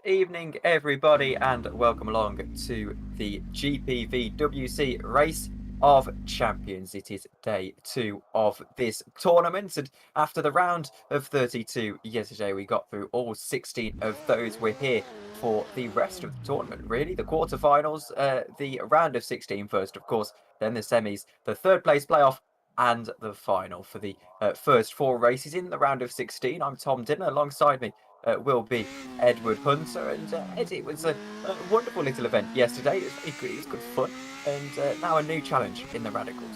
Good evening, everybody, and welcome along to the GPVWC Race of Champions. It is day 2 of this tournament, and after the round of 32 yesterday, we got through all 16 of those. We're here for the rest of the tournament, really. The quarterfinals, the round of 16 first, of course, then the semis, the third place playoff, and the final for the first 4 races in the round of 16. I'm Tom Dinner. Alongside me will be Edward Hunter, and Ed, it was a wonderful little event yesterday. It was good fun, and now a new challenge in the Radicals.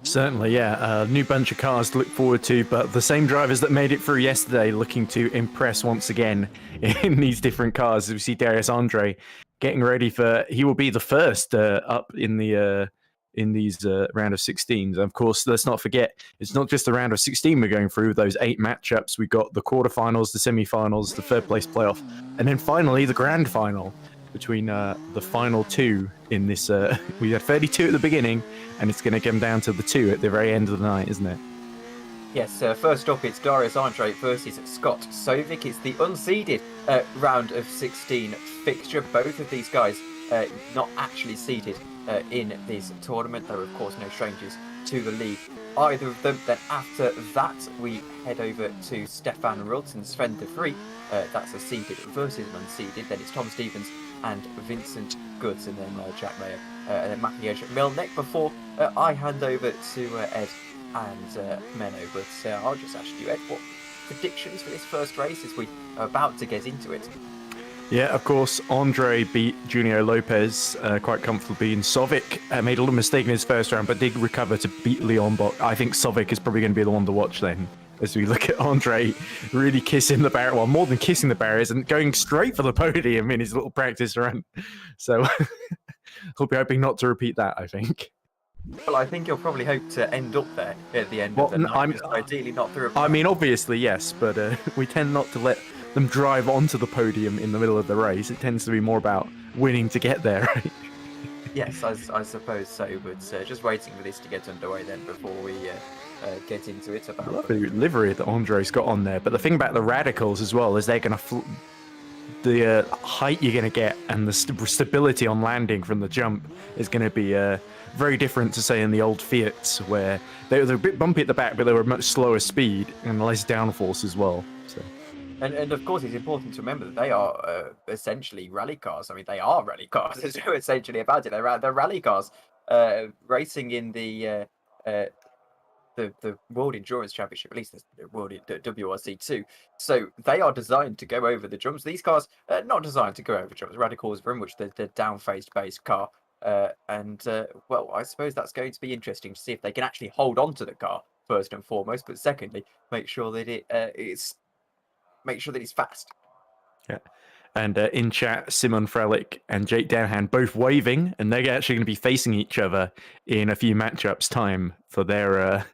Certainly, yeah. New bunch of cars to look forward to, but the same drivers that made it through yesterday looking to impress once again in these different cars. We see Darius Andre getting ready for, he will be the first up in these round of 16s. Of course, let's not forget, it's not just the round of 16 we're going through, those 8 matchups. We got the quarterfinals, the semifinals, the third place playoff, and then finally the grand final between the final 2 in this. We had 32 at the beginning, and it's going to come down to the 2 at the very end of the night, isn't it? Yes, first up it's Darius Andre versus Scott Sovik. It's the unseeded round of 16 fixture. Both of these guys not actually seeded in this tournament. They're of course no strangers to the league, either of them. Then after that we head over to Stefan Ruwalt and Sven DeVries. That's a seeded versus an unseeded. Then it's Tom Stevens and Vincent Goods, and then Jack Meyer and then Matthew Milnick, before I hand over to Ed and Menno. But I'll just ask you, Ed, what predictions for this first race as we are about to get into it? Yeah, of course, Andre beat Junior Lopez quite comfortably, and Sovik made a little mistake in his first round, but did recover to beat Leon Bock. I think Sovik is probably going to be the one to watch then, as we look at Andre really kissing the barrier, well, more than kissing the barriers, and going straight for the podium in his little practice run. So he'll be hoping not to repeat that, I think. Well, I think he'll probably hope to end up there at the end of the night, ideally not through a... I mean, obviously, yes, but we tend not to let them drive onto the podium in the middle of the race. It tends to be more about winning to get there, right? Yes, I suppose so, but just waiting for this to get underway then before we get into it. I love the livery that Andre's got on there, but the thing about the Radicals as well is they're going to... the height you're going to get and the stability on landing from the jump is going to be very different to, say, in the old Fiats, where they were a bit bumpy at the back, but they were much slower speed and less downforce as well. So. And of course, it's important to remember that they are essentially rally cars. I mean, they are rally cars. There's no essentially about it. They're rally cars racing in the World Endurance Championship, at least the World WRC2. So they are designed to go over the jumps. These cars are not designed to go over jumps. Radicals are very much the down-faced based car. Well, I suppose that's going to be interesting to see if they can actually hold on to the car, first and foremost, but secondly, make sure that it's fast. Yeah. And in chat, Simon Frelik and Jake Denahan both waving, and they're actually going to be facing each other in a few matchups time for their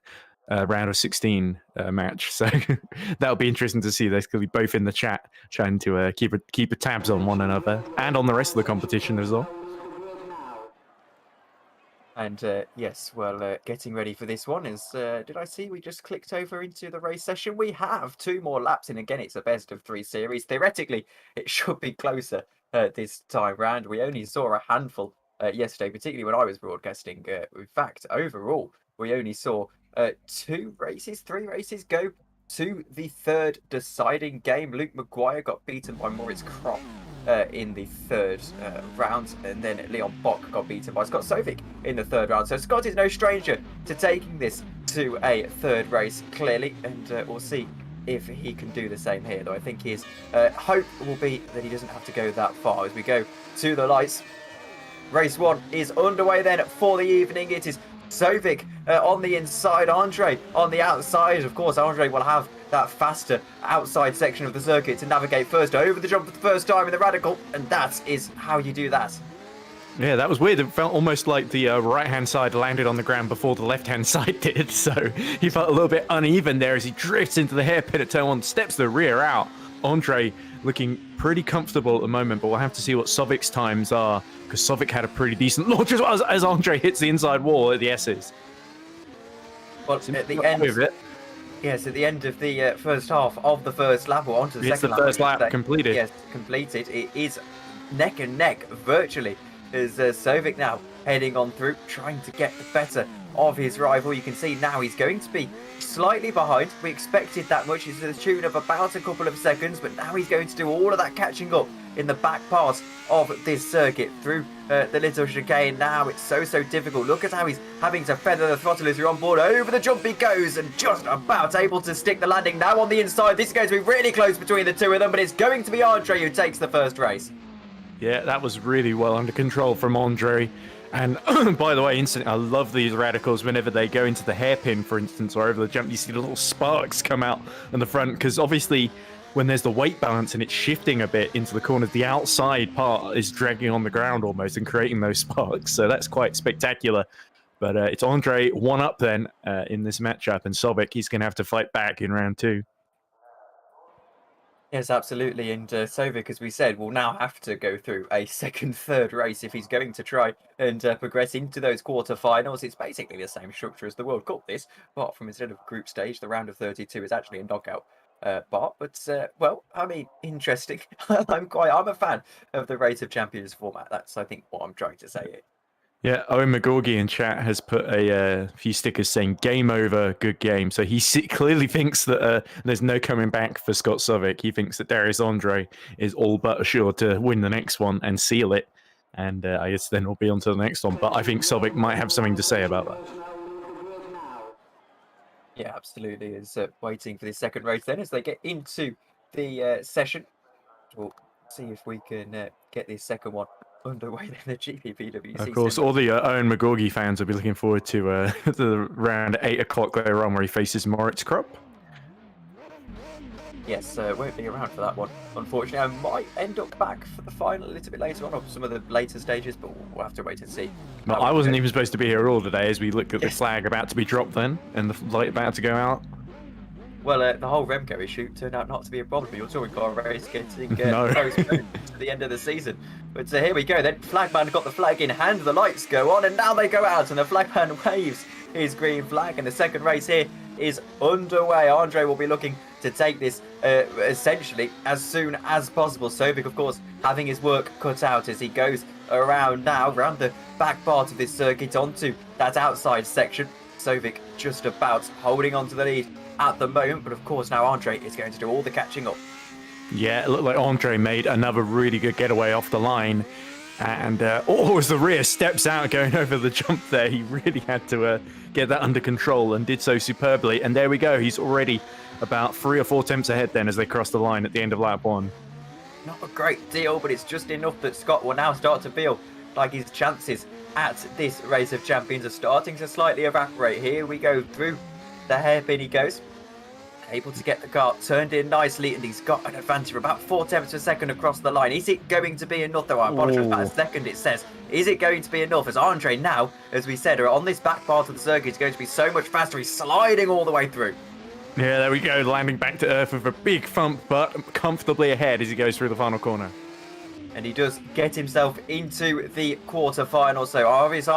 round of 16 match. So that'll be interesting to see. They're going to be both in the chat trying to keep a tabs on one another and on the rest of the competition as well. And yes, well, getting ready for this one is, did I see we just clicked over into the race session? We have 2 more laps, and again, it's a best of 3 series. Theoretically, it should be closer this time round. We only saw a handful yesterday, particularly when I was broadcasting. In fact, overall, we only saw 3 races go to the third deciding game. Luke Maguire got beaten by Moritz Kropp in the third round, and then Leon Bock got beaten by Scott Sovik in the third round. So Scott is no stranger to taking this to a third race, clearly, and we'll see if he can do the same here, though I think his hope will be that he doesn't have to go that far. As we go to the lights, race 1 is underway then for the evening. It is Sovik on the inside, Andre on the outside. Of course, Andre will have that faster outside section of the circuit to navigate first over the jump for the first time in the Radical, and that is how you do that. Yeah, that was weird. It felt almost like the right-hand side landed on the ground before the left-hand side did, so he felt a little bit uneven there as he drifts into the hairpin at turn 1, steps the rear out. Andre looking pretty comfortable at the moment, but we'll have to see what Sovik's times are, because Sovik had a pretty decent launch as Andre hits the inside wall at the S's. Well, at the end of it, Yes, at the end of the first half of the first lap, or onto the It's second the lap, I first should lap say. completed. Yes, completed. It is neck and neck, virtually, as Sovik now heading on through, trying to get the better of his rival. You can see now he's going to be slightly behind. We expected that much. It's to the tune of about a couple of seconds, but now he's going to do all of that catching up in the back part of this circuit through the little chicane. Now it's so difficult. Look at how he's having to feather the throttle as you're on board. Over the jump he goes, and just about able to stick the landing. Now on the inside, this is going to be really close between the two of them, but it's going to be Andre who takes the first race. Yeah, that was really well under control from Andre. And by the way, instantly, I love these radicals whenever they go into the hairpin, for instance, or over the jump, you see the little sparks come out in the front, because obviously when there's the weight balance and it's shifting a bit into the corners, the outside part is dragging on the ground almost and creating those sparks. So that's quite spectacular. But it's Andre one up then in this matchup, and Sovik, he's going to have to fight back in round 2. Yes, absolutely. And Sovik, as we said, will now have to go through a second, third race if he's going to try and progress into those quarterfinals. It's basically the same structure as the World Cup, this, apart from instead of group stage, the round of 32 is actually a knockout part. But, well, I mean, interesting. I'm a fan of the Race of Champions format. That's, I think, what I'm trying to say here. Yeah, Owen Magogi in chat has put a few stickers saying "Game over, good game." So he clearly thinks that there's no coming back for Scott Sovik. He thinks that Darius Andre is all but sure to win the next one and seal it. And I guess then we'll be on to the next one. But I think Sovik might have something to say about that. Yeah, absolutely. Is waiting for the second race then as they get into the session. We'll see if we can get this second one underway then, the GPVWC. Of course, all the Owen Magogi fans will be looking forward to the round 8 o'clock later on where he faces Moritz Krupp. Yes, won't be around for that one, unfortunately. I might end up back for the final a little bit later on, or some of the later stages, but we'll have to wait and see. No, I wasn't even supposed to be here all today as we looked at the flag about to be dropped then, and the light about to go out. Well, the whole Remco issue turned out not to be a problem. Your touring car race getting No. postponed to the end of the season. But here we go then. Flagman got the flag in hand. The lights go on, and now they go out, and the flagman waves his green flag. And the second race here is underway. Andre will be looking to take this essentially as soon as possible. Sovik, of course, having his work cut out as he goes around now, around the back part of this circuit onto that outside section. Sovik just about holding on to the lead at the moment, but of course now Andre is going to do all the catching up. Yeah, it looked like Andre made another really good getaway off the line. And as the rear steps out going over the jump there, he really had to get that under control and did so superbly. And there we go. He's already about 3 or 4 attempts ahead then as they cross the line at the end of lap 1. Not a great deal, but it's just enough that Scott will now start to feel like his chances at this Race of Champions are starting to slightly evaporate. Here we go through the hairpin he goes. Able to get the car turned in nicely, and he's got an advantage of about 4 tenths per second across the line. Is it going to be enough, though? I apologise, about a second it says. Is it going to be enough? As Andre now, as we said, are on this back part of the circuit, is going to be so much faster. He's sliding all the way through. Yeah, there we go, landing back to earth with a big thump, but comfortably ahead as he goes through the final corner. And he does get himself into the quarterfinal. So Darius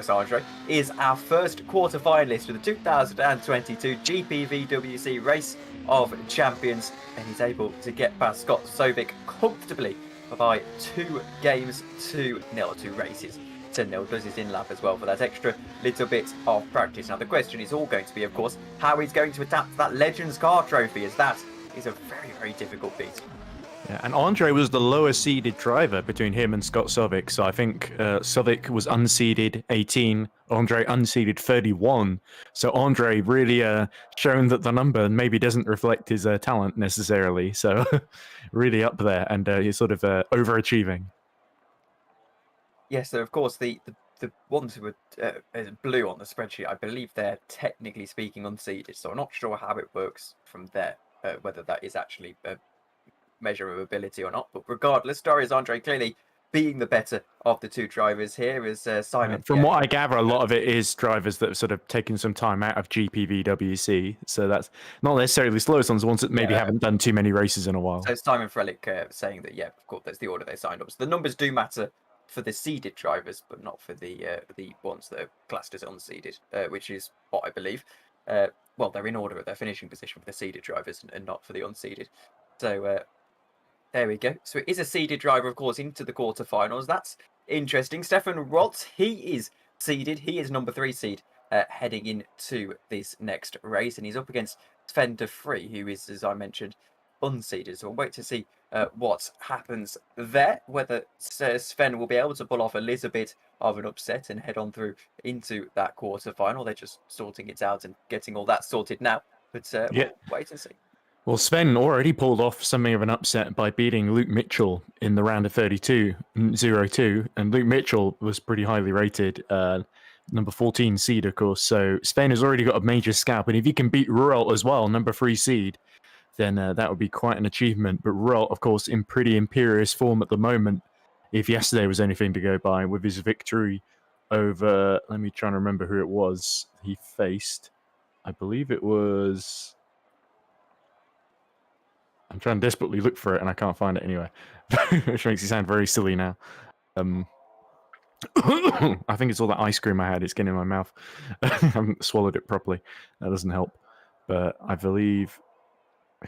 Andre is our first quarterfinalist for the 2022 GPVWC Race of Champions, and he's able to get past Scott Sovik comfortably by 2 games to 0, 2 races to 0. Does his in-lap as well for that extra little bit of practice. Now the question is all going to be, of course, how he's going to adapt to that Legends Car Trophy, as that is a very difficult beat. Yeah, and Andre was the lower seeded driver between him and Scott Sovik. So I think Sovik was unseeded 18, Andre unseeded 31. So Andre really shown that the number maybe doesn't reflect his talent necessarily. So really up there, and he's sort of overachieving. Yes, so of course the ones who are blue on the spreadsheet, I believe they're technically speaking unseeded. So I'm not sure how it works from there, whether that is actually a measure of ability or not, but regardless, Darius Andre clearly being the better of the 2 drivers here is Simon. From what I gather, a lot of it is drivers that have sort of taken some time out of GPVWC, so that's not necessarily the slowest ones that maybe haven't done too many races in a while. So Simon Frelik saying that, yeah, of course, that's the order they signed up. So the numbers do matter for the seeded drivers, but not for the ones that are classed as unseeded, which is what I believe. well, they're in order at their finishing position for the seeded drivers and not for the unseeded. So there we go. So it is a seeded driver, of course, into the quarterfinals. That's interesting. Stefan Ruwalt, he is seeded. He is number 3 seed heading into this next race, and he's up against Sven DeVries, who is, as I mentioned, unseeded. So we'll wait to see what happens there, whether Sven will be able to pull off a little bit of an upset and head on through into that quarterfinal. They're just sorting it out and getting all that sorted now. But we'll wait and see. Well, Sven already pulled off something of an upset by beating Luke Mitchell in the round of 32, 0-2, and Luke Mitchell was pretty highly rated, number 14 seed, of course. So Sven has already got a major scalp, and if he can beat Ruwalt as well, number 3 seed, then that would be quite an achievement. But Ruwalt, of course, in pretty imperious form at the moment, if yesterday was anything to go by, with his victory over, let me try and remember who it was he faced. I believe it was... I'm trying to desperately look for it, and I can't find it anyway, which makes it sound very silly now. I think it's all that ice cream I had. It's getting in my mouth. I haven't swallowed it properly. That doesn't help. But I believe...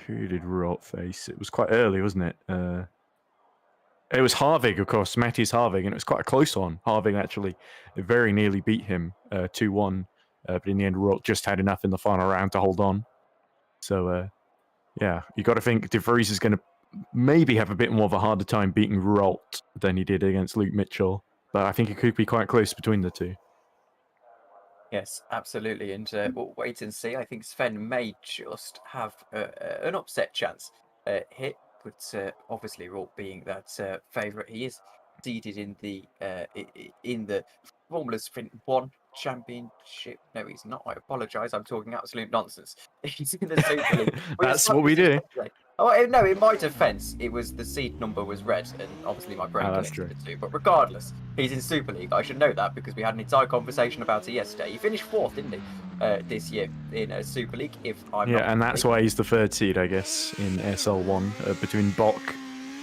Who did Ruwalt face? It was quite early, wasn't it? It was Harvig, of course, Mattis Harvig, and it was quite a close one. Harvig actually very nearly beat him 2-1, but in the end, Ruwalt just had enough in the final round to hold on. So... yeah, you got to think DeVries is going to maybe have a bit more of a harder time beating Ruwalt than he did against Luke Mitchell, but I think it could be quite close between the two. Yes, absolutely, and we'll wait and see. I think Sven may just have an upset chance here, but obviously Ruwalt being that favourite, he is seeded in the Formula Sprint 1 Championship. No, he's not. I apologise. I'm talking absolute nonsense. He's in the Super League. That's what we do. Oh no! In my defence, it was the seed number was red, and obviously my brain connected the two. But regardless, he's in Super League. I should know that because we had an entire conversation about it yesterday. He finished 4th, didn't he, this year in Super League? If I'm not and that's why he's the 3rd seed, I guess, in SL1 between Bock,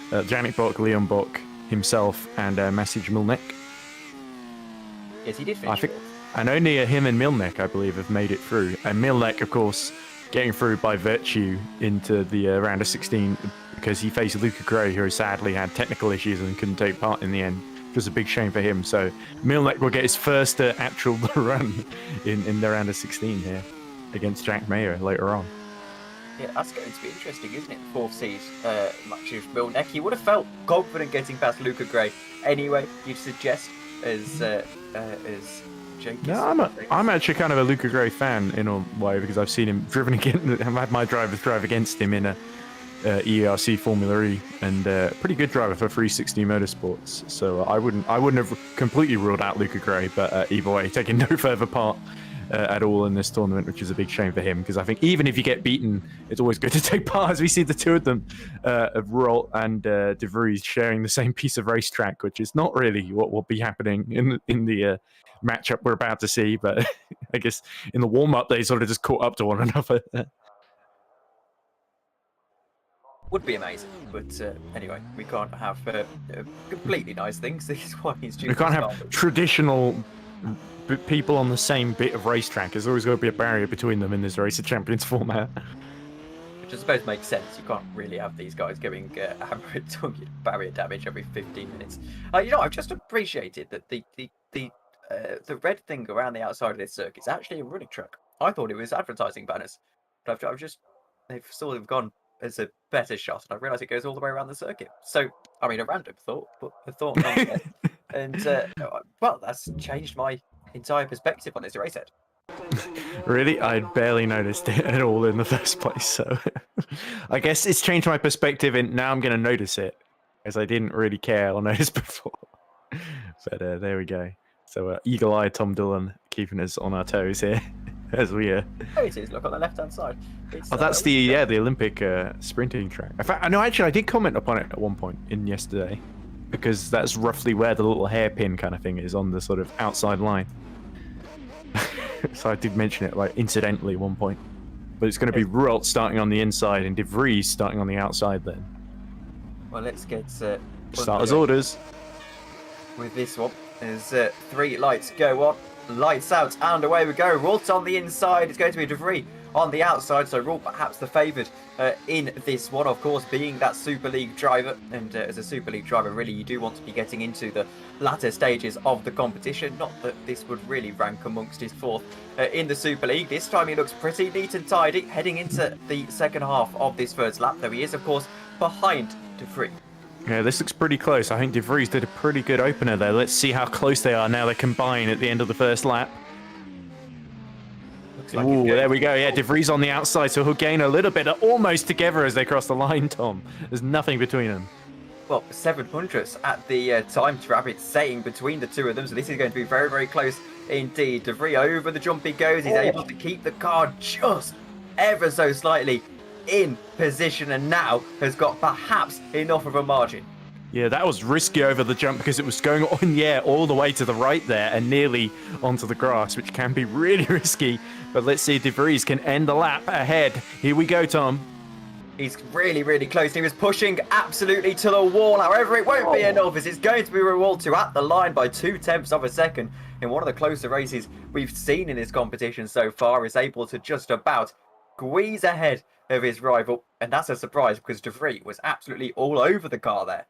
Janik Bock, Leon Bock, himself, and Masic Milnick. Yes, he did finish 4th. And only him and Milnick, I believe, have made it through. And Milnick, of course, getting through by virtue into the round of 16 because he faced Luca Gray, who sadly had technical issues and couldn't take part in the end, which was a big shame for him. So Milnick will get his first actual run in the round of 16 here against Jack Meyer later on. Yeah, that's going to be interesting, isn't it? The 4th seed match of Milnick. He would have felt confident getting past Luca Gray anyway, you'd suggest, as no, I'm actually kind of a Luca Gray fan in a way because I've seen him driven against. I've had my drivers drive against him in a ERC Formula E, and pretty good driver for 360 Motorsports. So I wouldn't have completely ruled out Luca Gray, but either way, taking no further part at all in this tournament, which is a big shame for him because I think even if you get beaten, it's always good to take part. As we see the two of them, of Ruwalt and DeVries, sharing the same piece of racetrack, which is not really what will be happening in the matchup we're about to see, but I guess in the warm-up they sort of just caught up to one another. Would be amazing, but anyway, we can't have completely nice things. This is why he's we can't have traditional people on the same bit of racetrack. There's always going to be a barrier between them in this Race of Champions format. Which I suppose makes sense. You can't really have these guys going hammer target barrier damage every 15 minutes. I've just appreciated that the red thing around the outside of this circuit is actually a running track. I thought it was advertising banners, but they've sort of gone as a better shot, and I realised it goes all the way around the circuit. So, I mean, a random thought, but a thought nonetheless. And, well, that's changed my entire perspective on this race head. Really? I barely noticed it at all in the first place, so I guess it's changed my perspective, and now I'm going to notice it, as I didn't really care or notice before. But there we go. So eagle-eyed Tom Dillon keeping us on our toes here as we. Oh, it is. Look on the left-hand side. That's the Olympic sprinting track. In fact, I did comment upon it at one point in yesterday, because that's roughly where the little hairpin kind of thing is on the sort of outside line. So I did mention it like incidentally at one point. But it's going to be Ruwalt starting on the inside and DeVries starting on the outside then. Well, let's get starters orders with this one. As 3 lights go on, lights out, and away we go. Ruwalt on the inside. It's going to be DeVries on the outside, so Ruwalt perhaps the favoured in this one, of course, being that Super League driver. And as a Super League driver, really, you do want to be getting into the latter stages of the competition. Not that this would really rank amongst his fourth in the Super League. This time he looks pretty neat and tidy, heading into the second half of this first lap, though he is, of course, behind DeVries. Yeah, this looks pretty close. I think DeVries did a pretty good opener there. Let's see how close they are now they combine at the end of the first lap. Like Ooh, there we go. Yeah, DeVries on the outside, so he'll gain a little bit. Almost together as they cross the line, Tom. There's nothing between them. Well, 700ths at the time trap it's saying between the two of them, so this is going to be very, very close indeed. DeVries over the jump he goes. He's able to keep the car just ever so slightly in position, and now has got perhaps enough of a margin. Yeah, that was risky over the jump because it was going on the air all the way to the right there and nearly onto the grass, which can be really risky. But let's see if DeVries can end the lap ahead. Here we go, Tom. He's really, really close. He was pushing absolutely to the wall. However, it won't be enough as it's going to be Ruwalt at the line by 0.2 of a second in one of the closer races we've seen in this competition so far. Is able to just about squeeze ahead of his rival. And that's a surprise because DeVries was absolutely all over the car there.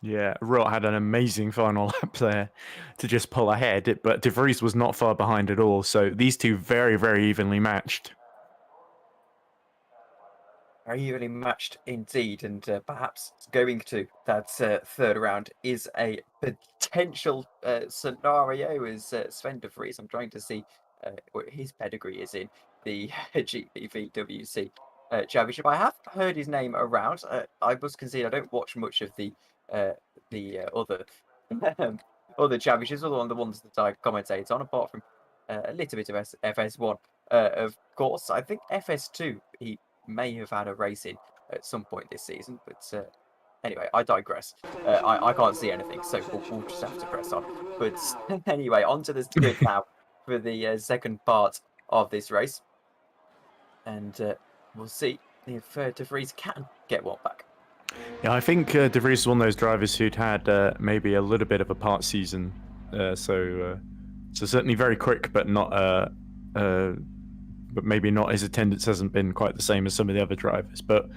Yeah, Ruwalt had an amazing final lap there to just pull ahead, but DeVries was not far behind at all. So these two very, very evenly matched. Very evenly matched indeed, and perhaps going to that third round is a potential scenario as Sven DeVries. I'm trying to see what his pedigree is in the GPVWC championship. I have heard his name around. I must concede I don't watch much of the other other championships, other than the ones that I commentate on, apart from a little bit of FS1. Of course, I think FS2 he may have had a race in at some point this season, but anyway, I digress. I can't see anything, so we'll just have to press on. But anyway, on to the grid now for the second part of this race, and we'll see if DeVries can get one back. Yeah, I think DeVries is one of those drivers who'd had maybe a little bit of a part season, so certainly very quick, but not but maybe not, his attendance hasn't been quite the same as some of the other drivers. But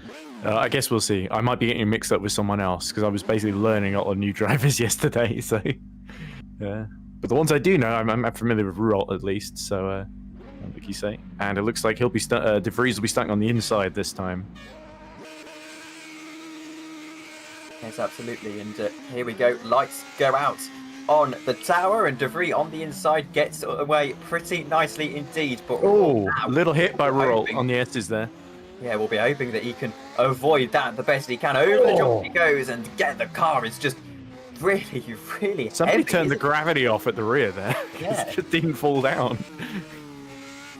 I guess we'll see. I might be getting mixed up with someone else because I was basically learning a lot of new drivers yesterday. So yeah, but the ones I do know, I'm familiar with Ruwalt at least. So like you say, and it looks like he'll be DeVries will be starting on the inside this time. Yes, absolutely. And here we go. Lights go out on the tower, and DeVries on the inside gets away pretty nicely indeed. But oh, little hit by Ruwalt on the S's there. Yeah, we'll be hoping that he can avoid that the best he can. Over the jump he goes, and get the car is just really, really Somebody heavy, turned the gravity off at the rear there. Yeah. It just didn't fall down.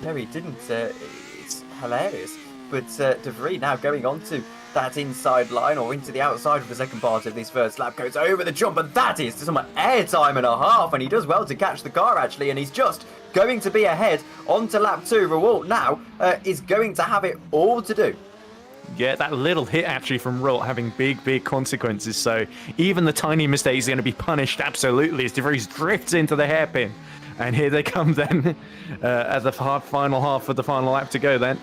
No, he didn't. It's hilarious. But DeVries now going on to that inside line or into the outside of the second part of this first lap, goes over the jump, and that is some air time and a half, and he does well to catch the car actually, and he's just going to be ahead onto lap 2. Ruwalt now is going to have it all to do. Yeah, that little hit actually from Ruwalt having big consequences, so even the tiny mistakes are going to be punished absolutely as DeVries drifts into the hairpin. And here they come then at the final half of the final lap to go then.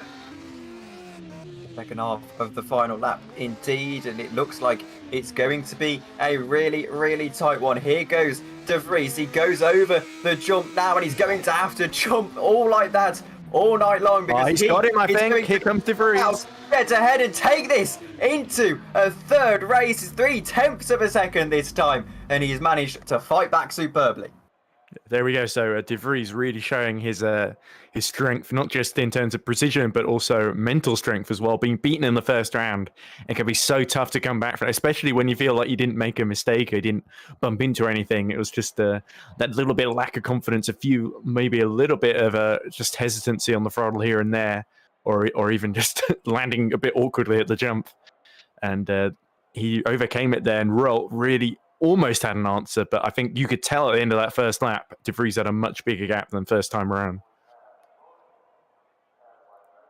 Second half of the final lap indeed, and it looks like it's going to be a really tight one. Here goes DeVries. He goes over the jump now, and he's going to have to jump all like that all night long because he's got him, I think. Here comes DeVries. Get ahead and take this into a third race. It's 0.3 of a second this time, and he's managed to fight back superbly. There we go. So DeVries really showing his strength, not just in terms of precision, but also mental strength as well. Being beaten in the first round, it can be so tough to come back from, especially when you feel like you didn't make a mistake or you didn't bump into anything. It was just that little bit of lack of confidence, maybe a little bit of just hesitancy on the throttle here and there, or even just landing a bit awkwardly at the jump. And he overcame it there, and Ruwalt really almost had an answer, but I think you could tell at the end of that first lap, DeVries had a much bigger gap than first time around.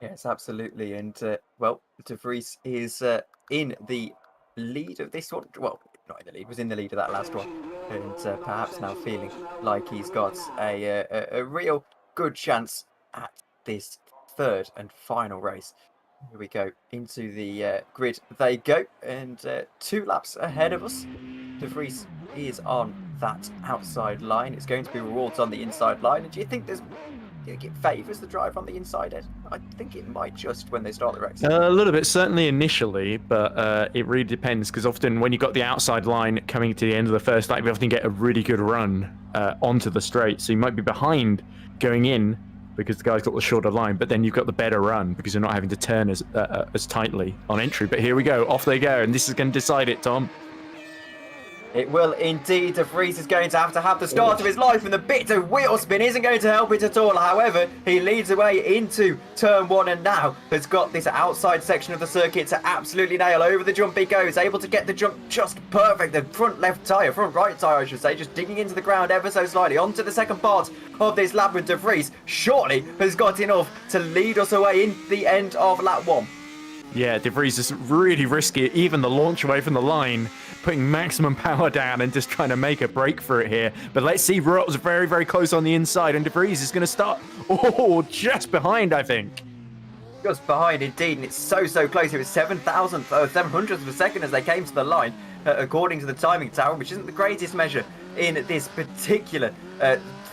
Yes, absolutely. And, well, DeVries is in the lead of this one. Well, not in the lead, was in the lead of that last one, and perhaps now feeling like he's got a real good chance at this third and final race. Here we go into the grid. They go, and 2 laps ahead of us. DeVries is on that outside line. It's going to be Ruwalt on the inside line. And do you think it favours the driver on the inside, Ed? I think it might just when they start the race. A little bit, certainly initially, but it really depends, because often when you've got the outside line coming to the end of the first lap, you often get a really good run onto the straight. So you might be behind going in because the guy's got the shorter line, but then you've got the better run because you're not having to turn as tightly on entry. But here we go, off they go, and this is going to decide it, Tom. It will indeed. DeVries is going to have the start of his life, and the bit of wheel spin isn't going to help it at all. However, he leads away into turn 1, and now has got this outside section of the circuit to absolutely nail. Over the jump he goes, able to get the jump just perfect. The front right tyre, I should say, just digging into the ground ever so slightly. Onto the second part of this lap, with DeVries surely has got enough to lead us away in the end of lap 1. Yeah, DeVries is really risky, even the launch away from the line, putting maximum power down and just trying to make a break for it here. But let's see, Ruwalt's very, very close on the inside, and DeVries is going to start, just behind, I think. Just behind, indeed, and it's so close. It was 700th of a second as they came to the line, according to the timing tower, which isn't the greatest measure in this particular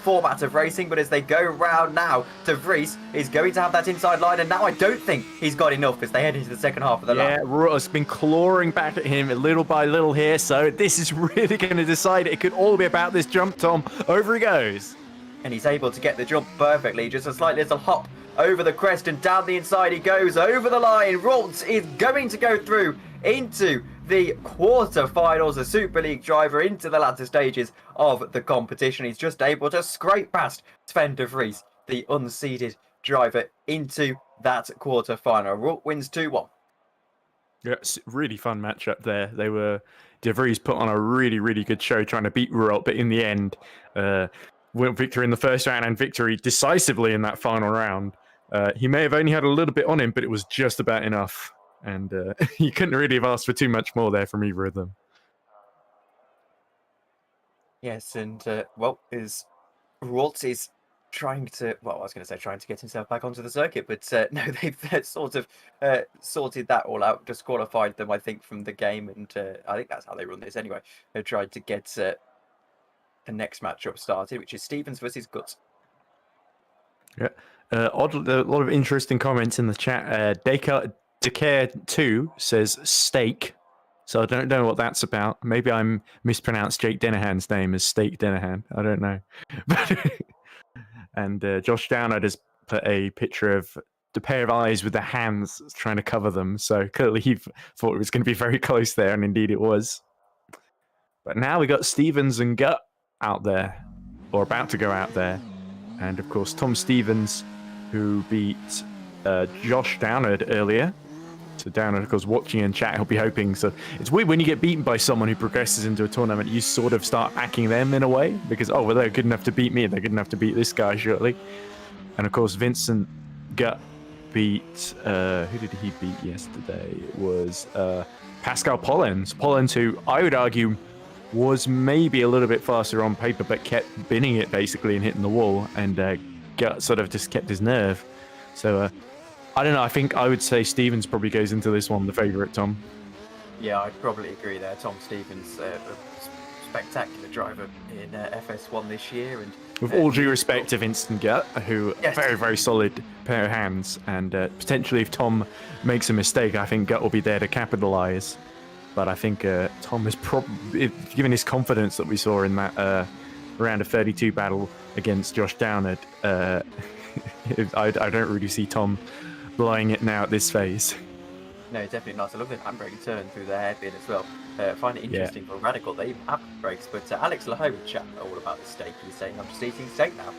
format of racing. But as they go round now, DeVries is going to have that inside line, and now I don't think he's got enough as they head into the second half of the lap. Yeah, Ruwalt's been clawing back at him little by little here, so this is really going to decide it. It could all be about this jump, Tom. Over he goes. And he's able to get the jump perfectly, just a slight little hop over the crest, and down the inside he goes, over the line. Ruwalt is going to go through into the quarterfinals, a Super League driver into the latter stages of the competition. He's just able to scrape past Sven DeVries, the unseeded driver, into that quarterfinal. Ruwalt wins 2-1. Yeah, it's a really fun matchup there. DeVries put on a really, really good show trying to beat Ruwalt, but in the end, went victory in the first round and victory decisively in that final round. He may have only had a little bit on him, but it was just about enough. And you couldn't really have asked for too much more there from either of them. Yes, and Ruwalt is trying to get himself back onto the circuit, but no, they've sort of sorted that all out, disqualified them, I think, from the game, and I think that's how they run this anyway. They tried to get the next matchup started, which is Stevens versus Guts. Yeah, a lot of interesting comments in the chat. Decare2 says steak, so I don't know what that's about. Maybe I'm mispronounced Jake Denahan's name as Steak Denahan. I don't know. And Josh Downard has put a picture of the pair of eyes with the hands trying to cover them. So clearly he thought it was going to be very close there, and indeed it was. But now we got Stevens and Gut out there, or about to go out there. And of course, Tom Stevens, who beat Josh Downard earlier. So Downard, of course, watching in chat, he'll be hoping. So it's weird when you get beaten by someone who progresses into a tournament, you sort of start backing them in a way because, oh, well, they're good enough to beat me. They're good enough to beat this guy, surely. And of course, Vincent Gut beat, who did he beat yesterday? It was Pascal Pollens. Pollens, who I would argue was maybe a little bit faster on paper, but kept binning it basically and hitting the wall. And Gut sort of just kept his nerve. So, I don't know. I think I would say Stevens probably goes into this one the favourite, Tom. Yeah, I'd probably agree there. Tom Stevens, a spectacular driver in FS1 this year. And with all due respect to Vincent Gut, who yes, very, very solid pair of hands. And potentially if Tom makes a mistake, I think Gut will be there to capitalise. But I think Tom is probably, given his confidence that we saw in that round of 32 battle against Josh Downard, I don't really see Tom blowing it now at this phase. No, definitely not. I love the handbrake turn through the hairpin as well. I find it interesting for Radical. They even have brakes, but Alex Lahu would chat all about the steak. He's saying, I'm just eating steak now.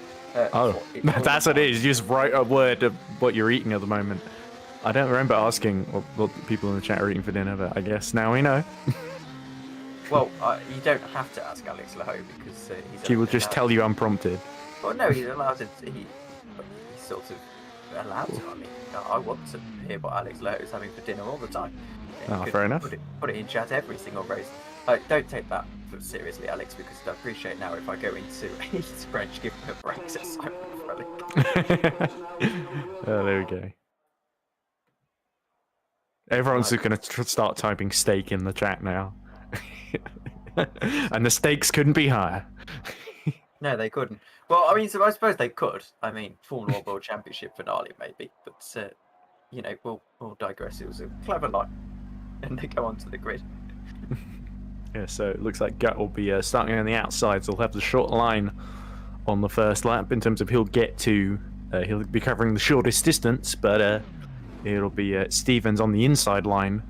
That's what it is. You just write a word of what you're eating at the moment. I don't remember asking what people in the chat are eating for dinner, but I guess now we know. Well, you don't have to ask Alex Lahu because he will just tell you unprompted. Well, no, he's allowed to. He's sort of allowed to. I mean, I want to hear what Alex Lahu is having for dinner all the time. Fair enough. Put it in chat every single race. don't take that seriously, Alex, because I appreciate now if I go into East French, give me a break to Simon Frelik. Oh, there we go. Everyone's just going to start typing steak in the chat now. And the stakes couldn't be higher. No, they couldn't. Well, I mean, so I suppose they could. I mean, Formula One World Championship finale, maybe. But, you know, we'll digress. It was a clever line. And they go onto the grid. Yeah, so it looks like Gut will be starting on the outside, so he'll have the short line on the first lap in terms of he'll be covering the shortest distance, but it'll be Stevens on the inside line.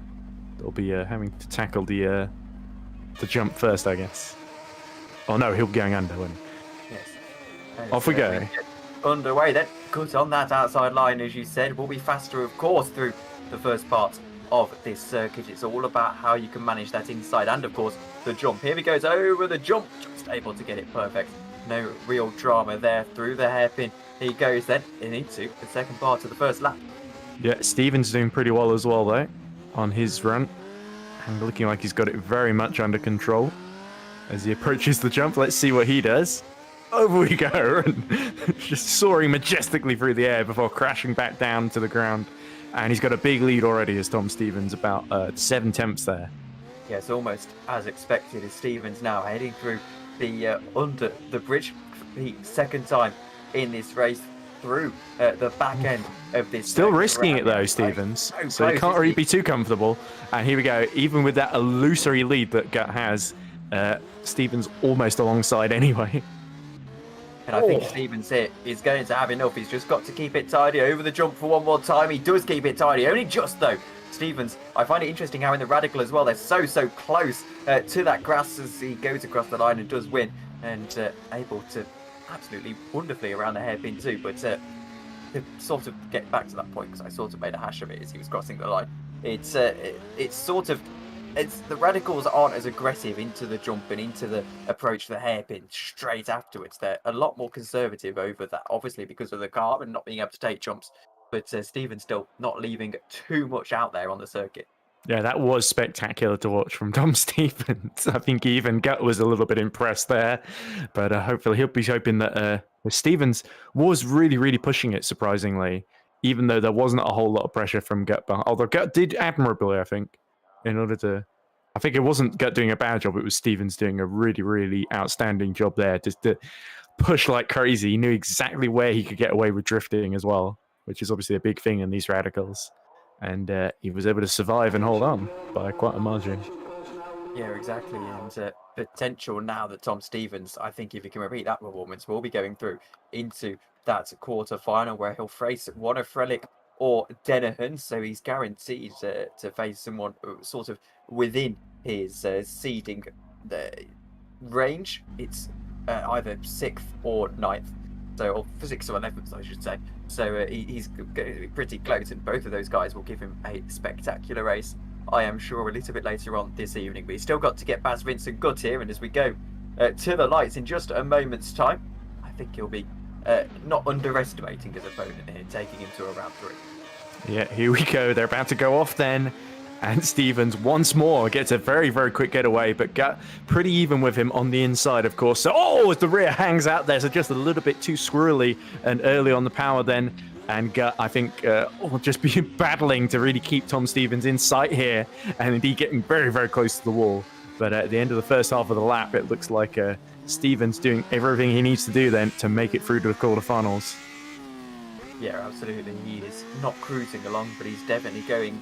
They'll be having to tackle the jump first, I guess. Oh no, he'll be going under, won't he? Yes. Off we go. Underway then. Good on that outside line, as you said. We'll be faster, of course, through the first part of this circuit. It's all about how you can manage that inside and, of course, the jump. Here he goes over the jump. Just able to get it perfect. No real drama there through the hairpin. He goes then into the second part of the first lap. Yeah, Stevens doing pretty well as well, though, on his run. And looking like he's got it very much under control. As he approaches the jump, let's see what he does. Over we go, and just soaring majestically through the air before crashing back down to the ground. And he's got a big lead already as Tom Stevens, about 7/10 there. Yes, almost as expected, as Stevens now heading through the under the bridge for the second time in this race through the back end of this. Still risking it though, Stevens. So he can't really be too comfortable. And here we go. Even with that illusory lead that Gut has, Stevens almost alongside anyway. And I think Stevens here is going to have enough. He's just got to keep it tidy over the jump for one more time. He does keep it tidy, only just though. Stevens, I find it interesting how in the radical as well, they're so close to that grass as he goes across the line and does win. And able to absolutely wonderfully around the hairpin too. But to sort of get back to that point, because I sort of made a hash of it as he was crossing the line. It's the radicals aren't as aggressive into the jump and into the approach to the hairpin straight afterwards. They're a lot more conservative over that, obviously because of the car and not being able to take jumps. But Stevens still not leaving too much out there on the circuit. Yeah, that was spectacular to watch from Tom Stevens. I think even Gut was a little bit impressed there. But hopefully he'll be hoping that Stevens was really pushing it, surprisingly, even though there wasn't a whole lot of pressure from Gut. Although Gut did admirably, I think. I think it wasn't Gut doing a bad job, it was Stevens doing a really outstanding job there. Just to push like crazy. He knew exactly where he could get away with drifting as well, which is obviously a big thing in these radicals. And he was able to survive and hold on by quite a margin. Yeah, exactly. And potential now that Tom Stevens, I think if he can repeat that performance, will be going through into that quarter-final where he'll face one of Frelik or Denahan, so he's guaranteed to face someone sort of within his seeding range. It's either 6th or 9th, or 6th or 11th, I should say. So he's pretty close, and both of those guys will give him a spectacular race, I am sure, a little bit later on this evening. But he's still got to get past Vincent Gutt here, and as we go to the lights in just a moment's time, I think he'll be not underestimating his opponent here, taking him to around 3. Yeah, here we go. They're about to go off then. And Stevens once more gets a very quick getaway, but Gut pretty even with him on the inside, of course. So, as the rear hangs out there, so just a little bit too squirrely and early on the power then. And Gut, I think, will just be battling to really keep Tom Stevens in sight here, and indeed getting very close to the wall. But at the end of the first half of the lap, it looks like Stevens doing everything he needs to do then to make it through to the quarterfinals. Yeah, absolutely. He is not cruising along, but he's definitely going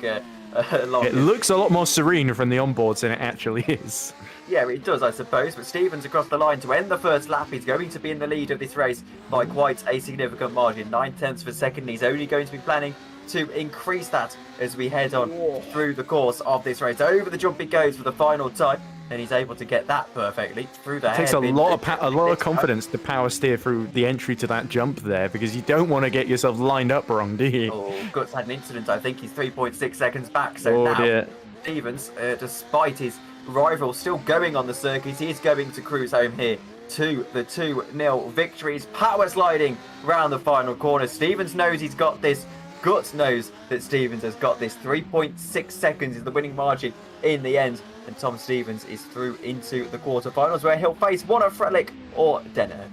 along. It looks a lot more serene from the onboards than it actually is. Yeah, it does, I suppose. But Stevens across the line to end the first lap. He's going to be in the lead of this race by quite a significant margin. 9/10 for second. He's only going to be planning to increase that as we head on through the course of this race. Over the jump it goes for the final time. And he's able to get that perfectly through the hairpin. It takes a lot of confidence to power steer through the entry to that jump there, because you don't want to get yourself lined up wrong, do you? Oh, Guts had an incident. I think he's 3.6 seconds back. So now dear. Stevens, despite his rival still going on the circuit, he's going to cruise home here to the 2-0 victories. Power sliding round the final corner. Stevens knows he's got this. Gut knows that Stevens has got this. 3.6 seconds is the winning margin in the end. And Tom Stevens is through into the quarterfinals where he'll face one of Frelik or Denahan.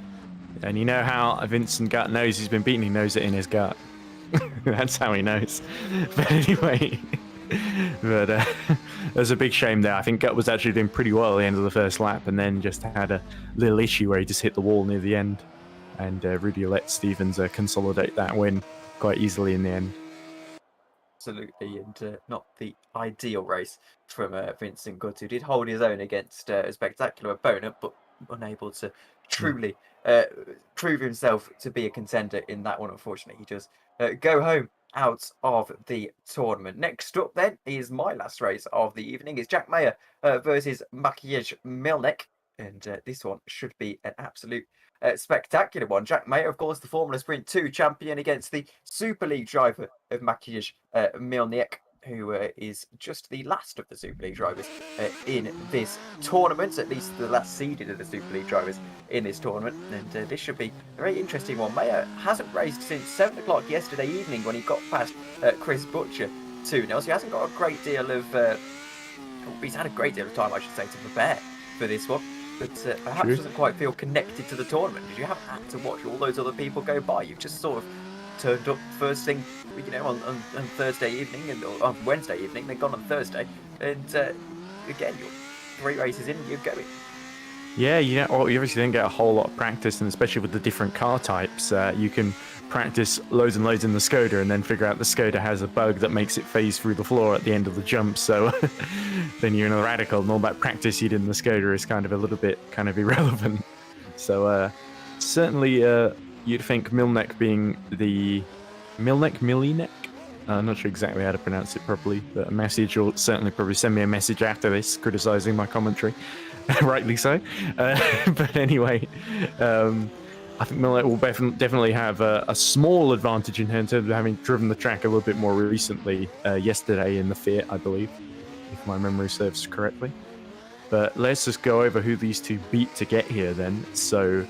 And you know how Vincent Gut knows he's been beaten? He knows it in his gut. That's how he knows. But anyway, it was a big shame there. I think Gut was actually doing pretty well at the end of the first lap and then just had a little issue where he just hit the wall near the end. And really let Stevens consolidate that win quite easily in the end. Absolutely, and not the ideal race from Vincent Gut, who did hold his own against a spectacular opponent, but unable to truly prove himself to be a contender in that one. Unfortunately, he does go home out of the tournament. Next up then is my last race of the evening. It's Jack Meyer versus Magogi Milnick, and this one should be an absolute spectacular one. Jack Meyer, of course, the Formula Sprint 2 champion against the Super League driver of Magogi Milnick, who is just the last of the Super League drivers in this tournament, at least the last seeded of the Super League drivers in this tournament. And this should be a very interesting one. Meyer hasn't raced since 7 o'clock yesterday evening when he got past Chris Butcher 2-0, so he hasn't got a great deal of he's had a great deal of time, I should say, to prepare for this one. But perhaps doesn't quite feel connected to the tournament because you haven't had to watch all those other people go by. You've just sort of turned up first thing, on Thursday evening and on Wednesday evening, then gone on Thursday, and again, you're 3 races in and you're going. Yeah, you obviously didn't get a whole lot of practice, and especially with the different car types, you can practice loads and loads in the Skoda and then figure out the Skoda has a bug that makes it phase through the floor at the end of the jump, so then you're in a radical, and all that practice you did in the Skoda is kind of a little bit kind of irrelevant. So certainly you'd think Milnick being the... Milnick? I'm not sure exactly how to pronounce it properly, but a message will certainly probably send me a message after this criticising my commentary. Rightly so. But anyway, I think Milnick will definitely have a small advantage in terms of having driven the track a little bit more recently yesterday in the Fiat, I believe, if my memory serves correctly. But let's just go over who these two beat to get here then. So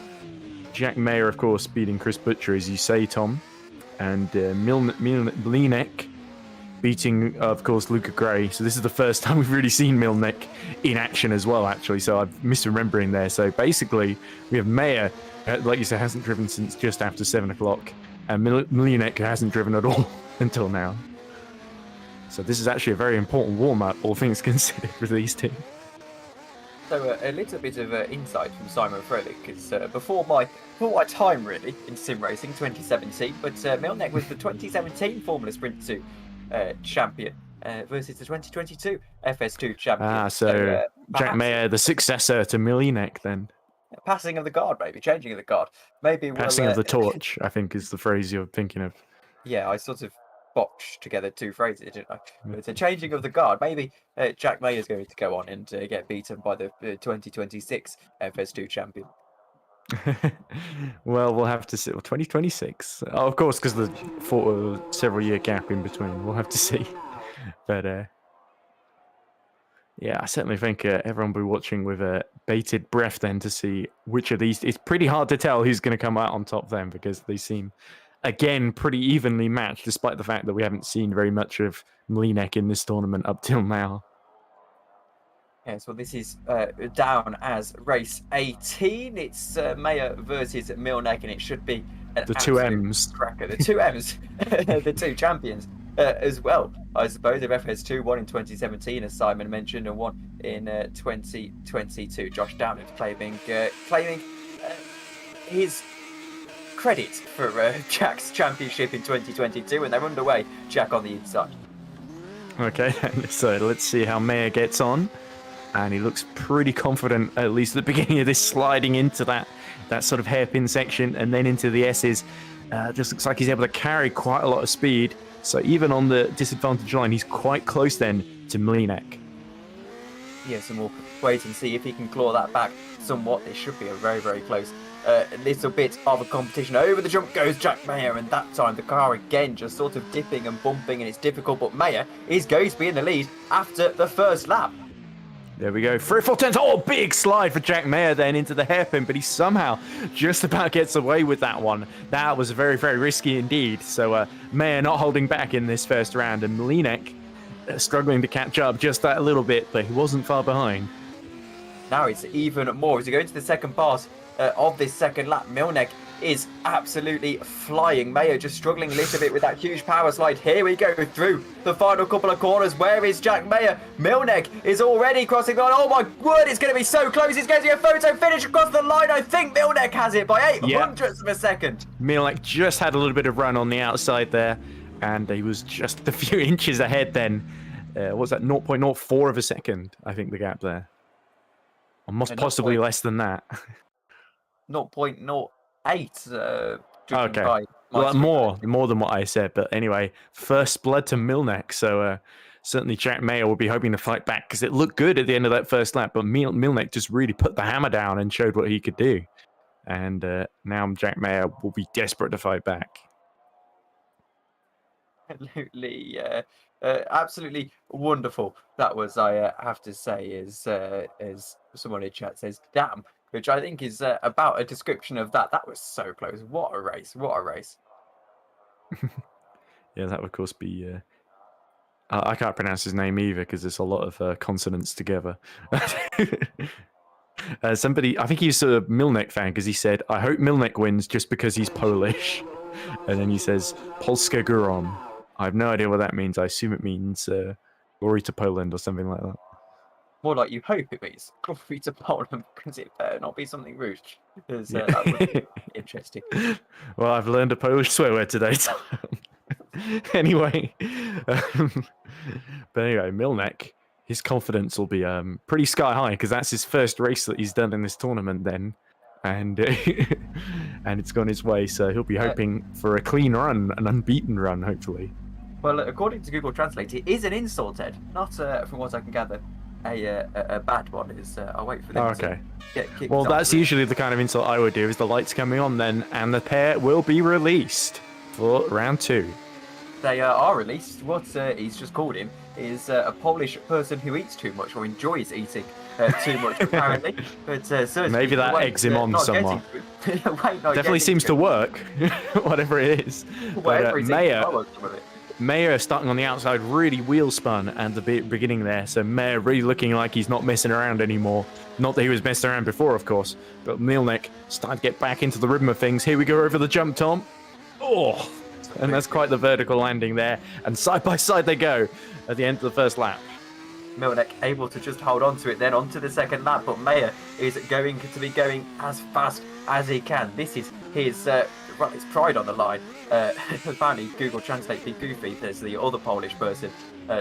Jack Meyer, of course, beating Chris Butcher, as you say, Tom. And Milnick beating, of course, Luca Gray. So this is the first time we've really seen Milnick in action as well, actually. So I'm misremembering there. So basically, we have Meyer, like you said, hasn't driven since just after 7 o'clock. And Milnick hasn't driven at all until now. So this is actually a very important warm-up, all things considered, for these two. So a little bit of insight from Simon Frelik, because before my time really in sim racing 2017, but Milnick was the 2017 Formula Sprint 2 champion versus the 2022 FS2 champion. So Jack Meyer, the successor to Milnick, then. Passing of the guard, maybe changing of the guard, maybe passing of the torch, I think is the phrase you're thinking of. Yeah, I sort of botched together 2 phrases, didn't I? It's a changing of the guard. Maybe Jack Meyer is going to go on and get beaten by the 2026 FS2 champion. Well, we'll have to see. 2026, of course, because the several year gap in between. We'll have to see. But yeah, I certainly think everyone will be watching with bated breath then to see which of these. It's pretty hard to tell who's going to come out on top then, because they seem, again, pretty evenly matched, despite the fact that we haven't seen very much of Milnick in this tournament up till now. Yes, well, this is down as race 18. It's Meyer versus Milnick, and it should be the 2 M's cracker. The 2 M's, the 2 champions as well, I suppose, of FS2, one in 2017, as Simon mentioned, and one in 2022. Josh Downard claiming his credit for Jack's championship in 2022, and they're underway. Jack on the inside. Okay, so let's see how Meyer gets on. And he looks pretty confident, at least at the beginning of this, sliding into that sort of hairpin section and then into the S's. Just looks like he's able to carry quite a lot of speed. So even on the disadvantage line, he's quite close then to Milnick. Yes, and we'll wait and see if he can claw that back somewhat. This should be a very, very close little bit of a competition. Over the jump goes Jack Meyer, and that time the car again just sort of dipping and bumping, and it's difficult, but Meyer is going to be in the lead after the first lap. There we go. 3 4 10s. Oh, big slide for Jack Meyer then into the hairpin, but he somehow just about gets away with that one. That was very, very risky indeed. So Meyer not holding back in this first round, and Milnick struggling to catch up just that little bit, but he wasn't far behind. Now it's even more. As we go into the second pass of this second lap, Milnick is absolutely flying. Meyer just struggling a little bit with that huge power slide. Here we go through the final couple of corners. Where is Jack Meyer? Milnick is already crossing the line. Oh my word, it's going to be so close. It's going to be a photo finish across the line. I think Milnick has it by 800ths of a second. Milnick just had a little bit of run on the outside there, and he was just a few inches ahead then. What was that, 0.04 of a second, I think, the gap there. Or most possibly less than that. 0.08. Okay. Well, more than what I said. But anyway, first blood to Milnick. So certainly Jack Meyer will be hoping to fight back, because it looked good at the end of that first lap. But Milnick just really put the hammer down and showed what he could do. And now Jack Meyer will be desperate to fight back. Absolutely wonderful. That was, I have to say, as someone in chat says, damn. Which I think is about a description of that. That was so close. What a race. What a race. Yeah, that would, of course, be... I can't pronounce his name either, because there's a lot of consonants together. Somebody, I think he's a Milnick fan, because he said, I hope Milnick wins just because he's Polish. And then he says, Polska Górom. I have no idea what that means. I assume it means glory to Poland or something like that. More like you hope it means glory to Poland, because it better not be something rude. Because that would be interesting. Well, I've learned a Polish swear word today. So anyway, but anyway, Milnick, his confidence will be pretty sky high, because that's his first race that he's done in this tournament then. And and it's gone his way, so he'll be hoping for a clean run, an unbeaten run, hopefully. Well, according to Google Translate, it is an insult, Ed. Not, from what I can gather, a bad one. Is I'll wait for them to get kicked off. That's usually the kind of insult I would do, is the lights coming on then, and the pair will be released for round 2. They are released. What he's just called him is a Polish person who eats too much, or enjoys eating too much, apparently. But maybe that eggs him on somewhat. Definitely seems to work, whatever it is. Whatever it is, Meyer starting on the outside, really wheel spun at the beginning there. So Meyer really looking like he's not messing around anymore. Not that he was messing around before, of course. But Milnick starting to get back into the rhythm of things. Here we go over the jump, Tom. Oh, and that's quite the vertical landing there. And side by side they go at the end of the first lap. Milnick able to just hold on to it, then onto the second lap. But Meyer is going to be going as fast as he can. This is his pride on the line. Apparently, Google Translate be goofy. There's the other Polish person,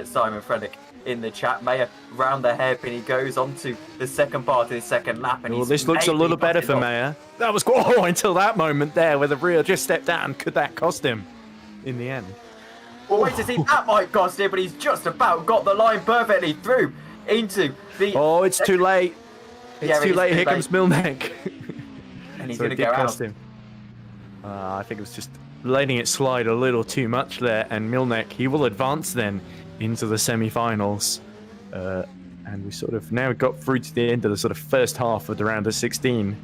Simon Frelik, in the chat. Meyer round the hairpin. He goes onto the second part of his second lap. And this looks a little better for Meyer. That was until that moment there where the rear just stepped down. Could that cost him in the end? We'll wait to see. That might cost him, but he's just about got the line perfectly through into the... Oh, it's too late. It's too late. Here comes Milnick. And he's going to go out. I think it was just letting it slide a little too much there, and Milnick, he will advance then into the semi-finals. And we sort of now got through to the end of the sort of first half of the round of 16.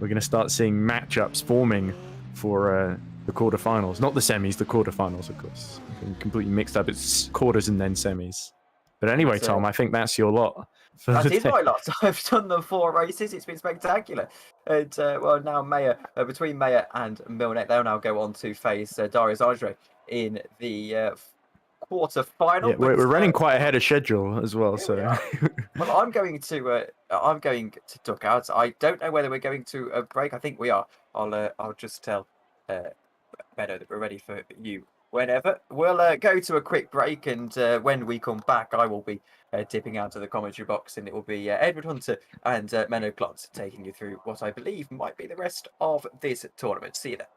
We're going to start seeing matchups forming for the quarterfinals. Not the semis, the quarterfinals, of course. I'm completely mixed up. It's quarters and then semis. But anyway, Tom, I think that's your lot. That is my lot. I've done the 4 races. It's been spectacular. And well, now Meyer, between Meyer and Milnick, they'll now go on to face Darius Andre in the quarter-final. Yeah, we're running quite ahead of schedule as well. So, well, I'm going to duck out. I don't know whether we're going to a break. I think we are. I'll just tell Meadow that we're ready for you whenever. We'll go to a quick break, and when we come back, I will be dipping out to the commentary box, and it will be Edward Hunter and Menno Klotz taking you through what I believe might be the rest of this tournament. See you there.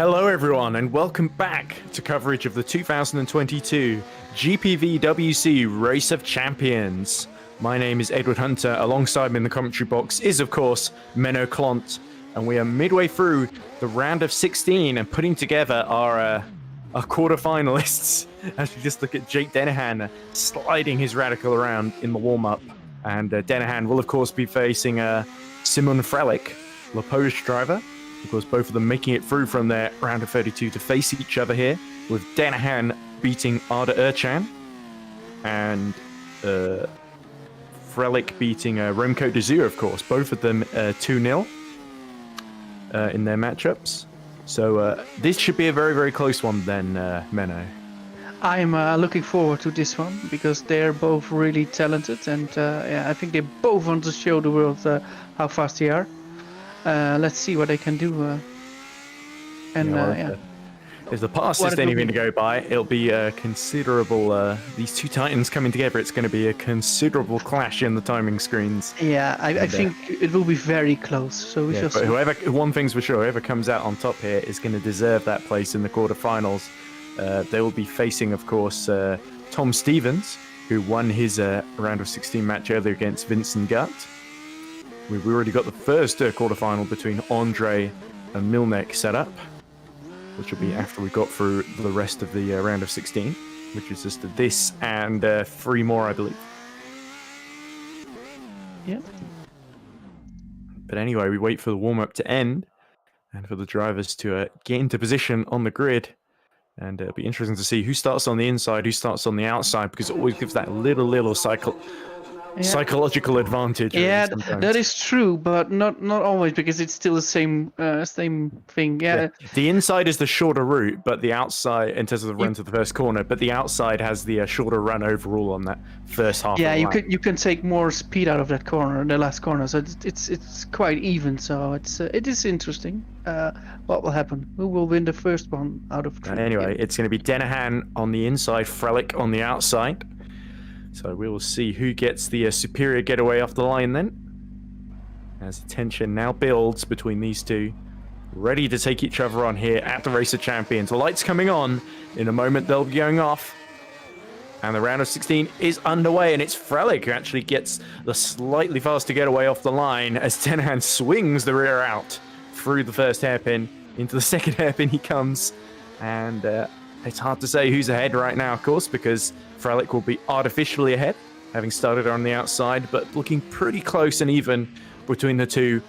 Hello everyone and welcome back to coverage of the 2022 GPVWC Race of Champions. My name is Edward Hunter. Alongside me in the commentary box is of course Menno Klont, and we are midway through the round of 16 and putting together our quarterfinalists as we just look at Jake Denahan sliding his radical around in the warm-up, and Denahan will of course be facing Simon Frelik, the Polish driver. Of course, both of them making it through from their round of 32 to face each other here, with Denahan beating Arda Ercan and Frelik beating Remco de Zoo, of course. Both of them 2-0 in their matchups. So this should be a very, very close one then, Menno. I'm looking forward to this one because they're both really talented, and yeah, I think they both want to show the world how fast they are. Let's see what they can do. If the pass What is it will anything be. to go by, it'll be a considerable. These two titans coming together, it's going to be a considerable clash in the timing screens. Yeah, I think it will be very close. So we Yeah, shall but see. whoever, one thing's for sure, whoever comes out on top here is going to deserve that place in the quarterfinals. They will be facing, of course, Tom Stevens, who won his round of 16 match earlier against Vincent Gutt. We've already got the first quarterfinal between Andre and Milnick set up, which will be after we got through the rest of the round of 16, which is just this and 3 more, I believe. Yeah. But anyway, we wait for the warm-up to end and for the drivers to get into position on the grid. And it'll be interesting to see who starts on the inside, who starts on the outside, because it always gives that little psychological advantage. Really, Yeah, sometimes. that is true, but not always, because it's still the same thing. Yeah. The inside is the shorter route, but the outside, in terms of the run to the first corner, but the outside has the shorter run overall on that first half. Yeah, of the lap. you can take more speed out of that corner, the last corner. So it's quite even. So it is interesting. What will happen? Who will win the first one out of 3? Anyway, it's going to be Denahan on the inside, Frelik on the outside. So we will see who gets the superior getaway off the line then. As the tension now builds between these two. Ready to take each other on here at the Race of Champions. The lights coming on. In a moment, they'll be going off. And the round of 16 is underway, and it's Frelik who actually gets the slightly faster getaway off the line as Denahan swings the rear out through the first hairpin. Into the second hairpin he comes. And it's hard to say who's ahead right now, of course, because Frelik will be artificially ahead, having started on the outside, but looking pretty close and even between the two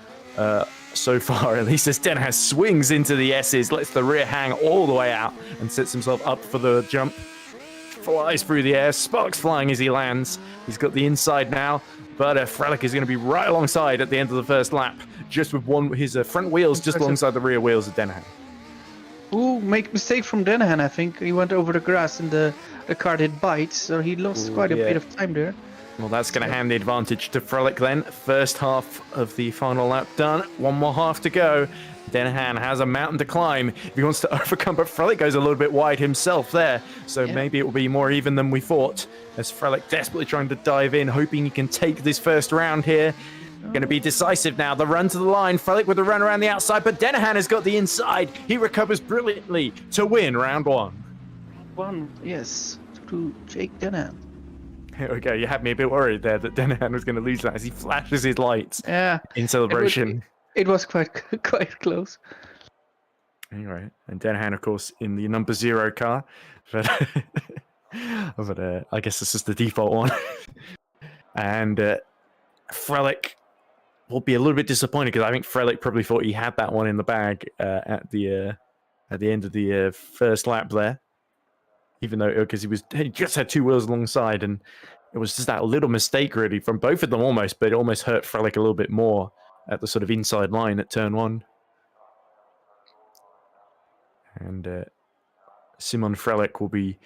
so far, at least as Denahan swings into the S's, lets the rear hang all the way out and sets himself up for the jump. Flies through the air, sparks flying as he lands. He's got the inside now, but Frelik is going to be right alongside at the end of the first lap, just with his front wheels just alongside the rear wheels of Denahan. Ooh, make mistake from Denahan, I think. He went over the grass and the car did bite, so he lost quite a bit of time there. Well, that's going to hand the advantage to Frelik then. First half of the final lap done. One more half to go. Denahan has a mountain to climb if he wants to overcome, but Frelik goes a little bit wide himself there. So maybe it will be more even than we thought, as Frelik desperately trying to dive in, hoping he can take this first round here. Going to be decisive now. The run to the line. Frelik with the run around the outside, but Denahan has got the inside. He recovers brilliantly to win round 1. Yes, to Jake Denahan. Here we go. You had me a bit worried there that Denahan was going to lose that as he flashes his lights in celebration. It was quite close. Anyway, and Denahan, of course, in the number 0 car. But, I guess this is the default one. And Frelik will be a little bit disappointed because I think Frelik probably thought he had that one in the bag at the end of the first lap there. Even though, because he just had 2 wheels alongside, and it was just that little mistake really from both of them almost, but it almost hurt Frelik a little bit more at the sort of inside line at turn 1. And Simon Frelik will be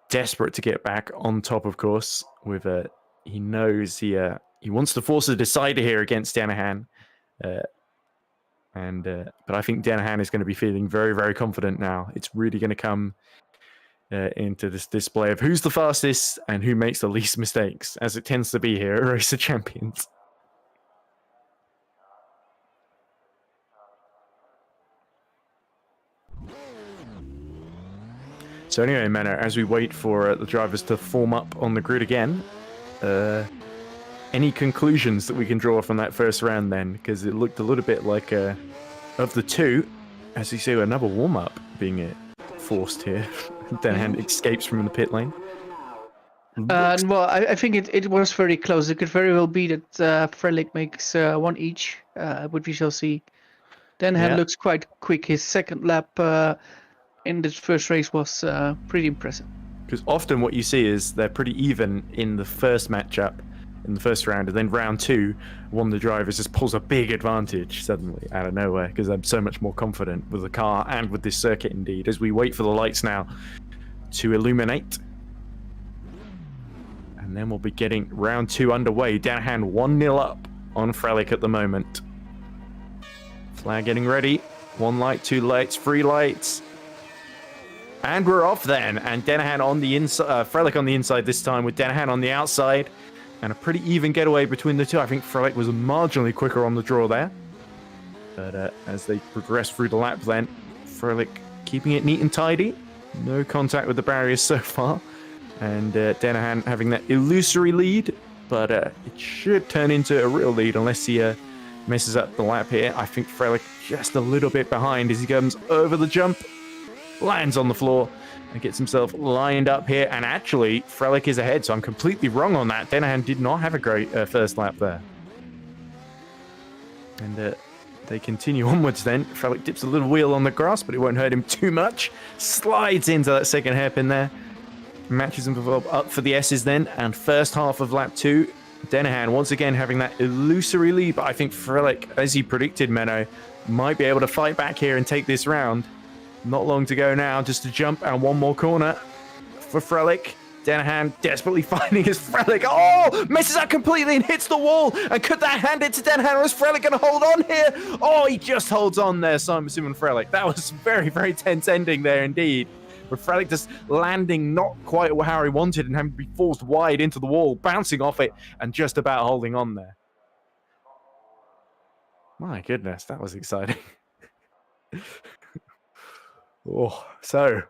desperate to get back on top, of course. With he knows he wants to force a decider here against Denahan, but I think Denahan is going to be feeling very, very confident now. It's really going to come into this display of who's the fastest and who makes the least mistakes, as it tends to be here at Race of Champions. So anyway, Meyer, as we wait for the drivers to form up on the grid again, any conclusions that we can draw from that first round then? Because it looked a little bit like, of the two, as you see, another warm-up being forced here. Denahan escapes from the pit lane. Well, I think it was very close. It could very well be that Frelik makes 1 each, but we shall see. Denahan looks quite quick. His second lap in this first race was pretty impressive. Because often what you see is they're pretty even in the first matchup, in the first round, and then round 2, one of the drivers just pulls a big advantage suddenly out of nowhere because they're so much more confident with the car and with this circuit indeed. As we wait for the lights now to illuminate. And then we'll be getting round 2 underway. Denahan 1-0 up on Frelik at the moment. Flag getting ready. 1 light, 2 lights, 3 lights. And we're off then. And Denahan on the inside, Frelik on the inside this time with Denahan on the outside. And a pretty even getaway between the two. I think Frelik was marginally quicker on the draw there. But as they progress through the lap then, Frelik keeping it neat and tidy. No contact with the barriers so far. And Denahan having that illusory lead. But it should turn into a real lead unless he messes up the lap here. I think Frelik just a little bit behind as he comes over the jump. Lands on the floor and gets himself lined up here. And actually, Frelik is ahead, so I'm completely wrong on that. Denahan did not have a great first lap there. And they continue onwards then. Frelik dips a little wheel on the grass, but it won't hurt him too much. Slides into that second hairpin there. Matches himself up for the S's then. And first half of lap 2, Denahan once again having that illusory lead. But I think Frelik, as he predicted, Menno, might be able to fight back here and take this round. Not long to go now, just to jump and one more corner for Frelik. Denahan desperately finding his Frelik. Oh, misses out completely and hits the wall. And could that hand it to Denahan, or is Frelik going to hold on here? Oh, he just holds on there, Simon Frelik. That was very, very tense ending there indeed. With Frelik just landing not quite how he wanted and having to be forced wide into the wall, bouncing off it and just about holding on there. My goodness, that was exciting. Oh, so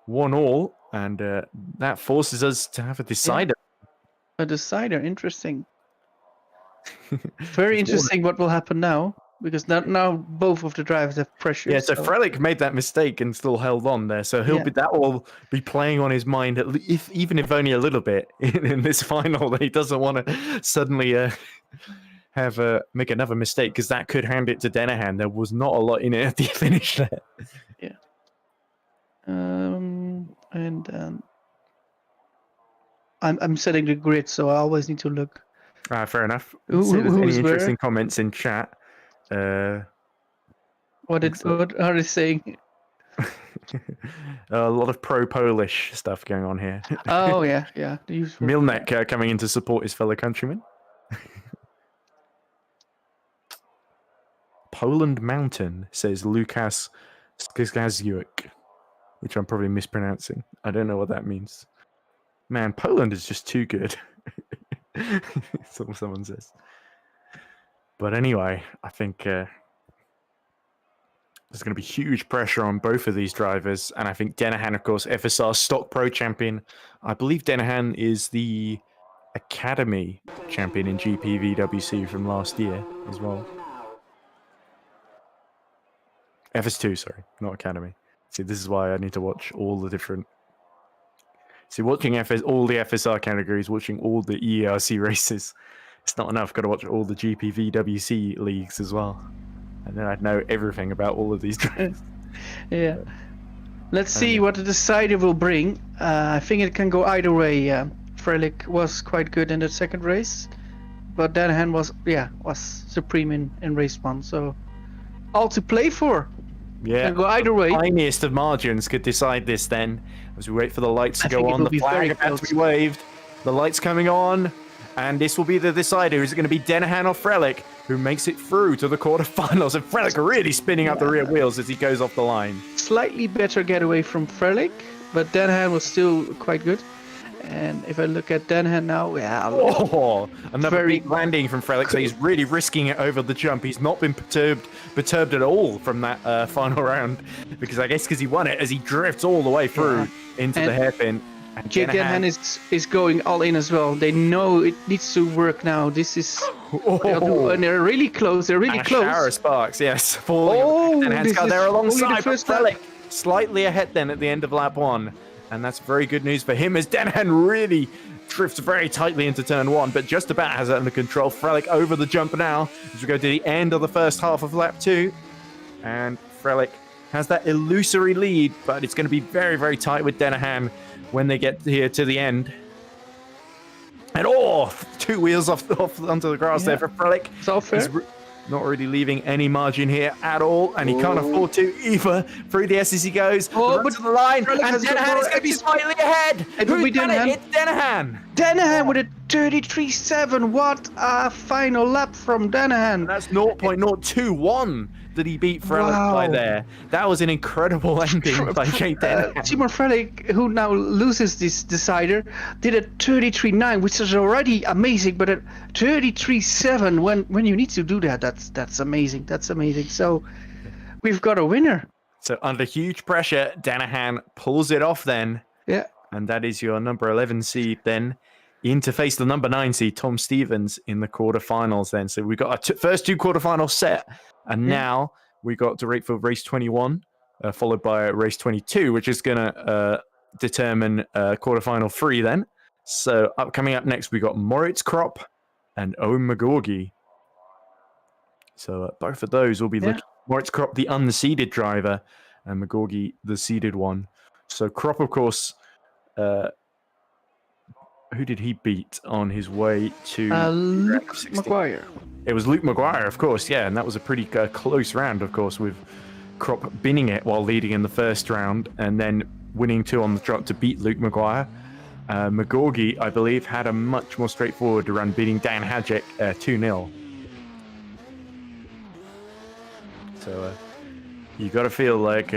1-1, and that forces us to have a decider. A decider, interesting. Very interesting what will happen now, because now both of the drivers have pressure. Yeah, so Frelik made that mistake and still held on there, so that will be playing on his mind, even if only a little bit, in this final. That he doesn't want to suddenly make another mistake, because that could hand it to Denahan. There was not a lot in it at the finish there. Yeah. I'm setting the grid, so I always need to look. Fair enough. Who's any interesting comments in chat? What are they saying? A lot of pro-Polish stuff going on here. Oh yeah. Milnick coming in to support his fellow countrymen. Poland Mountain, says Lukas Skaziuk, which I'm probably mispronouncing. I don't know what that means. Man, Poland is just too good. Someone says. But anyway, I think there's going to be huge pressure on both of these drivers. And I think Denahan, of course, FSR Stock Pro champion. I believe Denahan is the Academy champion in GPVWC from last year as well. FS2, sorry, not Academy. See, this is why I need to watch all the different... See, watching all the FSR categories, watching all the ERC races, it's not enough. Got to watch all the GPVWC leagues as well. And then I'd know everything about all of these drivers. Yeah. Let's see what the decider will bring. I think it can go either way. Frelik was quite good in the second race, but Denahan was supreme in race 1. So all to play for. Yeah, can go either way. The tiniest of margins could decide this then. As we wait for the lights to go on, the flag about to be waved, the lights coming on, and this will be the decider. Is it going to be Denahan or Frelik who makes it through to the quarterfinals? And Frelik really spinning up the rear wheels as he goes off the line. Slightly better getaway from Frelik, but Denahan was still quite good. And if I look at Denahan now, another big landing from Frelik. So he's really risking it over the jump. He's not been perturbed at all from that final round, because I guess because he won it as he drifts all the way through into the hairpin. And Denahan is going all in as well. They know it needs to work now. This is and they're really close. They're really close. Shower of sparks, yes. Denahan's got there alongside Frelik, slightly ahead then at the end of lap 1. And that's very good news for him, as Denahan really drifts very tightly into turn 1, but just about has it under control. Frelik over the jump now as we go to the end of the first half of lap 2. And Frelik has that illusory lead, but it's going to be very, very tight with Denahan when they get here to the end. And 2 wheels off onto the grass there for Frelik. It's all fair. Not really leaving any margin here at all, and he can't afford to either. Through the S as he goes, but to the line, and Denahan is going to be slightly ahead. Who's done it? It's Denahan. Denahan with a 33.7. What a final lap from Denahan. That's 0.021 that he beat Frelik by Wow. there. That was an incredible ending by Jake Denahan. Simon Frelik, who now loses this decider, did a 33.9, which is already amazing, but a 33.7 when you need to do that, that's amazing. That's amazing. So we've got a winner. So under huge pressure, Denahan pulls it off then. Yeah. And that is your number 11 seed then in to face the number 9 seed, Tom Stevens, in the quarterfinals then. So we've got our first 2 quarterfinals set. And now we got to rate for race 21, followed by race 22, which is going to determine quarterfinal 3 then. So coming up next, we got Moritz Krop and Owen Magogi. So both of those will be looking. Moritz Krop, the unseeded driver, and Magogi, the seeded one. So Krop, of course, who did he beat on his way to Luke Maguire? It was Luke Maguire, of course, yeah, and that was a pretty close round, of course, with Krop binning it while leading in the first round, and then winning 2 on the trot to beat Luke Maguire. Magogi, I believe, had a much more straightforward run, beating Dan Hadjic 2-0. So you got to feel like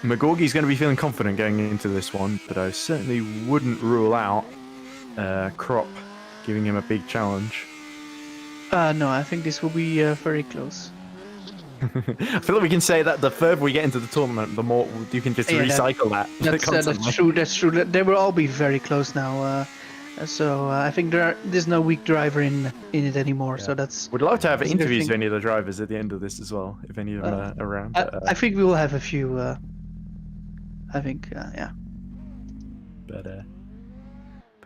Magogi's going to be feeling confident going into this one, but I certainly wouldn't rule out Krop giving him a big challenge. No, I think this will be very close. I feel like we can say that the further we get into the tournament, the more you can just recycle that. That's true. That's true. They will all be very close now. So I think there's no weak driver in it anymore. Yeah. So that's. Would love to have interviews with any of the drivers at the end of this as well, if any of them are around. I think we will have a few. I think, yeah. But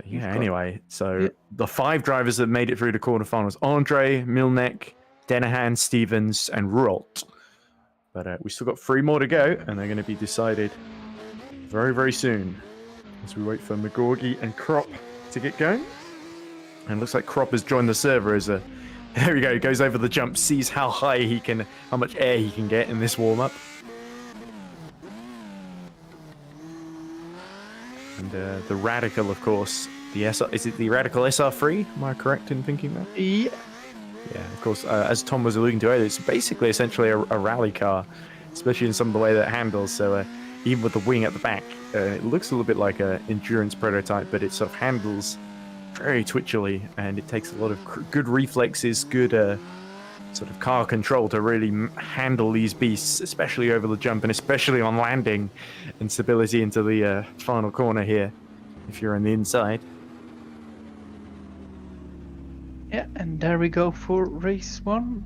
yeah, anyway, so the 5 drivers that made it through the quarterfinals: Andre, Milnick, Denahan, Stevens, and Ruwalt. But we still got 3 more to go, and they're going to be decided very, very soon as we wait for Magogi and Krop to get going. And it looks like Krop has joined the server as a. There we go. He goes over the jump, sees how high he can, how much air he can get in this warm-up. And the Radical, of course, the SR, is it the Radical SR3? Am I correct in thinking that? Yeah. Yeah, of course, as Tom was alluding to earlier, it's basically essentially a rally car, especially in some of the way that it handles. So even with the wing at the back, it looks a little bit like an endurance prototype, but it sort of handles very twitchily, and it takes a lot of good reflexes, good sort of car control to really handle these beasts, especially over the jump and especially on landing, and stability into the final corner here if you're on the inside. Yeah, and there we go for race 1.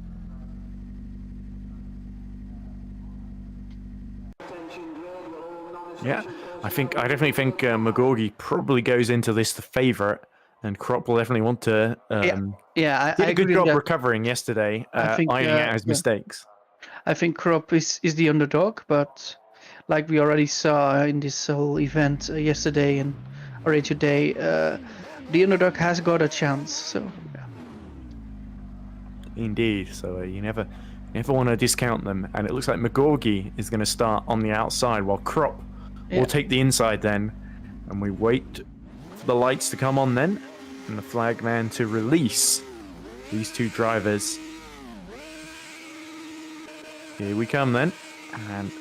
Yeah, I definitely think Magogi probably goes into this the favourite, and Krop will definitely want to. I did a good agree job that recovering yesterday, ironing out his mistakes. I think Krop is the underdog, but like we already saw in this whole event yesterday and already today, the underdog has got a chance. So. Yeah. Indeed. So you never want to discount them, and it looks like Magogi is going to start on the outside while Krop will take the inside then, and we wait for the lights to come on then, and the flagman to release these 2 drivers. Here we come then, and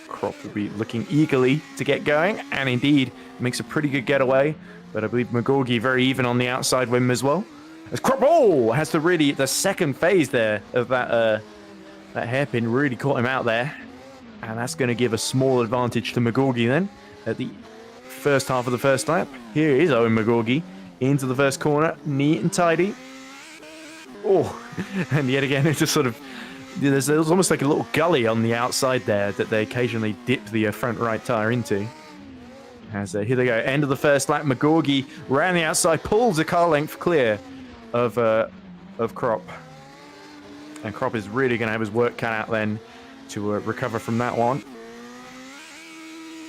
Krop will be looking eagerly to get going, and indeed makes a pretty good getaway, but I believe Magogi very even on the outside with him as well. As Krop has to really, the second phase there of that hairpin really caught him out there, and that's going to give a small advantage to Magogi then at the first half of the first lap. Here is Owen Magogi into the first corner, neat and tidy. And yet again, it's just sort of, there's almost like a little gully on the outside there that they occasionally dip the front right tyre into. As here they go, end of the first lap, Magogi around the outside, pulls a car length clear of Krop. And Krop is really going to have his work cut out then to recover from that one.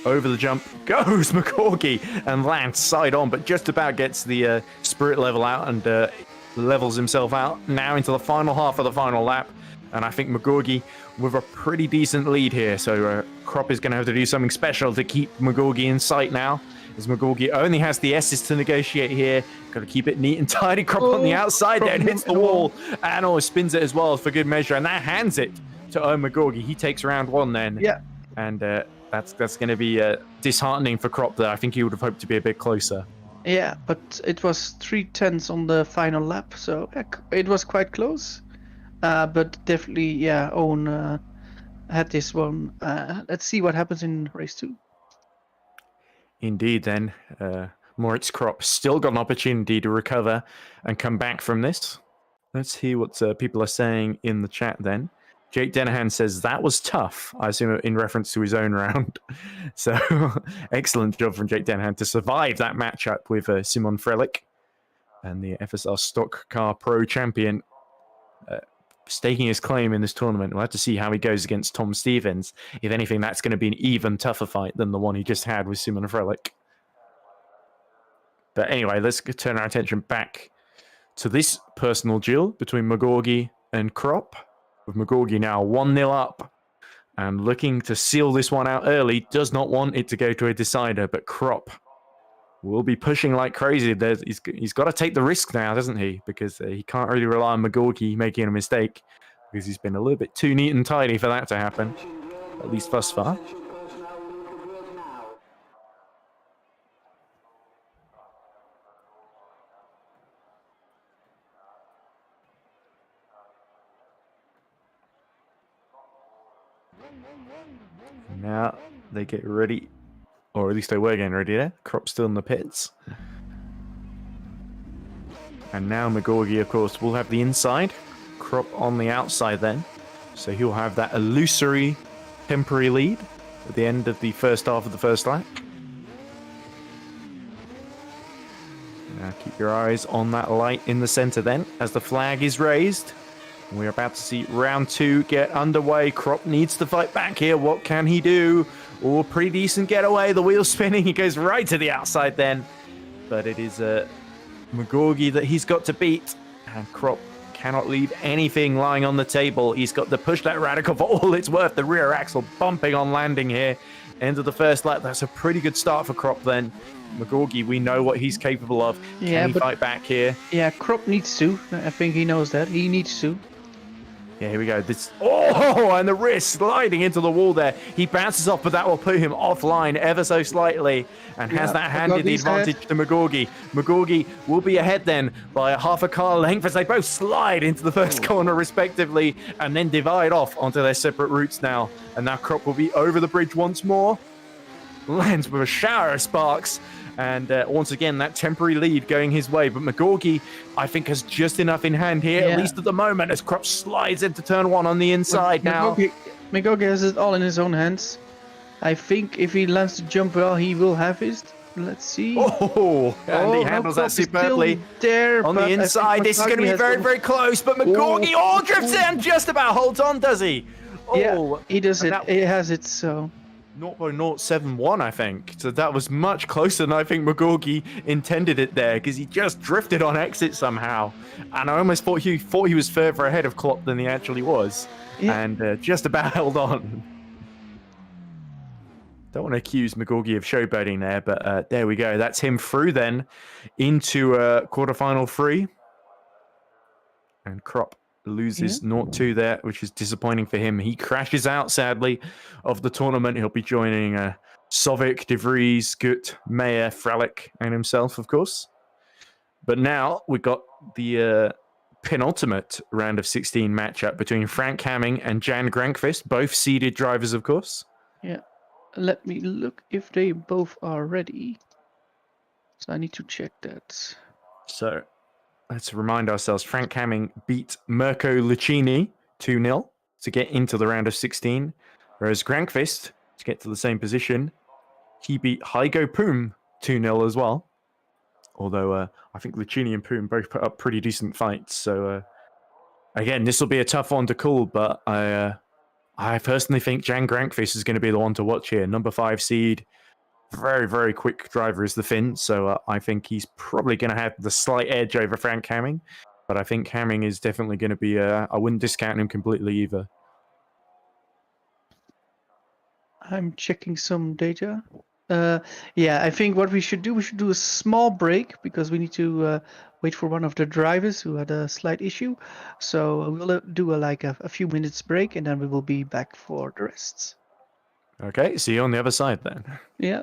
Over the jump goes Magogi and lands side on, but just about gets the spirit level out and levels himself out now into the final half of the final lap. And I think Magogi with a pretty decent lead here. So Krop is going to have to do something special to keep Magogi in sight now As Magogi only has the S's to negotiate here. Got to keep it neat and tidy. Crop on the outside there and hits the wall. And always spins it as well for good measure. And that hands it to Magogi. He takes round 1 then. Yeah. And that's going to be disheartening for Crop there. I think he would have hoped to be a bit closer. Yeah, but it was 3/10 on the final lap, so it was quite close. But definitely, yeah, Owen had this one. Let's see what happens in race 2. Indeed, then. Moritz Crop still got an opportunity to recover and come back from this. Let's hear what people are saying in the chat then. Jake Denahan says, that was tough. I assume in reference to his own round. So, excellent job from Jake Denahan to survive that matchup with Simon Frelik and the FSR Stock Car Pro champion staking his claim in this tournament. We'll have to see how he goes against Tom Stevens. If anything, that's going to be an even tougher fight than the one he just had with Simon Frelik. But anyway, let's turn our attention back to this personal duel between Magogi and Crop. With Magogi now 1-0 up and looking to seal this one out early. Does not want it to go to a decider, but Crop will be pushing like crazy. He's got to take the risk now, doesn't he? Because he can't really rely on Magogi making a mistake, because he's been a little bit too neat and tidy for that to happen, at least thus far. Now they get ready, or at least they were getting ready there. Crop still in the pits. And now Magogi, of course, will have the inside. Crop on the outside then. So he'll have that illusory temporary lead at the end of the first half of the first lap. Now keep your eyes on that light in the center then, as the flag is raised. We're about to see round 2 get underway. Crop needs to fight back here. What can he do? Oh, pretty decent getaway. The wheel's spinning. He goes right to the outside then. But it is Magogi that he's got to beat. And Crop cannot leave anything lying on the table. He's got to push that radical for all it's worth. The rear axle bumping on landing here. End of the first lap. That's a pretty good start for Crop then. Magogi, we know what he's capable of. Can he fight back here? Yeah, Crop needs to. I think he knows that. He needs to. Yeah, here we go. And the wrist sliding into the wall there. He bounces off, but that will put him offline ever so slightly and has that handed the advantage to Magogi. Magogi will be ahead then by a half a car length as they both slide into the first corner respectively and then divide off onto their separate routes now. And now Crop will be over the bridge once more. Lands with a shower of sparks. And once again, that temporary lead going his way. But Magogi, I think, has just enough in hand here, at least at the moment, as Crop slides into turn 1 on the inside now. Magogi has it all in his own hands. I think if he lands the jump well, he will have his. Let's see. And he handles that superbly. There, on the inside, this is going to be very, very close. But Magogi drifts in, just about holds on, does he? Yeah, he does it. He has it, so... 0.071, I think. So that was much closer than I think Magogi intended it there, because he just drifted on exit somehow. And I almost thought he was further ahead of Klopp than he actually was. Yeah. And just about held on. Don't want to accuse Magogi of showboating there, but there we go. That's him through then into quarterfinal 3. And Crop loses 0-2 there, which is disappointing for him. He crashes out, sadly, of the tournament. He'll be joining Sovik, DeVries, Gut, Meyer, Frelik, and himself, of course. But now we've got the penultimate round of 16 matchup between Frank Hamming and Jan Grankvist, both seeded drivers, of course. Yeah. Let me look if they both are ready. So I need to check that. So let's remind ourselves, Frank Hamming beat Mirko Lucchini 2-0 to get into the round of 16, whereas Grankvist, to get to the same position, he beat Heigo Poom 2-0 as well. Although I think Lucchini and Poom both put up pretty decent fights. So again, this will be a tough one to call, but I personally think Jan Grankvist is going to be the one to watch here. Number 5 seed. Very, very quick driver is the Finn, so I think he's probably going to have the slight edge over Frank Hamming. But I think Hamming is definitely going to be, I wouldn't discount him completely either. I'm checking some data. Yeah, I think what we should do a small break because we need to wait for one of the drivers who had a slight issue. So we'll do a few minutes break and then we will be back for the rest. Okay, see you on the other side then. Yeah.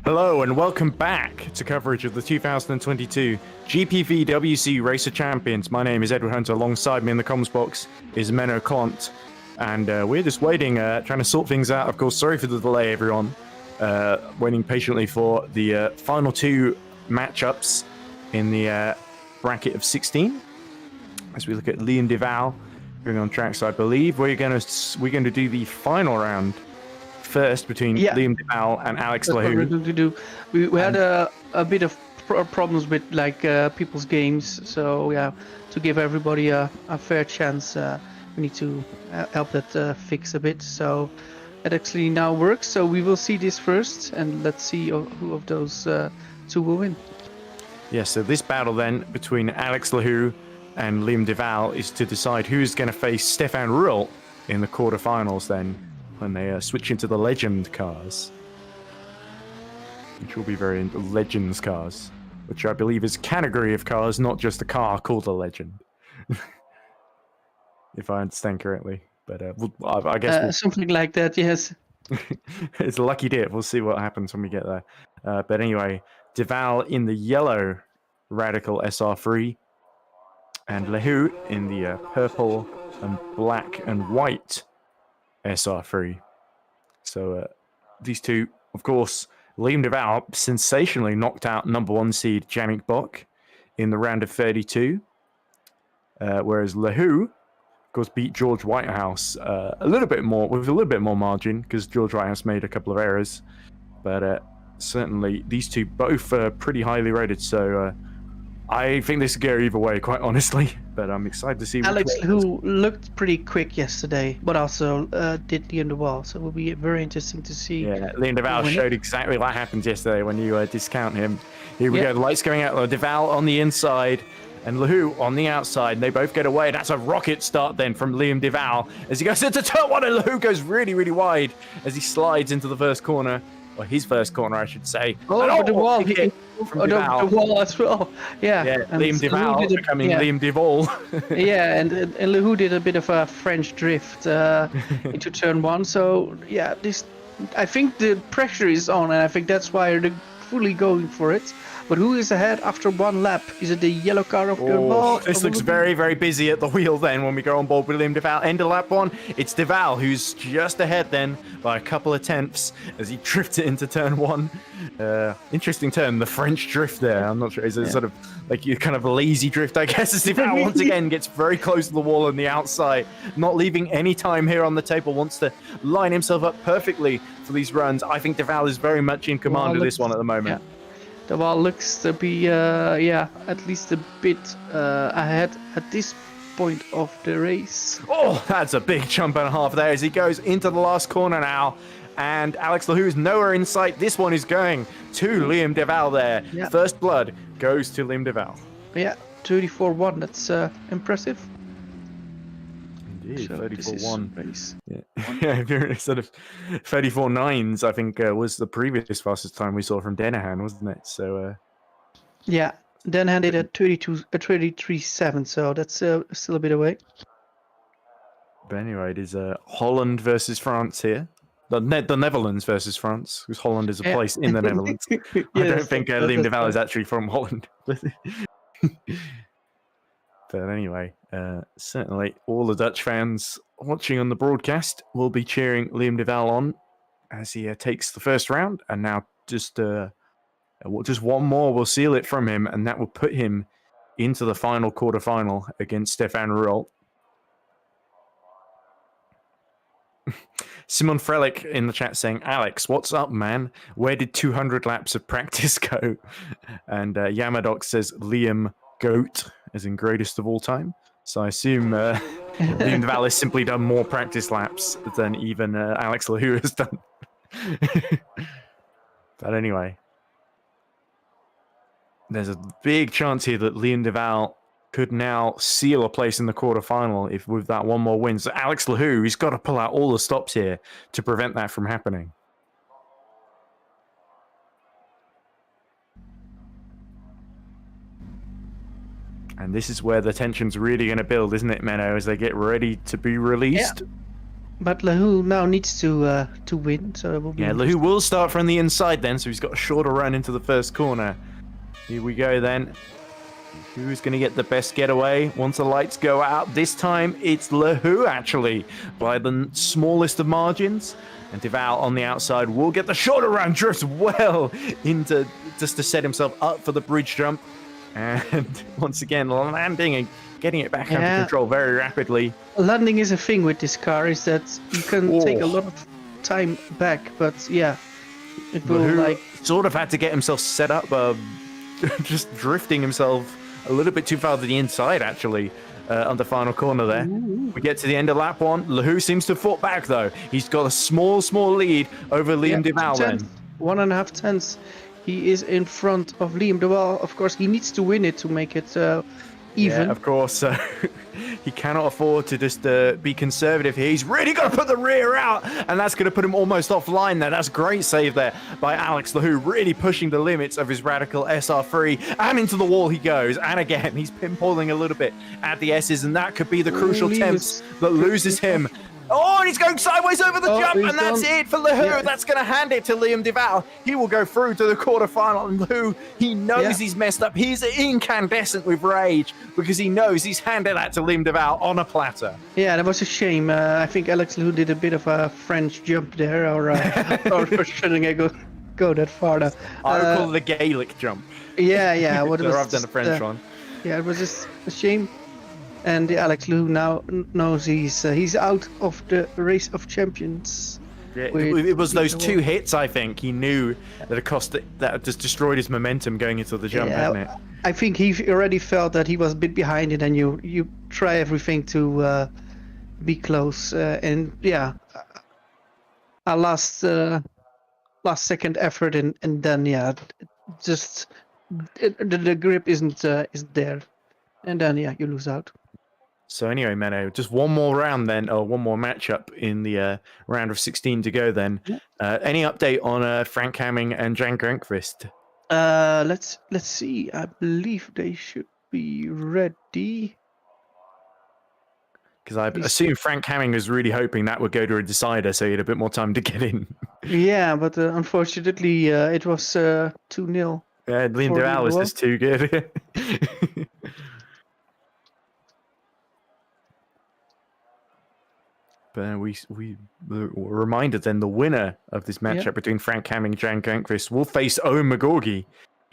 Hello and welcome back to coverage of the 2022 GPVWC Racer Champions. My name is Edward Hunter. Alongside me in the comms box is Menno Klant. And we're just waiting, trying to sort things out. Of course, sorry for the delay, everyone. Waiting patiently for the final two matchups in the bracket of 16. As we look at Lee and Davao going on track. So I believe we're going to do the final round first between Liam Davao and Alex That's Lahu. what we're going to do. We had a bit of problems with like people's games, so yeah, to give everybody a fair chance, we need to help that fix a bit. So it actually now works. So we will see this first, and let's see who of those two will win. Yes, so this battle then between Alex Lahu and Liam Davao is to decide who's going to face Stefan Ruwalt in the quarterfinals then, when they switch into the Legend cars. Which will be very Legends cars, which I believe is a category of cars, not just a car called a Legend. If I understand correctly. But I guess something like that, yes. It's a lucky dip. We'll see what happens when we get there. But anyway, Davao in the yellow Radical SR3 and Lahu in the purple and black and white SR3. So these two, of course, Liam Davao sensationally knocked out number one seed Janik Bok in the round of 32, whereas Lahu, of course, beat George Whitehouse with a little bit more margin because George Whitehouse made a couple of errors, but certainly these two both pretty highly rated. So I think this could go either way, quite honestly. But I'm excited to see. Alex, who looked pretty quick yesterday, but also did the underwall, so it will be very interesting to see. Yeah, Liam Davao showed exactly what happened yesterday when you discount him. Here we go, the lights going out. Davao on the inside and Lahu on the outside, and they both get away. That's a rocket start then from Liam Davao as he goes into turn one, and Lahu goes really, really wide as he slides into the first corner. or his first corner, I should say. Oh, And but the wall, big hit from the Davao. wall as well. Yeah, Yeah, and Liam Lahu Davao did becoming yeah. Liam Devol. Yeah, and Lahu did a bit of a French drift into turn 1. So yeah, I think the pressure is on, and I think that's why they're fully going for it. But who is ahead after 1 lap? Is it the yellow car of Davao? This looks very, very busy at the wheel then when we go on board with Liam Davao. End of lap 1, it's Davao who's just ahead then by a couple of tenths as he drifts it into turn 1. Interesting turn, the French drift there. I'm not sure, is it sort of like you kind of a lazy drift, I guess, as Davao once again gets very close to the wall on the outside, not leaving any time here on the table, wants to line himself up perfectly for these runs. I think Davao is very much in command of this one at the moment. Yeah. The wall looks to be, at least a bit ahead at this point of the race. Oh, that's a big jump and a half there as he goes into the last corner now. And Alex Lahu is nowhere in sight. This one is going to Liam Davao there. Yeah. First blood goes to Liam Davao. Yeah, 34-1. That's impressive. Indeed, 34-1. Yeah, if you're sort of 34.9s, I think was the previous fastest time we saw from Denahan, wasn't it? So. Yeah, Denahan did a 33.7, so that's still a bit away. But anyway, it is Holland versus France here. The Netherlands versus France, because Holland is a place in the Netherlands. I don't think Liam Davao is actually from Holland. But anyway, certainly all the Dutch fans watching on the broadcast will be cheering Liam Davao on as he takes the first round. And now just one more will seal it from him, and that will put him into the final quarterfinal against Stefan Ruwalt. Simon Frelik in the chat saying, Alex, what's up, man? Where did 200 laps of practice go? And Yamadok says, Liam Goat, as in greatest of all time. So I assume Liam Davao has simply done more practice laps than even Alex Lahu has done. But anyway, there's a big chance here that Liam Davao could now seal a place in the quarterfinal if with that one more win. So Alex Lahu, he's got to pull out all the stops here to prevent that from happening. And this is where the tension's really going to build, isn't it, Menno, as they get ready to be released? Yeah. But Lahu now needs to win, so it will be. Yeah, Lahu will start from the inside then, so he's got a shorter run into the first corner. Here we go then. Who's going to get the best getaway once the lights go out? This time it's Lahu, actually, by the smallest of margins. And Davao on the outside will get the shorter run, drifts well into just to set himself up for the bridge jump. And once again, landing and getting it back under control very rapidly. Landing is a thing with this car, is that you can take a lot of time back, but yeah, it will like sort of had to get himself set up, just drifting himself a little bit too far to the inside, actually, on the final corner there. Ooh. We get to the end of lap 1. Lahu seems to have fought back, though. He's got a small lead over Liam Davao then. 1.5 tenths. He is in front of Liam Davao. Of course, he needs to win it to make it even. Yeah, of course. He cannot afford to just be conservative here. He's really got to put the rear out, and that's going to put him almost offline there. That's a great save there by Alex Lahu, really pushing the limits of his Radical SR3, and into the wall he goes. And again, he's pinballing a little bit at the S's, and that could be the crucial temps that loses him. Oh, and he's going sideways over the jump, and that's it for Lahu. Yeah. That's going to hand it to Liam Davao. He will go through to the quarterfinal, and Lahu, he knows he's messed up. He's incandescent with rage because he knows he's handed that to Liam Davao on a platter. Yeah, that was a shame. I think Alex Lahu did a bit of a French jump there, or shouldn't I go that far now? I would call it a Gaelic jump. Yeah. What I've done a French one. Yeah, it was just a shame. And Alex Lahu now knows he's out of the race of champions. Yeah, it was those 2 hits, I think. He knew that that just destroyed his momentum going into the jump, hadn't it? I think he already felt that he was a bit behind it, and you try everything to be close. And yeah, a last second effort, and then just the grip isn't there, and then you lose out. So anyway, Menno, just one more round then, or one more matchup in the round of 16 to go then. Any update on Frank Hamming and Jan Grankvist? Let's see. I believe they should be ready. Because I assume Frank Hamming was really hoping that would go to a decider, so he had a bit more time to get in. Yeah, but unfortunately, it was 2-0. Linda Alice is too good. But we were reminded then the winner of this matchup between Frank Hamming and Jan Grankvist will face Owen Magogi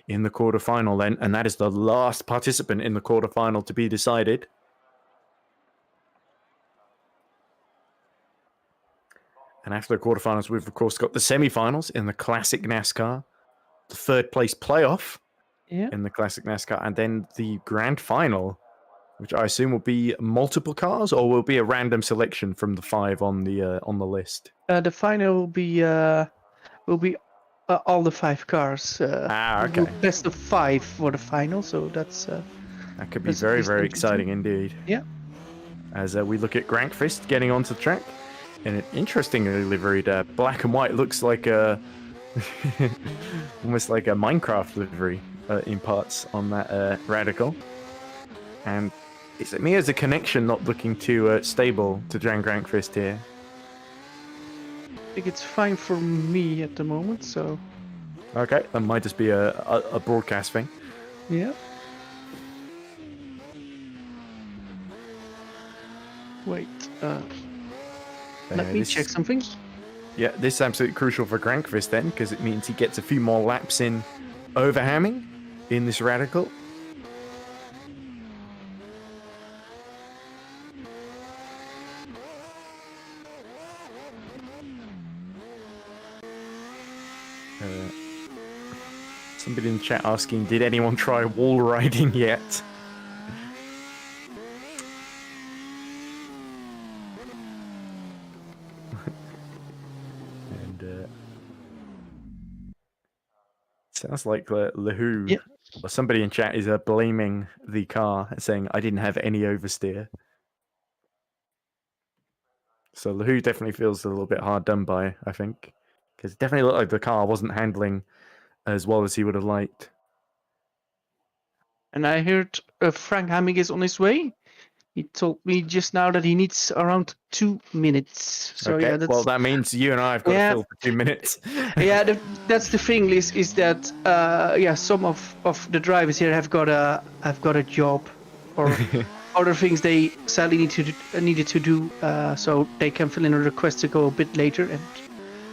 in the quarterfinal then, and that is the last participant in the quarterfinal to be decided. And after the quarterfinals, we've of course got the semifinals in the Classic NASCAR, the third place playoff in the Classic NASCAR, and then the grand final, which I assume will be multiple cars, or will be a random selection from the 5 on the list. The final will be all the 5 cars. Okay. Best of 5 for the final, so that's that could be very, very exciting indeed. Yeah. As we look at Grankvist getting onto the track, and an interestingly liveried black and white, looks like a almost like a Minecraft livery in parts on that radical. And is it me as a connection not looking too stable to Jan Grankvist here? I think it's fine for me at the moment, so... Okay, that might just be a broadcast thing. Yeah. Wait, let me check something. Yeah, this is absolutely crucial for Grankvist then, because it means he gets a few more laps in over Hamming in this radical. Somebody in the chat asking, did anyone try wall riding yet? And sounds like Lahu, or somebody in chat is blaming the car and saying, I didn't have any oversteer. So Lahu definitely feels a little bit hard done by, I think. Because it definitely looked like the car wasn't handling as well as he would have liked. And I heard Frank Hamming is on his way. He told me just now that he needs around 2 minutes. So okay, yeah, that's... well that means you and I have got to fill for 2 minutes. Yeah, that's the thing is that some of the drivers here have got a job or other things they sadly needed to do, so they can fill in a request to go a bit later. And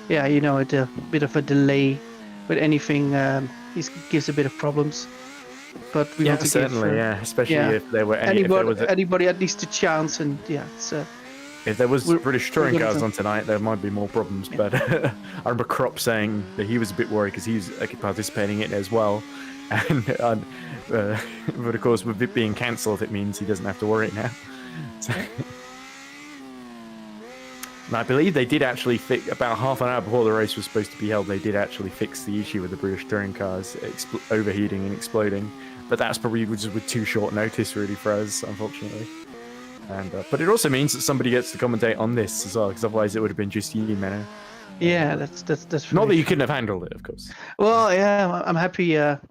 yeah, you know, it's a bit of a delay with anything. It gives a bit of problems. But we want to certainly, give, especially if there were anybody at least a chance, and if there was British touring cars on tonight, there might be more problems. Yeah. But I remember Kropp saying that he was a bit worried because he's participating in it as well, and but of course with it being cancelled, it means he doesn't have to worry now. So, and I believe they did actually fix, about half an hour before the race was supposed to be held, they did actually fix the issue with the British touring cars overheating and exploding. But that's probably just with too short notice, really, for us, unfortunately. And but it also means that somebody gets to commentate on this as well, because otherwise it would have been just you, Menno. Yeah, that's not that you couldn't have handled it, of course. Well, yeah, I'm happy that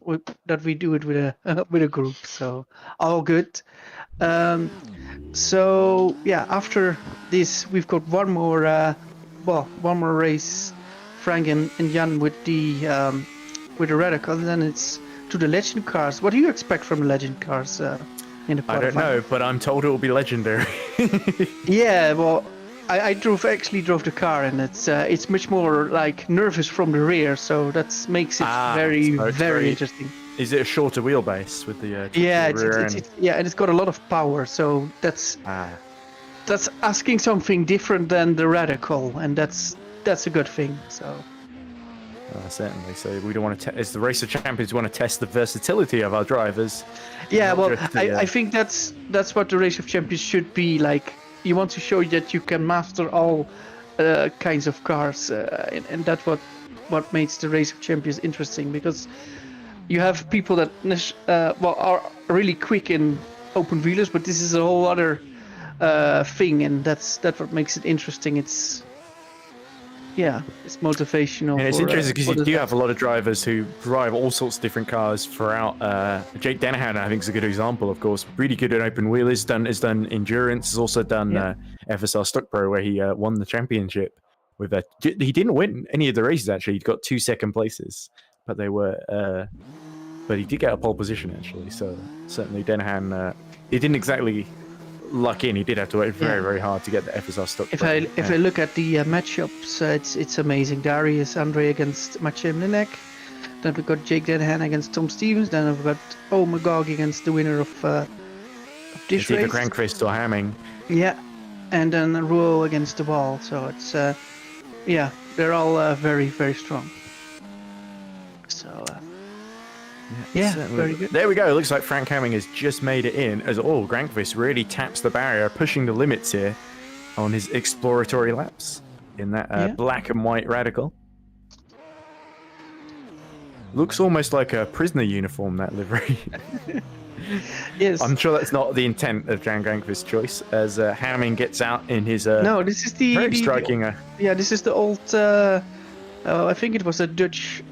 we do it with a group, so all good. So yeah, after this we've got one more race, Frank and Jan with the radical, and then it's to the legend cars. What do you expect from the legend cars in the quarterfinal? I don't know, but I'm told it will be legendary. Yeah, well, I actually drove the car, and it's much more like nervous from the rear, so that makes it very interesting. Is it a shorter wheelbase with the and it's got a lot of power, so that's asking something different than the radical, and that's a good thing. So certainly. So we don't want to. As the Race of Champions, we want to test the versatility of our drivers. Yeah, well, I think that's what the Race of Champions should be like. You want to show that you can master all kinds of cars, and that's what makes the Race of Champions interesting, because you have people that are really quick in open wheelers, but this is a whole other thing, and that's what makes it interesting. It's motivational. And it's interesting because you do the- have a lot of drivers who drive all sorts of different cars throughout. Jake Denahan, I think, is a good example, of course. Really good at open wheel. Has done endurance. Has also done FSR Stock Pro, where he won the championship. He didn't win any of the races actually. He got 2 second places, but they were. But he did get a pole position actually. So certainly Denahan. He didn't exactly luck in. He did have to work very, very hard to get the FSR Stock Pro. If I look at the matchups, it's amazing. Darius Andre against Milnick. Then we've got Jake Denahan against Tom Stevens. Then we've got Magogi against the winner of this It's either race. Grankvist or Hamming. Yeah, and then Ruwalt against Davao. So it's they're all very, very strong. So very good. There we go. It looks like Frank Hamming has just made it in as Grankvist really taps the barrier, pushing the limits here on his exploratory laps in that black and white radical. Looks almost like a prisoner uniform, that livery. Yes. I'm sure that's not the intent of Jan Grankvist's choice, as Hamming gets out in his no, this is the very striking. This is the old. I think it was a Dutch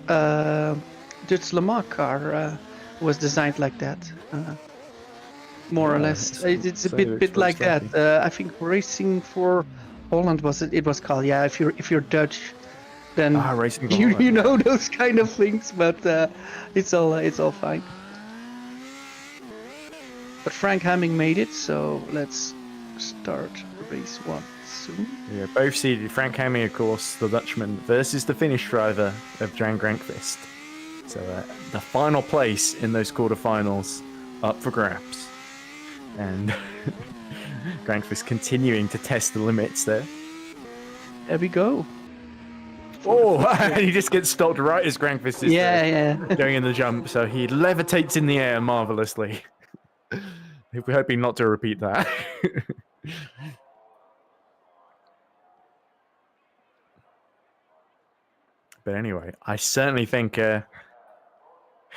Le Mans car was designed like that, more or less. It's a bit like that. I think Racing for Holland was called. Yeah, if you're Dutch, then Racing for you Holland. know those kind of things. But it's all fine. But Frank Hamming made it, so let's start race 1 soon. Yeah, both seeded. Frank Hamming, of course, the Dutchman, versus the Finnish driver of Jan Grankvist. So the final place in those quarterfinals up for grabs. And Grankvist continuing to test the limits there. There we go. Oh, and he just gets stopped right as Grankvist is going in the jump. So he levitates in the air marvelously. We're hoping not to repeat that. But anyway, I certainly think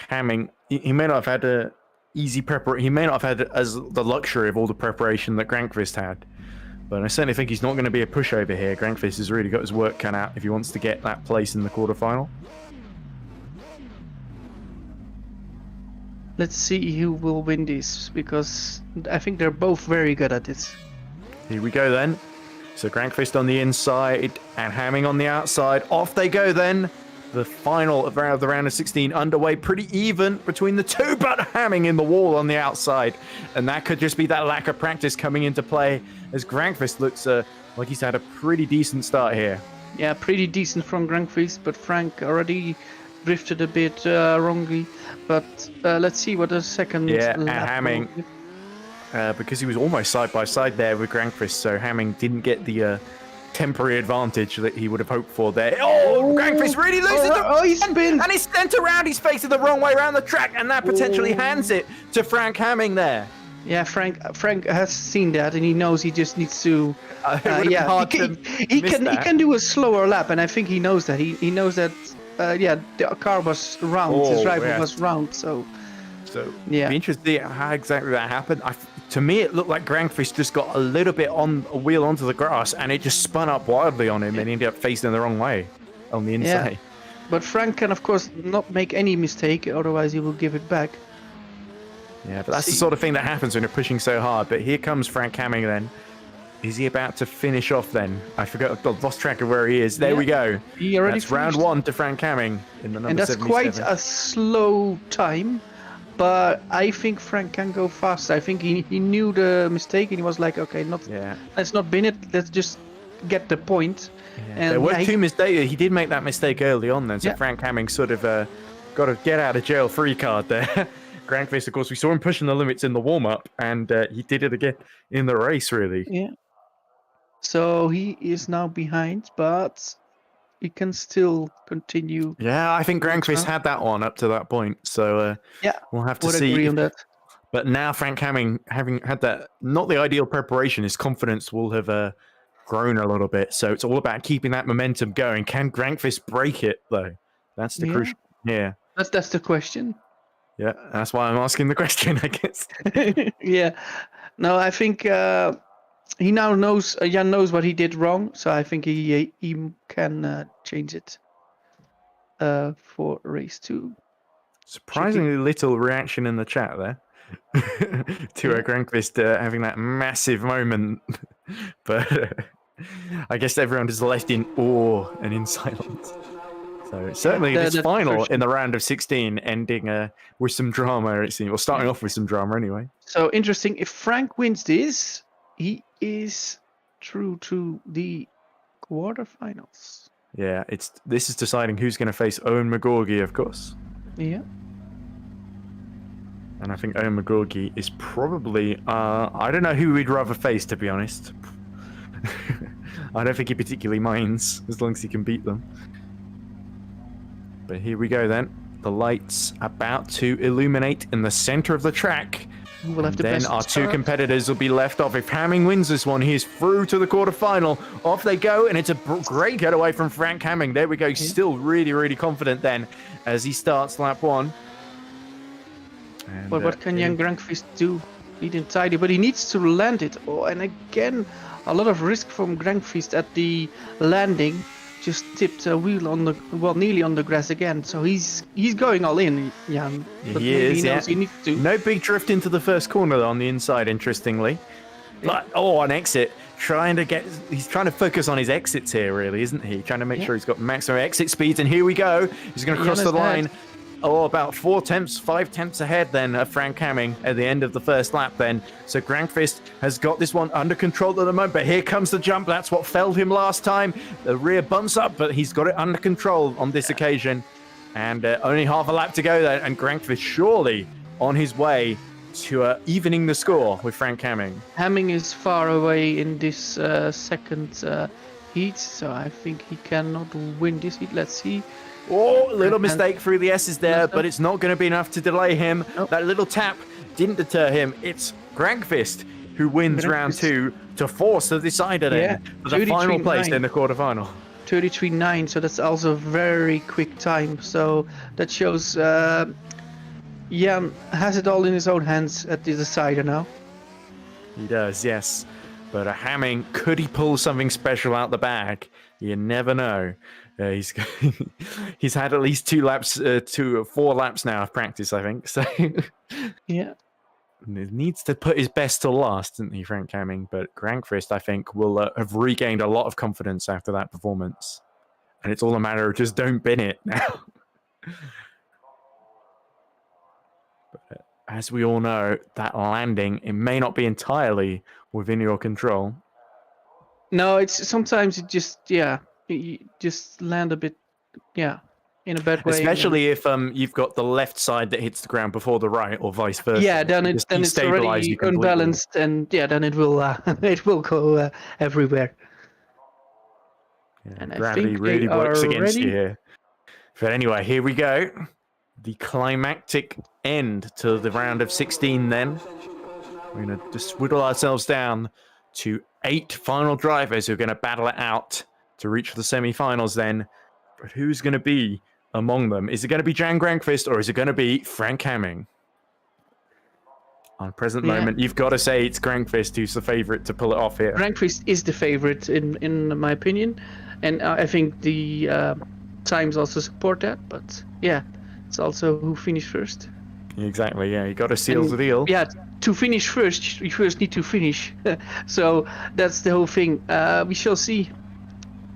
Hamming, he may not have had a easy preparation. He may not have had as the luxury of all the preparation that Grankvist had. But I certainly think he's not going to be a pushover here. Grankvist has really got his work cut out if he wants to get that place in the quarterfinal. Let's see who will win this, because I think they're both very good at it. Here we go then. So Grankvist on the inside and Hamming on the outside. Off they go then. The final of the round of 16 underway, pretty even between the two, but Hamming in the wall on the outside. And that could just be that lack of practice coming into play, as Grankvist looks like he's had a pretty decent start here. Yeah, pretty decent from Grankvist, but Frank already drifted a bit wrongly. But let's see what the second and lap Hamming, because he was almost side by side there with Grankvist, so Hamming didn't get the temporary advantage that he would have hoped for there. Grankvist really loses he spins! And he's sent around. He's facing the wrong way around the track, and that potentially hands it to Frank Hamming there. Yeah, Frank has seen that, and he knows he just needs to. He can do a slower lap, and I think he knows that. He knows that. The car was round. His rival was round, so. It'd be interesting to see how exactly that happened. To me, it looked like Grankvist just got a little bit on a wheel onto the grass, and it just spun up wildly on him, and he ended up facing the wrong way on the inside. Yeah. But Frank can, of course, not make any mistake, otherwise he will give it back. Yeah, but that's the sort of thing that happens when you're pushing so hard. But here comes Frank Hamming then. Is he about to finish off then? I forgot, I've lost track of where he is. There we go. He already That's round 1 to Frank Hamming in the number 77. And that's quite a slow time, but I think Frank can go faster. I think he knew the mistake and he was like, okay, let's not bin it, let's just get the point. Yeah. And there were 2 mistakes. He did make that mistake early on then, so Frank Hamming sort of got a get out of jail free card there. Grankvist, of course, we saw him pushing the limits in the warm-up, and he did it again in the race, really. Yeah. So he is now behind, but he can still continue. Yeah, I think Grankvist had that one up to that point, so we'll have to see. Agree on that. But now Frank Hamming, having had that, not the ideal preparation, his confidence will have grown a little bit. So it's all about keeping that momentum going. Can Grankvist break it, though? That's the crucial. Yeah. That's the question. Yeah, that's why I'm asking the question, I guess. Yeah. No, I think he now knows, Jan knows what he did wrong, so I think he can change it for race 2. Surprisingly little reaction in the chat there to Grankvist having that massive moment. But I guess everyone is left in awe and in silence. So certainly this final in the round of 16 ending with some drama, it seems. Well, starting off with some drama anyway. So interesting. If Frank wins this, he is through to the quarterfinals. Yeah, this is deciding who's going to face Owen Magogi, of course. Yeah. And I think Owen Magogi is probably... I don't know who we'd rather face, to be honest. I don't think he particularly minds, as long as he can beat them. But here we go then. The lights about to illuminate in the center of the track. We'll have Then our two competitors will be left off. If Hamming wins this one, he is through to the quarterfinal. Off they go, and it's a great getaway from Frank Hamming. There we go. He's still really, really confident then as he starts lap 1. And, but what can Jan Grankvist do? He didn't tidy, but he needs to land it. Oh, and again, a lot of risk from Grankvist at the landing. Just tipped a wheel on the nearly on the grass again. So he's going all in, Jan. But he is. He knows he needs to. No big drift into the first corner though, on the inside, interestingly. But an exit. He's trying to focus on his exits here, really, isn't he? Trying to make sure he's got maximum exit speeds. And here we go. He's going to cross the line. About 5 tenths ahead then of Frank Hamming at the end of the first lap then. So Grankvist has got this one under control at the moment, but here comes the jump. That's what felled him last time. The rear bumps up, but he's got it under control on this occasion. And only half a lap to go there, and Grankvist surely on his way to evening the score with Frank Hamming. Hamming is far away in this second heat, so I think he cannot win this heat. Let's see. Oh, little mistake through the S's there, but it's not going to be enough to delay him. Nope. That little tap didn't deter him. It's Grankvist who wins round 2 to force the decider then for the final place in the quarterfinal. 33.9, so that's also a very quick time. So that shows Jan has it all in his own hands at the decider now. He does, yes. But Hamming, could he pull something special out the bag? You never know. He's had at least 4 laps now of practice, I think. So yeah, he needs to put his best to last, doesn't he, Frank Hamming? But Grankvist, I think, will have regained a lot of confidence after that performance, and it's all a matter of just don't bin it now. But as we all know, that landing, it may not be entirely within your control. No, it's sometimes it just you just land a bit in a bad way. Especially if you've got the left side that hits the ground before the right, or vice versa. Yeah, then it's already unbalanced, and then it will it will go everywhere. Yeah, and gravity I think really works against ready. you here. But anyway, here we go. The climactic end to the round of 16 then. We're going to just whittle ourselves down to 8 final drivers who are going to battle it out to reach the semi-finals then. But who's going to be among them? Is it going to be Jan Grankvist, or is it going to be Frank Hamming? On present moment, you've got to say it's Grankvist who's the favourite to pull it off here. Grankvist is the favourite in my opinion, and I think the times also support that. But it's also who finished first. Exactly, you got to seal the deal. Yeah, to finish first, you first need to finish. So that's the whole thing. We shall see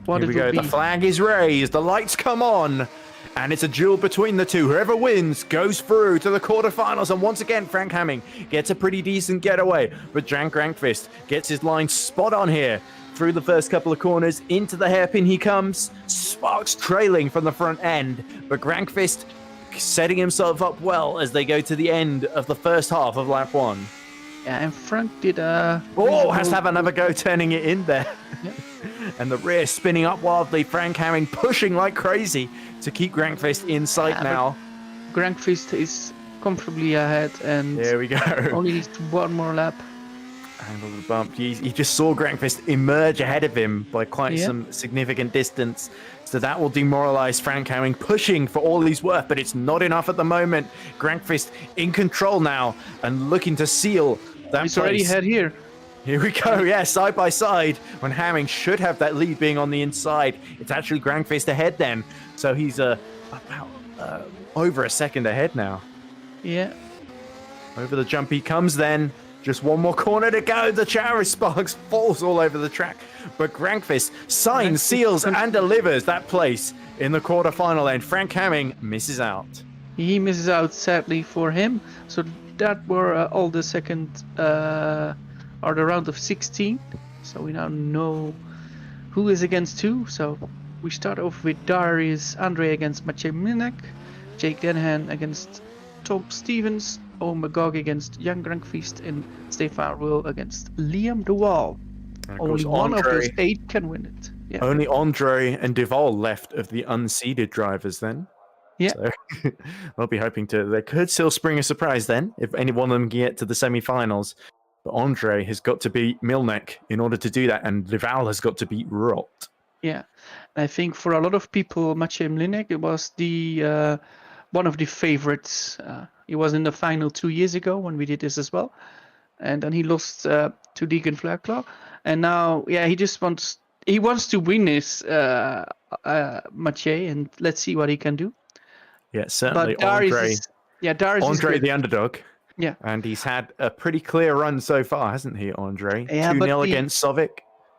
what Here it we will go. be. The flag is raised, the lights come on, and it's a duel between the two. Whoever wins goes through to the quarterfinals, and once again, Frank Hamming gets a pretty decent getaway, but Jan Grankvist gets his line spot on here. Through the first couple of corners, into the hairpin he comes, Sparks trailing from the front end, but Grankvist setting himself up well as they go to the end of the first half of lap 1. Yeah, and Frank did has to have another go turning it in there. Yeah. And the rear spinning up wildly. Frank Hamming pushing like crazy to keep Grankvist in sight now. Grankvist is comfortably ahead, and there we go. Only needs one more lap. Handle the bump. He just saw Grankvist emerge ahead of him by quite some significant distance. So that will demoralize Frank Hamming, pushing for all he's worth, but it's not enough at the moment. Grankvist in control now and looking to seal that He's place. already ahead here. Here we go, yeah, side by side. When Hamming should have that lead being on the inside, it's actually Grankvist ahead then. So he's about over a second ahead now. Yeah. Over the jump he comes then. Just one more corner to go. The Chowry Sparks falls all over the track. But Grankvist signs, seals, and delivers that place in the quarterfinal end. Frank Hamming misses out. He misses out, sadly, for him. So that were all the second, or the round of 16. So we now know who is against who. So we start off with Darius Andre against Maciej Milnick, Jake Denahan against Tom Stevens, Magogi against Jan Grankvist, and Stefan Ruwalt against Liam Dewall. Only one of those 8 can win it. Yeah. Only Andre and Davao left of the unseeded drivers then. Yeah. So they'll be hoping they could still spring a surprise then if any one of them can get to the semi-finals. But Andre has got to beat Milnick in order to do that, and Davao has got to beat Ruwalt. Yeah. I think for a lot of people, Maciej Milnick, it was the one of the favorites. He was in the final 2 years ago when we did this as well. And then he lost to Deacon Flairclaw. And now, yeah, he wants to win this Maciej, and let's see what he can do. Yeah, certainly. But Darius Andre the underdog. Yeah. And he's had a pretty clear run so far, hasn't he, Andre? Yeah, 2-0 against Sovik.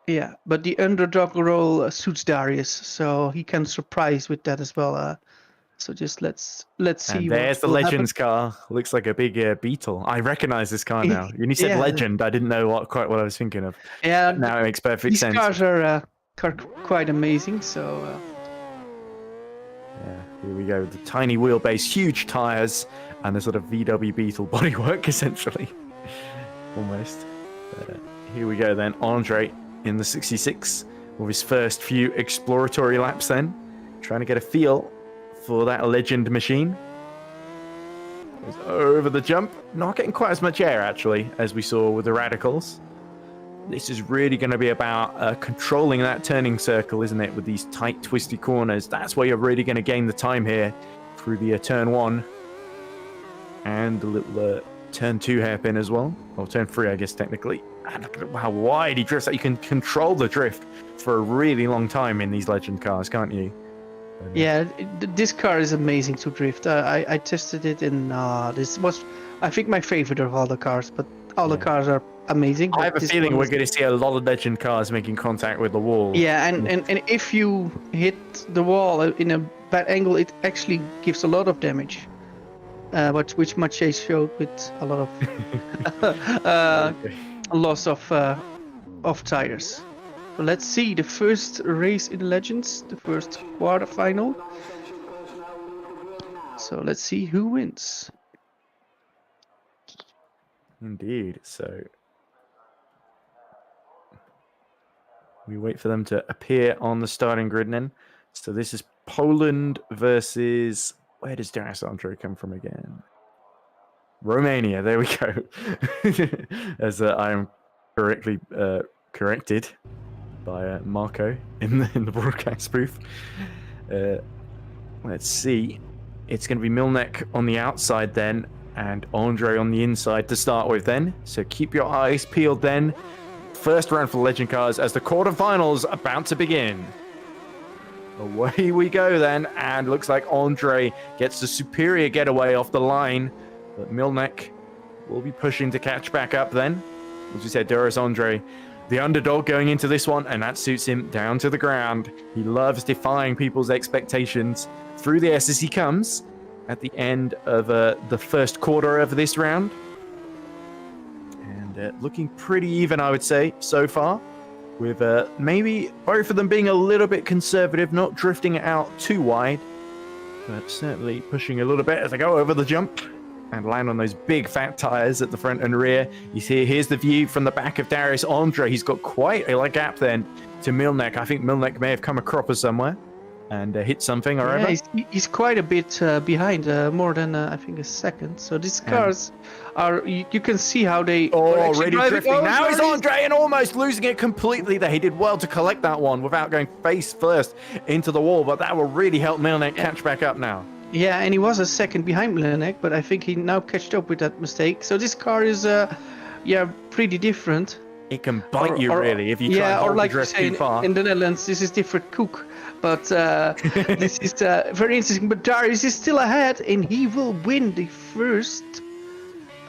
Yeah, but the underdog role suits Darius, so he can surprise with that as well. So just let's see. And there's the Legends car. Looks like a big Beetle. I recognize this car now. When you said Legend, I didn't know quite what I was thinking of. Yeah, now it makes perfect sense. These cars are quite amazing. So yeah, here we go. The tiny wheelbase, huge tires, and the sort of VW Beetle bodywork, essentially, almost. But, here we go then. Andre in the 66 with his first few exploratory laps. Then trying to get a feel for that Legend machine. Goes over the jump, not getting quite as much air actually as we saw with the Radicals. This is really going to be about controlling that turning circle, isn't it, with these tight twisty corners. That's where you're really going to gain the time here through the turn 1 and the little turn 2 hairpin as well, or turn 3 I guess technically. And look at how wide he drifts. You can control the drift for a really long time in these Legend cars, can't you? Yeah, this car is amazing to drift. I tested it, and this was, I think, my favorite of all the cars. But all the cars are amazing. I have a feeling we're going to see a lot of Legend cars making contact with the wall. Yeah, and if you hit the wall in a bad angle, it actually gives a lot of damage. Which Maciej showed with a lot of loss of tires. So let's see the first race in Legends, the first quarterfinal. So let's see who wins. Indeed. So we wait for them to appear on the starting grid then. So this is Poland versus, where does Darius Andre come from again? Romania. There we go. As I am correctly corrected by Marco in the broadcast booth. Let's see. It's going to be Milnick on the outside then, and Andre on the inside to start with then. So keep your eyes peeled then. First round for Legend cars as the quarterfinals about to begin. Away we go then, and looks like Andre gets the superior getaway off the line, but Milnick will be pushing to catch back up then. As we said, Darius Andre, the underdog going into this one, and that suits him down to the ground. He loves defying people's expectations through the S as he comes at the end of the first quarter of this round. And looking pretty even, I would say, so far, with maybe both of them being a little bit conservative, not drifting it out too wide, but certainly pushing a little bit as they go over the jump and land on those big fat tires at the front and rear. You see, here's the view from the back of Darius Andre. He's got quite a gap then to Milnick. I think Milnick may have come a cropper somewhere and hit something or other. He's quite a bit behind, more than I think a second. So these cars are, you can see how they already drifting. Now is Andre and almost losing it completely there. He did well to collect that one without going face first into the wall, but that will really help Milnick catch back up now. Yeah, and he was a second behind Milnick, but I think he now catched up with that mistake. So this car is, pretty different. It can bite you really if you try and yeah, or hold like the you drift say too far. in the Netherlands, this is different cook. But this is very interesting. But Darius is still ahead, and he will win the first.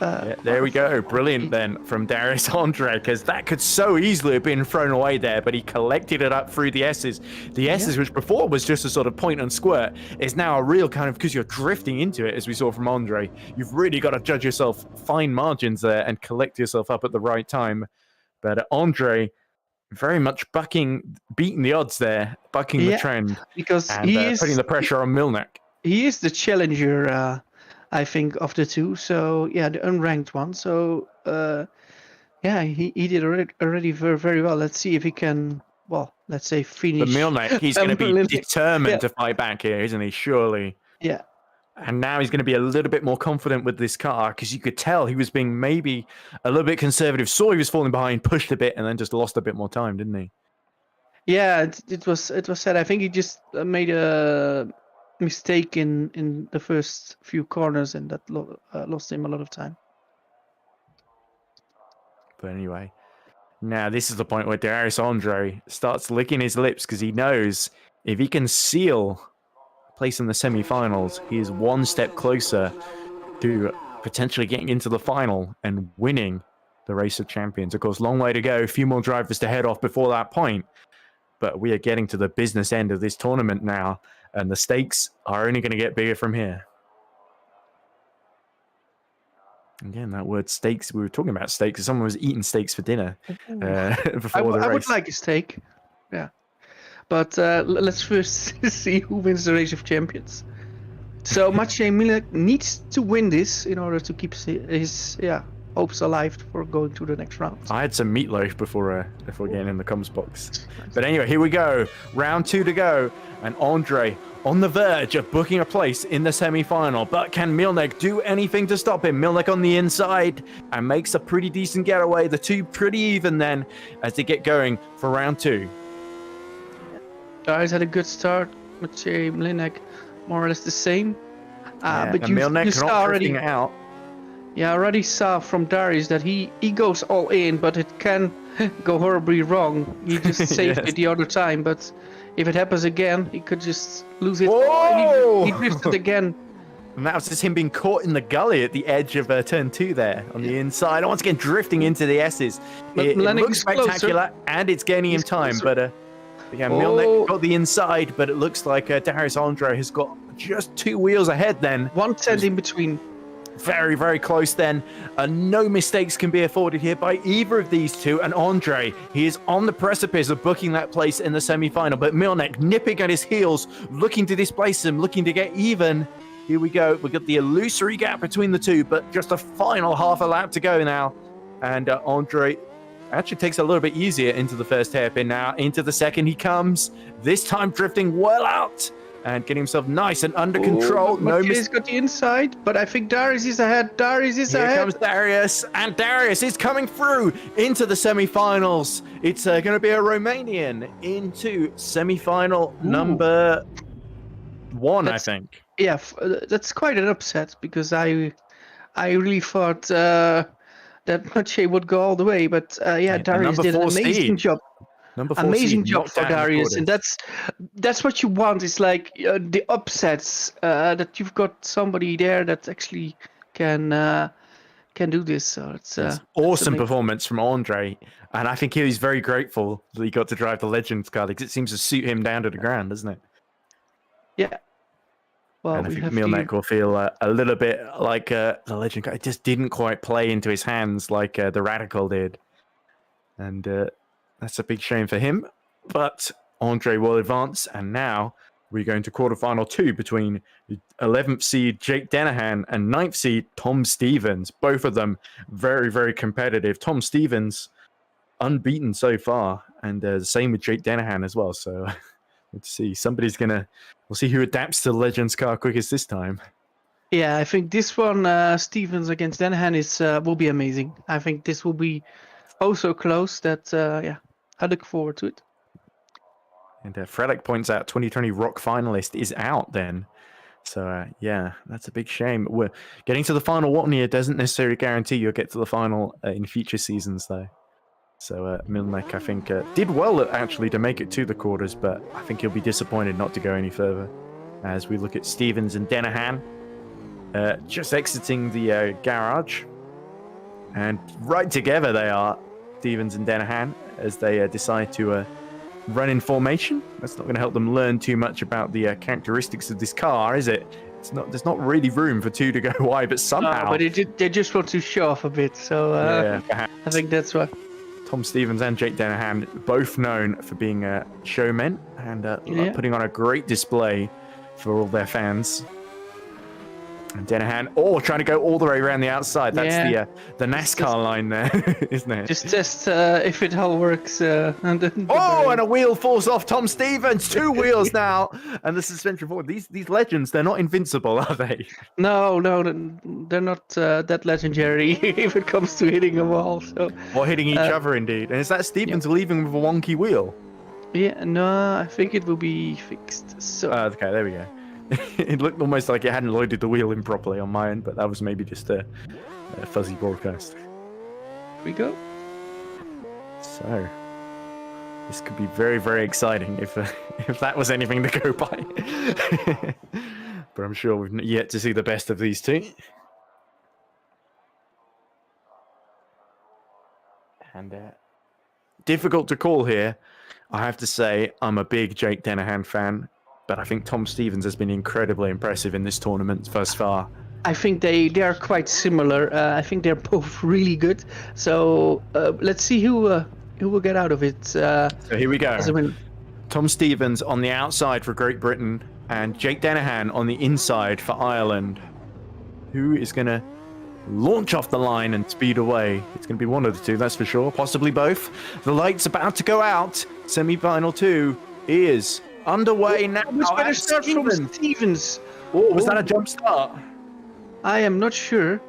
Yeah, there we go. Brilliant then from Darius Andre, because that could so easily have been thrown away there, but he collected it up through the S's. The S's, which before was just a sort of point and squirt, is now a real kind of, because you're drifting into it, as we saw from Andre. You've really got to judge yourself fine margins there and collect yourself up at the right time. But Andre, very much beating the odds there, bucking the trend, because and putting the pressure on Milnick. He is the challenger, I think, of the two. So yeah, the unranked one. So yeah, he did already very, very well. Let's see if he can. Well, let's say finish. But Milnick, he's going to be determined to fight back here, isn't he? Surely. Yeah. And now he's going to be a little bit more confident with this car, because you could tell he was being maybe a little bit conservative. Saw he was falling behind, pushed a bit, and then just lost a bit more time, didn't he? Yeah, it was sad. I think he just made a mistake in the first few corners, and that lost him a lot of time. But anyway, now this is the point where Darius Andre starts licking his lips, because he knows if he can seal place in the semi-finals, he is one step closer to potentially getting into the final and winning the Race of Champions. Of course, long way to go, a few more drivers to head off before that point, but we are getting to the business end of this tournament now, and the stakes are only going to get bigger from here. Again, that word steaks, we were talking about steaks, someone was eating steaks for dinner before the race. I would like a steak, yeah. But let's first see who wins the Race of Champions. So Maciej Milnick needs to win this in order to keep his hopes alive for going to the next round. I had some meatloaf before getting in the comms box. But anyway, here we go. Round 2 to go. And Andre on the verge of booking a place in the semi-final. But can Milnick do anything to stop him? Milnick on the inside and makes a pretty decent getaway. The two pretty even then as they get going for round 2. Darius had a good start. Maciej Milnick more or less the same. But Milnick saw not already out. Yeah, I already saw from Darius that he goes all in, but it can go horribly wrong. He just saved it the other time, but if it happens again, he could just lose it. Whoa! He drifted again. And that was just him being caught in the gully at the edge of turn 2 there on the inside. And once again, drifting into the S's. It looks spectacular, and it's gaining him time, but Milnick got the inside, but it looks like Darius Andre has got just 2 wheels ahead then. 1 tenth in between. Very, very close then. No mistakes can be afforded here by either of these two. And Andre, he is on the precipice of booking that place in the semi-final. But Milnick nipping at his heels, looking to displace him, looking to get even. Here we go. We've got the illusory gap between the two, but just a final half a lap to go now. And Andre actually takes a little bit easier into the first hairpin now. Into the second he comes. This time drifting well out. And getting himself nice and under control. He's got the inside, but I think Darius is ahead. Here comes Darius, and Darius is coming through into the semi-finals. It's going to be a Romanian into semi-final number 1, I think. Yeah, that's quite an upset, because I really thought that Maciej would go all the way, but Darius did an amazing job. Amazing job for Darius, and that's what you want. It's like the upsets that you've got somebody there that actually can do this. So it's awesome performance from Andre, and I think he's very grateful that he got to drive the Legends car, because it seems to suit him down to the ground, doesn't it? Yeah. Well, and I think Milnick will feel a little bit like the Legend car. It just didn't quite play into his hands like the Radical did, and. That's a big shame for him, but Andre will advance, and now we're going to quarterfinal 2 between 11th seed Jake Denahan and 9th seed Tom Stevens. Both of them very, very competitive. Tom Stevens unbeaten so far, and the same with Jake Denahan as well. So let's see. We'll see who adapts to the Legends car quickest this time. Yeah, I think this one, Stevens against Denahan, will be amazing. I think this will be so close that, I look forward to it. And Frelik points out 2020 Rock finalist is out then. So, that's a big shame. We're getting to the final one year doesn't necessarily guarantee you'll get to the final in future seasons, though. So Milnick, I think, did well actually to make it to the quarters, but I think he'll be disappointed not to go any further. As we look at Stevens and Denahan, just exiting the garage. And right together they are, Stevens and Denahan, as they decide to run in formation. That's not going to help them learn too much about the characteristics of this car, is it? There's not really room for two to go wide, but somehow... but they just want to show off a bit, so yeah, I think that's what... Tom Stevens and Jake Denahan, both known for being showmen and putting on a great display for all their fans. And Denahan, trying to go all the way around the outside. That's the NASCAR line there, isn't it? Just test if it all works. And a wheel falls off Tom Stevens. 2 wheels now. And the suspension forward. These legends, they're not invincible, are they? No, they're not that legendary if it comes to hitting a wall. So. Or hitting each other, indeed. And is that Stevens leaving with a wonky wheel? Yeah, no, I think it will be fixed. So. Okay, there we go. It looked almost like it hadn't loaded the wheel in properly on my end, but that was maybe just a fuzzy broadcast. Here we go. So, this could be very, very exciting if that was anything to go by. But I'm sure we've yet to see the best of these two. And difficult to call here. I have to say, I'm a big Jake Denahan fan. But I think Tom Stevens has been incredibly impressive in this tournament thus far. I think they are quite similar. I think they're both really good. So let's see who will get out of it. So here we go. Tom Stevens on the outside for Great Britain and Jake Denahan on the inside for Ireland. Who is going to launch off the line and speed away? It's going to be one of the two, that's for sure. Possibly both. The light's about to go out. Semi-final 2 is... underway now. Much better start from Stevens. Was that a jump start? I am not sure.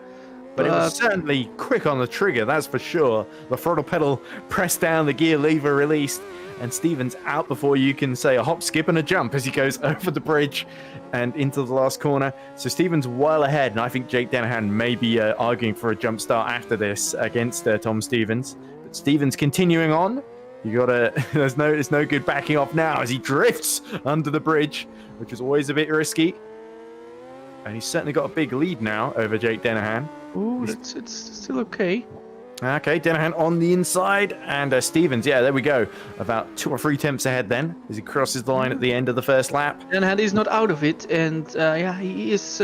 But it was certainly quick on the trigger, that's for sure. The throttle pedal pressed down, the gear lever released, and Stevens out before you can say a hop, skip, and a jump as he goes over the bridge and into the last corner. So Stevens well ahead, and I think Jake Denahan may be arguing for a jump start after this against Tom Stevens. But Stevens continuing on. You gotta. There's no good backing off now as he drifts under the bridge, which is always a bit risky. And he's certainly got a big lead now over Jake Denahan. Ooh, it's still okay. Okay, Denahan on the inside, and Stevens, yeah, there we go. About 2 or 3 tenths ahead then, as he crosses the line at the end of the first lap. Denahan is not out of it, and he is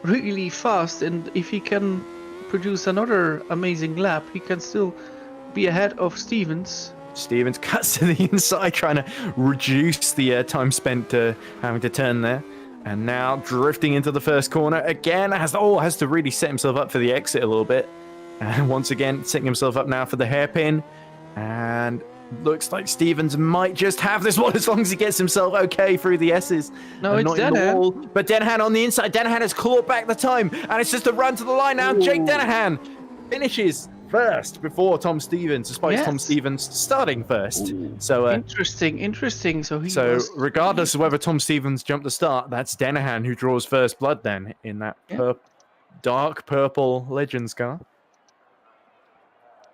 really fast. And if he can produce another amazing lap, he can still be ahead of Stevens. Stevens cuts to the inside, trying to reduce the time spent having to turn there. And now drifting into the first corner again. Has to really set himself up for the exit a little bit. And once again, setting himself up now for the hairpin. And looks like Stevens might just have this one as long as he gets himself okay through the S's. No, it's Denahan. But Denahan on the inside. Denahan has clawed back the time. And it's just a run to the line now. Ooh. Jake Denahan finishes first before Tom Stevens, despite Tom Stevens starting first. Ooh. So interesting. So regardless of whether Tom Stevens jumped the start, that's Denahan who draws first blood then in that dark purple Legends car.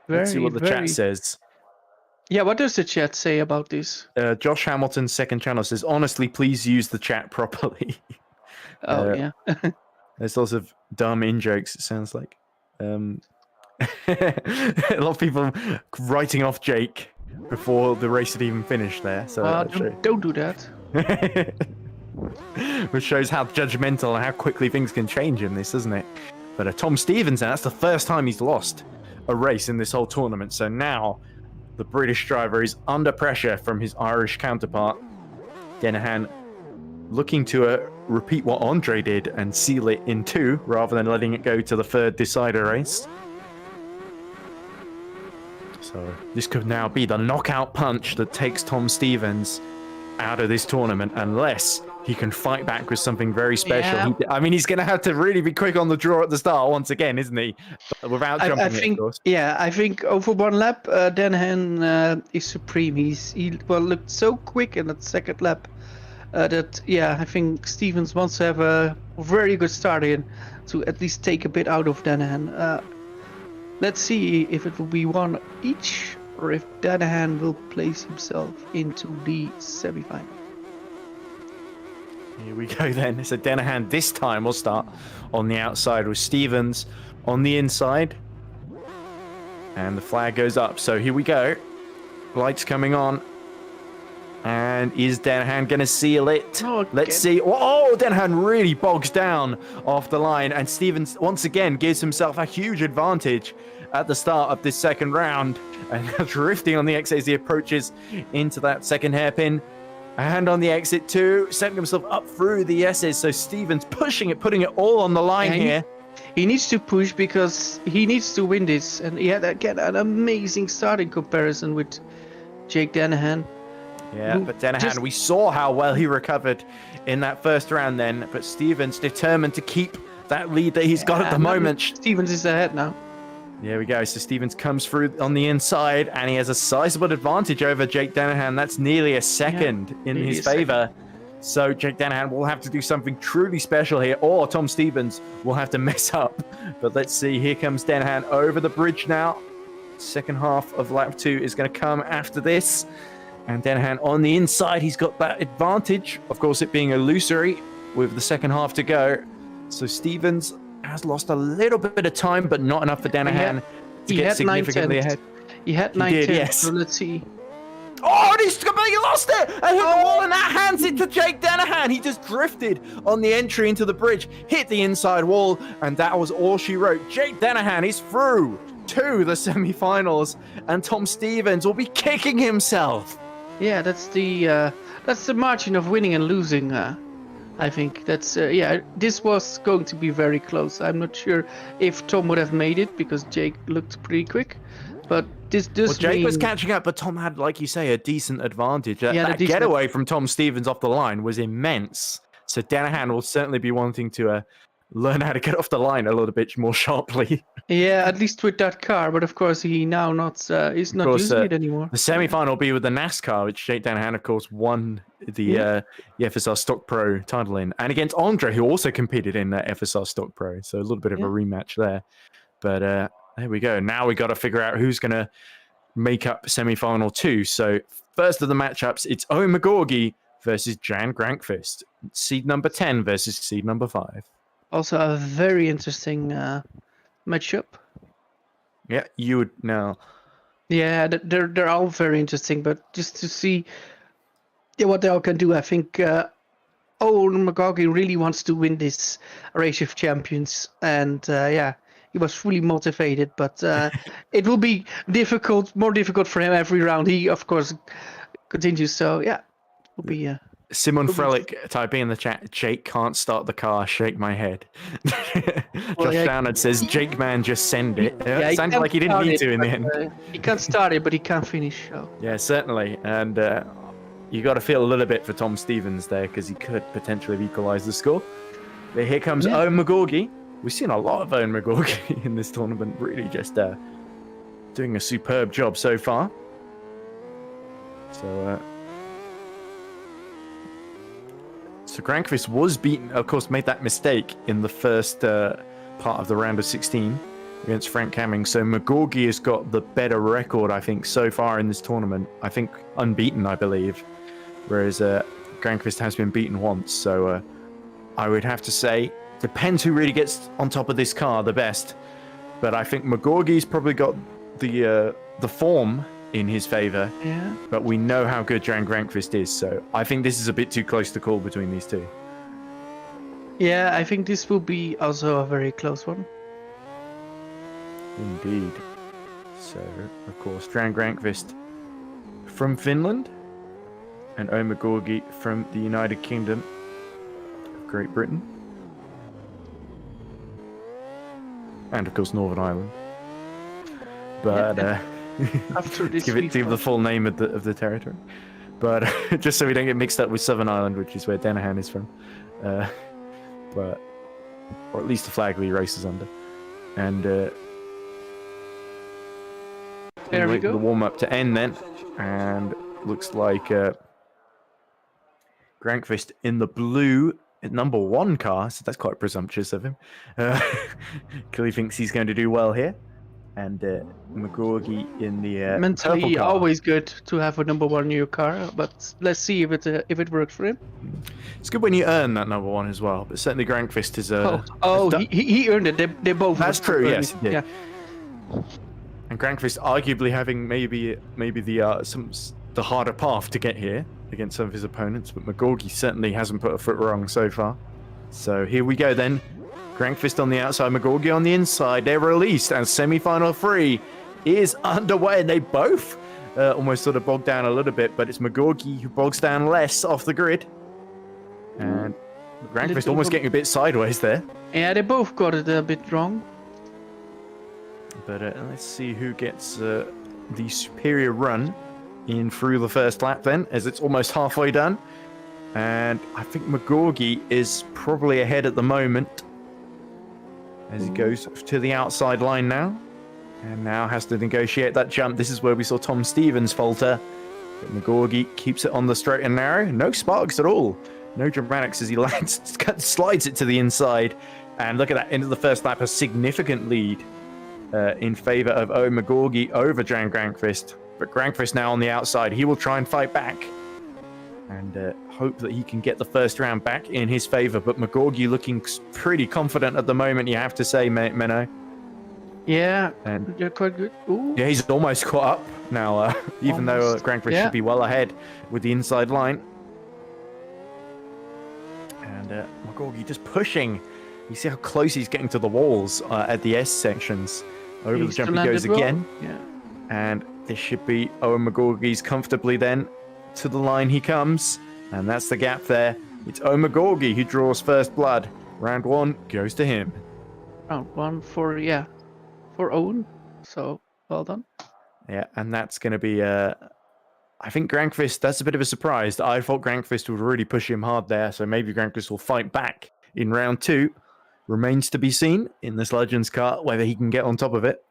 Let's see what the chat says. Yeah, what does the chat say about this? Josh Hamilton's second channel says, honestly, please use the chat properly. Yeah. There's lots of dumb in-jokes, it sounds like. A lot of people writing off Jake before the race had even finished there. So don't do that. Which shows how judgmental and how quickly things can change in this, doesn't it? But Tom Stevens, that's the first time he's lost a race in this whole tournament. So now the British driver is under pressure from his Irish counterpart. Denahan looking to repeat what Andre did and seal it in 2 rather than letting it go to the third decider race. So this could now be the knockout punch that takes Tom Stevens out of this tournament unless he can fight back with something very special. Yeah. He's going to have to really be quick on the draw at the start once again, isn't he? But without jumping, of course. Yeah, I think over 1 lap, Denahan is supreme. He looked so quick in that second lap that, I think Stevens wants to have a very good start in to at least take a bit out of Denahan. Let's see if it will be 1 each or if Denahan will place himself into the semi-final. Here we go then. So Denahan this time will start on the outside with Stevens on the inside. And the flag goes up. So here we go. Lights coming on. And is Denahan going to seal it? Oh, Let's see. Oh, Denahan really bogs down off the line. And Stevens once again gives himself a huge advantage at the start of this second round. And drifting on the exit as he approaches into that second hairpin. And on the exit too, setting himself up through the S's. So Stevens pushing it, putting it all on the line here. He needs to push because he needs to win this. And he had, again, an amazing start in comparison with Jake Denahan. Yeah, but Denahan, we saw how well he recovered in that first round then. But Stevens determined to keep that lead that he's got at the moment. Stevens is ahead now. There we go. So Stevens comes through on the inside, and he has a sizable advantage over Jake Denahan. That's nearly a second in his favor. So Jake Denahan will have to do something truly special here, or Tom Stevens will have to mess up. But let's see. Here comes Denahan over the bridge now. Second half of lap 2 is going to come after this. And Denahan on the inside, he's got that advantage. Of course, it being illusory with the second half to go. So Stevens has lost a little bit of time, but not enough for Denahan to get significantly ahead. He had 9-10, yes. So let's see. Oh, and he's completely lost it! And hit the wall, and that hands it to Jake Denahan. He just drifted on the entry into the bridge, hit the inside wall, and that was all she wrote. Jake Denahan is through to the semi-finals, and Tom Stevens will be kicking himself. Yeah, that's the margin of winning and losing. I think that's this was going to be very close. I'm not sure if Tom would have made it because Jake looked pretty quick, but Jake was catching up, but Tom had, like you say, a decent advantage. That getaway from Tom Stevens off the line was immense. So Denahan will certainly be wanting to learn how to get off the line a little bit more sharply. Yeah, at least with that car, but of course he now is not using it anymore. The semi-final will be with the NASCAR, which Jake Denahan, of course, won the FSR Stock Pro title in, and against Andre, who also competed in FSR Stock Pro. So a little bit of a rematch there. But there we go. Now we got to figure out who's going to make up semi-final 2. So first of the matchups, it's Owen Magogi versus Jan Grankvist. Seed number 10 versus seed number 5. Also a very interesting matchup. Yeah, you would know. Yeah, they're all very interesting, but just to see what they all can do, I think Owen Magogi really wants to win this Race of Champions, and he was fully motivated, but it will be more difficult for him every round. He, of course, continues, so yeah, it will be... Simon Frelik typing in the chat, Jake can't start the car, shake my head. Josh Downard says, Jake man, just send it. It sounded like he didn't need to in the end. He can't start it, but he can't finish. So. Yeah, certainly. And you got to feel a little bit for Tom Stevens there because he could potentially have equalised the score. But here comes Owen Magogi. We've seen a lot of Owen Magogi in this tournament, really just doing a superb job so far. So Grankvist was beaten, of course, made that mistake in the first part of the round of 16 against Frank Camming. So Magogi has got the better record, I think, so far in this tournament. I think unbeaten, I believe, whereas Grankvist has been beaten once. So I would have to say, depends who really gets on top of this car the best. But I think Magogi's probably got the form in his favor, but we know how good Jan Grankvist is, so I think this is a bit too close to call between these two. Yeah, I think this will be also a very close one. Indeed. So, of course, Jan Grankvist from Finland and Owen Magogi from the United Kingdom of Great Britain. And, of course, Northern Ireland. But... After this give the full name of the territory, but just so we don't get mixed up with Southern Ireland, which is where Denahan is from, or at least the flag he races under. And there we go. The warm up to end then, and looks like Grankvist in the blue number 1 car, so that's quite presumptuous of him. Clearly thinks he's going to do well here. and Magogi in the purple Mentally, car. always good to have a number 1 new car, but let's see if it works for him. It's good when you earn that number 1 as well, but certainly Grankvist is he earned it. They both. That's true. earned Yes, it. he did. Yeah. And Grankvist arguably having maybe the harder path to get here against some of his opponents, but Magogi certainly hasn't put a foot wrong so far. So here we go then. Grankvist on the outside, Magogi on the inside. They're released, and semi-final 3 is underway. And they both almost sort of bogged down a little bit, but it's Magogi who bogs down less off the grid. And Grankvist almost getting a bit sideways there. Yeah, they both got it a bit wrong. But let's see who gets the superior run in through the first lap then, as it's almost halfway done. And I think Magogi is probably ahead at the moment as he goes to the outside line now. And now has to negotiate that jump. This is where we saw Tom Stevens falter. But Magogi keeps it on the straight and narrow. No sparks at all. No dramatics as he lands, slides it to the inside. And look at that, into the first lap, a significant lead in favor of Magogi over Grankvist. But Grankvist now on the outside. He will try and fight back and hope that he can get the first round back in his favor. But Magogi looking pretty confident at the moment, you have to say, Menno. Yeah, and you're quite good. Ooh. Yeah, he's almost caught up now, even though Grankvist should be well ahead with the inside line. And Magogi just pushing. You see how close he's getting to the walls at the S sections. Over the jump he goes again. Yeah. And this should be Magogi's comfortably then. To the line he comes. And that's the gap there. It's Magogi who draws first blood. Round 1 goes to him. Round 1 for Owen. So, well done. Yeah, and that's going to be... I think Grankvist, that's a bit of a surprise. I thought Grankvist would really push him hard there. So maybe Grankvist will fight back in round 2. Remains to be seen in this Legends car, whether he can get on top of it.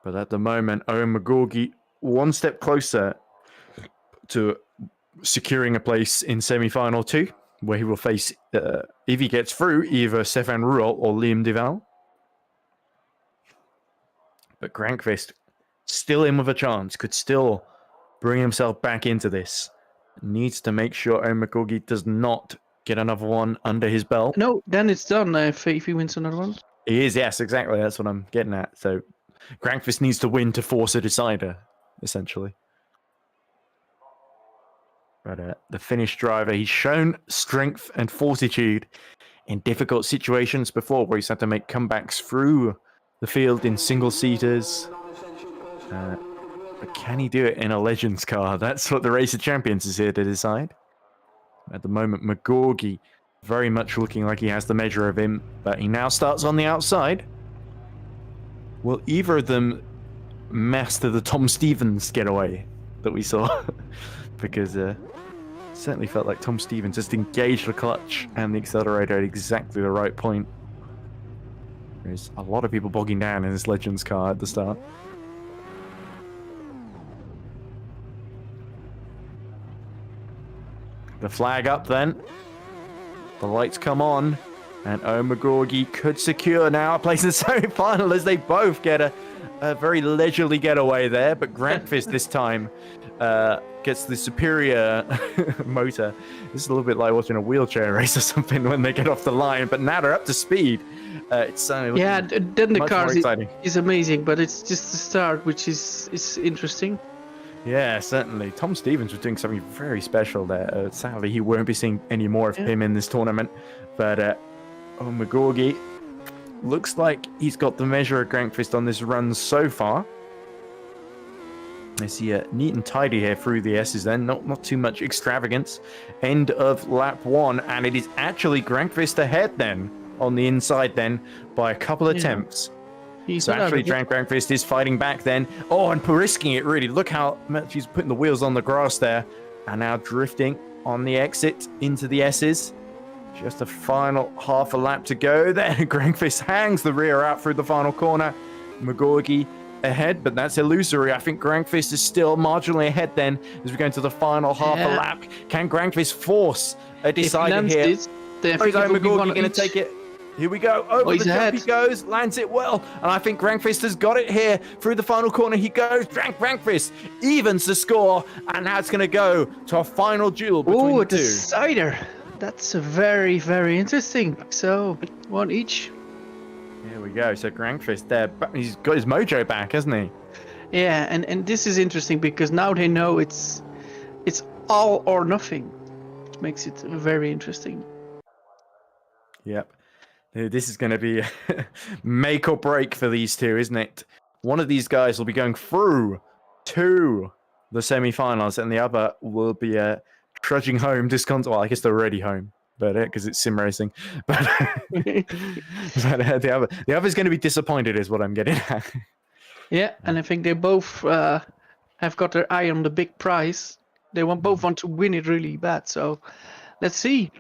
But at the moment, Magogi one step closer to securing a place in semi-final 2, where he will face, if he gets through, either Stefan Ruwalt or Liam Davao. But Grankvist, still in with a chance, could still bring himself back into this. Needs to make sure Magogi does not get another one under his belt. No, then it's done if he wins another one. He is, yes, exactly. That's what I'm getting at. So Grankvist needs to win to force a decider, essentially. But the Finnish driver, he's shown strength and fortitude in difficult situations before, where he's had to make comebacks through the field in single-seaters. But can he do it in a Legends car? That's what the Race of Champions is here to decide. At the moment, Magogi very much looking like he has the measure of him, but he now starts on the outside. Will either of them master the Tom Stevens getaway that we saw? Because it certainly felt like Tom Stevens just engaged the clutch and the accelerator at exactly the right point. There's a lot of people bogging down in this Legends car at the start. The flag up then. The lights come on. And Magogi could secure now a place in the semi-final as they both get a very leisurely getaway there. But Grankvist this time gets the superior motor. This is a little bit like watching a wheelchair race or something when they get off the line. But now they're up to speed. It's certainly then the car is amazing, but it's just the start, which is interesting. Yeah, certainly. Tom Stevens was doing something very special there. Sadly, he won't be seeing any more of him in this tournament. But Magogi looks like he's got the measure of Grankvist on this run so far. I see neat and tidy here through the S's then. Not too much extravagance. End of lap 1. And it is actually Grankvist ahead then on the inside then by a couple of attempts. So actually, Grankvist is fighting back then. Oh, and risking it, really. Look how much he's putting the wheels on the grass there. And now drifting on the exit into the S's. Just a final half a lap to go there. Grankvist hangs the rear out through the final corner. Magogi ahead, but that's illusory. I think Grankvist is still marginally ahead then as we go into the final half a lap. Can Grankvist force a decider here? Or is Magogi going to take it? Here we go. Over he's the jump ahead. he goes, lands it well. And I think Grankvist has got it here. Through the final corner he goes. Grankvist evens the score. And now it's going to go to a final duel between Oh, a the two. decider. That's a very, very interesting. So, one each. Here we go. So Grankvist there. He's got his mojo back, hasn't he? Yeah, and this is interesting because now they know it's all or nothing. Which makes it very interesting. Yep. This is going to be make or break for these two, isn't it? One of these guys will be going through to the semi-finals, and the other will be trudging home. Well, I guess they're already home, but because it's sim racing. But, the other's going to be disappointed, is what I'm getting at. Yeah, and I think they both have got their eye on the big prize. They both want to win it really bad. So, let's see.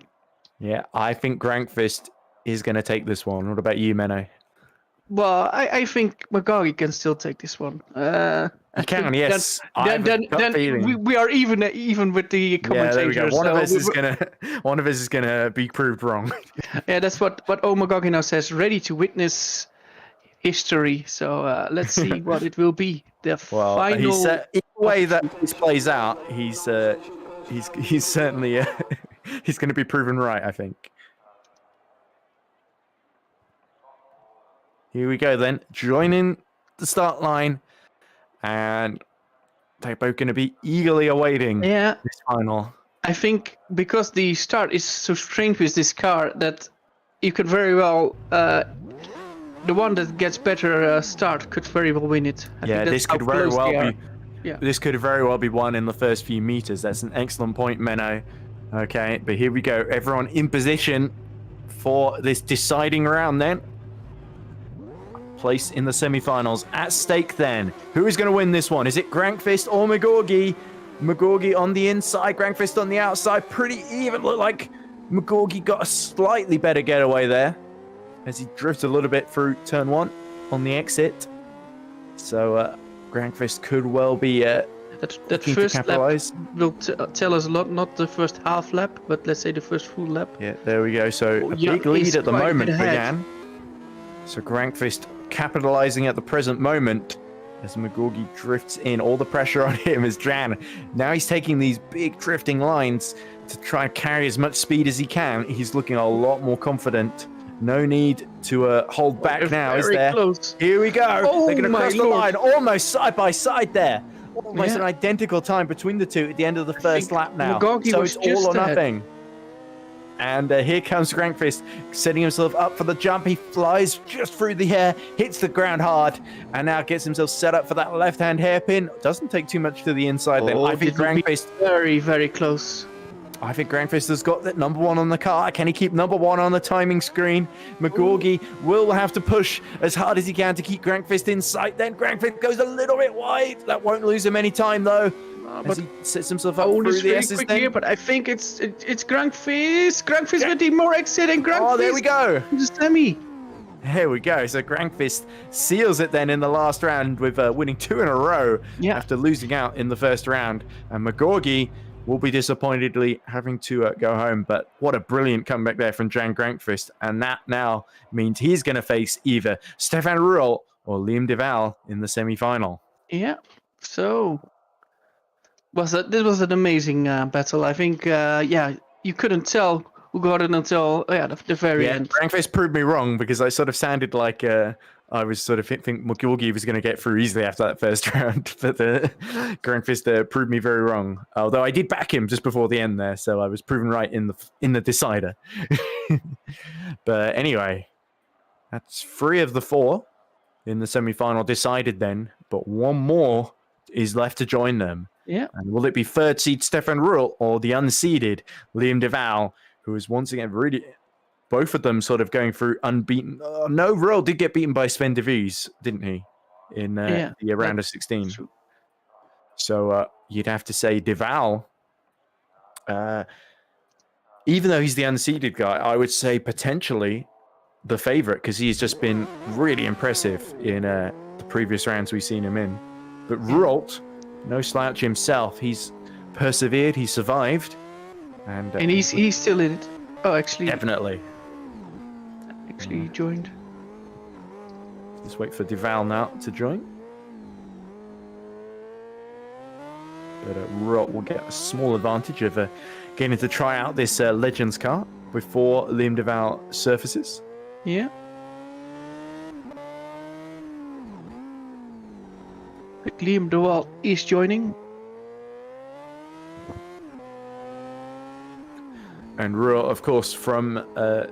Yeah, I think Grankvist is going to take this one. What about you, Menno? Well, I think Magogi can still take this one. He can, yes. Then we are even with the commentators. Yeah, there we go. One so of us is gonna be proved wrong. Yeah, that's what Magogi now says. Ready to witness history. So let's see what it will be. The final. In the way that this plays out, he's certainly he's going to be proven right, I think. Here we go then, joining the start line, and they're both going to be eagerly awaiting this final. I think because the start is so strange with this car that you could very well, the one that gets better start could very well win it. I think this could very well be. Yeah. This could very well be won in the first few meters. That's an excellent point, Menno. Okay, but here we go. Everyone in position for this deciding round then. Place in the semi-finals at stake then. Who is going to win this one? Is it Grankvist or Magogi? Magogi on the inside, Grankvist on the outside. Pretty even. Look like Magogi got a slightly better getaway there as he drifts a little bit through turn one on the exit. So Grankvist could well be that first lap will tell us a lot. Not the first half lap, but let's say the first full lap. Yeah, there we go. So a big lead at the moment for Jan. So Grankvist capitalizing at the present moment as Magogi drifts in. All the pressure on him as Jan. Now he's taking these big drifting lines to try and carry as much speed as he can. He's looking a lot more confident. No need to hold back now, is there? Close. Here we go. Oh, they're going to cross the line almost side by side there. Almost an Yeah. identical time between the two at the end of the first lap now. Magogi So was it's all or just ahead. nothing. And here comes Grankvist, setting himself up for the jump. He flies just through the air, hits the ground hard, and now gets himself set up for that left-hand hairpin. Doesn't take too much to the inside then. I think Grankvist... Very, very close. I think Grankvist has got that number one on the car. Can he keep number one on the timing screen? Magogi will have to push as hard as he can to keep Grankvist in sight. Then Grankvist goes a little bit wide. That won't lose him any time, though. But he sets himself up through the really S's quick then. here, but I think it's Grankvist. Grankvist with the more exit, and Grankvist. Oh, there we go. The semi. Here we go. So Grankvist seals it then in the last round with winning 2 in a row after losing out in the first round. And Magogi will be disappointedly having to go home. But what a brilliant comeback there from Jan Grankvist. And that now means he's going to face either Stefan Ruwalt or Liam Davao in the semi-final. Yeah. So this was an amazing battle. I think, you couldn't tell who got it until the very end. Grankvist proved me wrong because I sort of sounded like I was sort of think Magogi was going to get through easily after that first round, but Grankvist proved me very wrong. Although I did back him just before the end there, so I was proven right in the decider. But anyway, that's 3 of the 4 in the semi-final decided then, but 1 more is left to join them. Yeah. And will it be third seed Stefan Ruwalt or the unseeded Liam Davao, who is once again really, both of them sort of going through unbeaten. No, Ruwalt did get beaten by Sven DeVries, didn't he? In the round of 16. True. So you'd have to say Davao, even though he's the unseeded guy, I would say potentially the favorite because he's just been really impressive in the previous rounds we've seen him in. But Ruwalt, no slouch himself. He's persevered. He survived, and he's still in it. Oh, actually, definitely. actually joined. Just wait for DeVaux now to join. But Ruwalt will get a small advantage of getting to try out this Legends car before Liam DeVaux surfaces. Yeah. Liam DeVaux is joining. And Ruwalt, of course,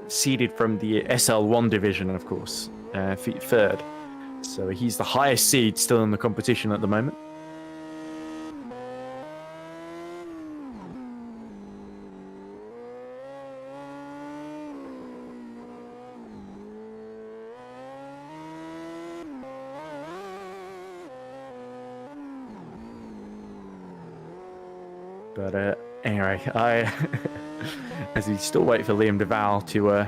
seeded from the SL1 division, of course, third. So he's the highest seed still in the competition at the moment. But anyway, as we still wait for Liam DeVaux to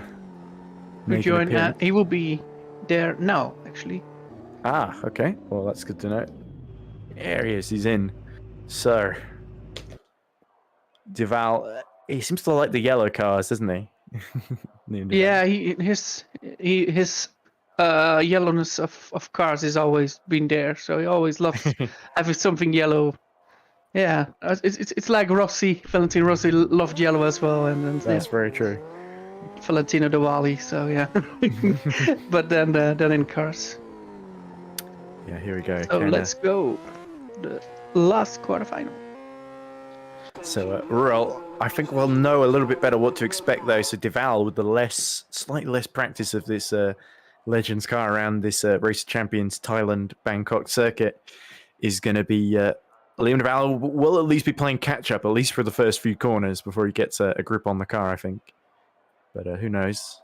make an Join. appearance. He will be there now, actually. Ah, okay. Well, that's good to know. There he is. He's in. So, DeVaux, he seems to like the yellow cars, doesn't he? Yeah, his yellowness of cars has always been there. So he always loves having something yellow. Yeah, it's like Rossi, Valentino Rossi loved yellow as well, and That's very true. Valentino Diwali. So yeah, but then in cars. Yeah, here we go. So let's go, the last quarterfinal. So Ruwalt, I think we'll know a little bit better what to expect though. So DeVaux, with the slightly less practice of this Legends car around this Race of Champions Thailand Bangkok circuit, is going to be. Liam DeVaux will at least be playing catch-up, at least for the first few corners, before he gets a grip on the car, I think. But who knows?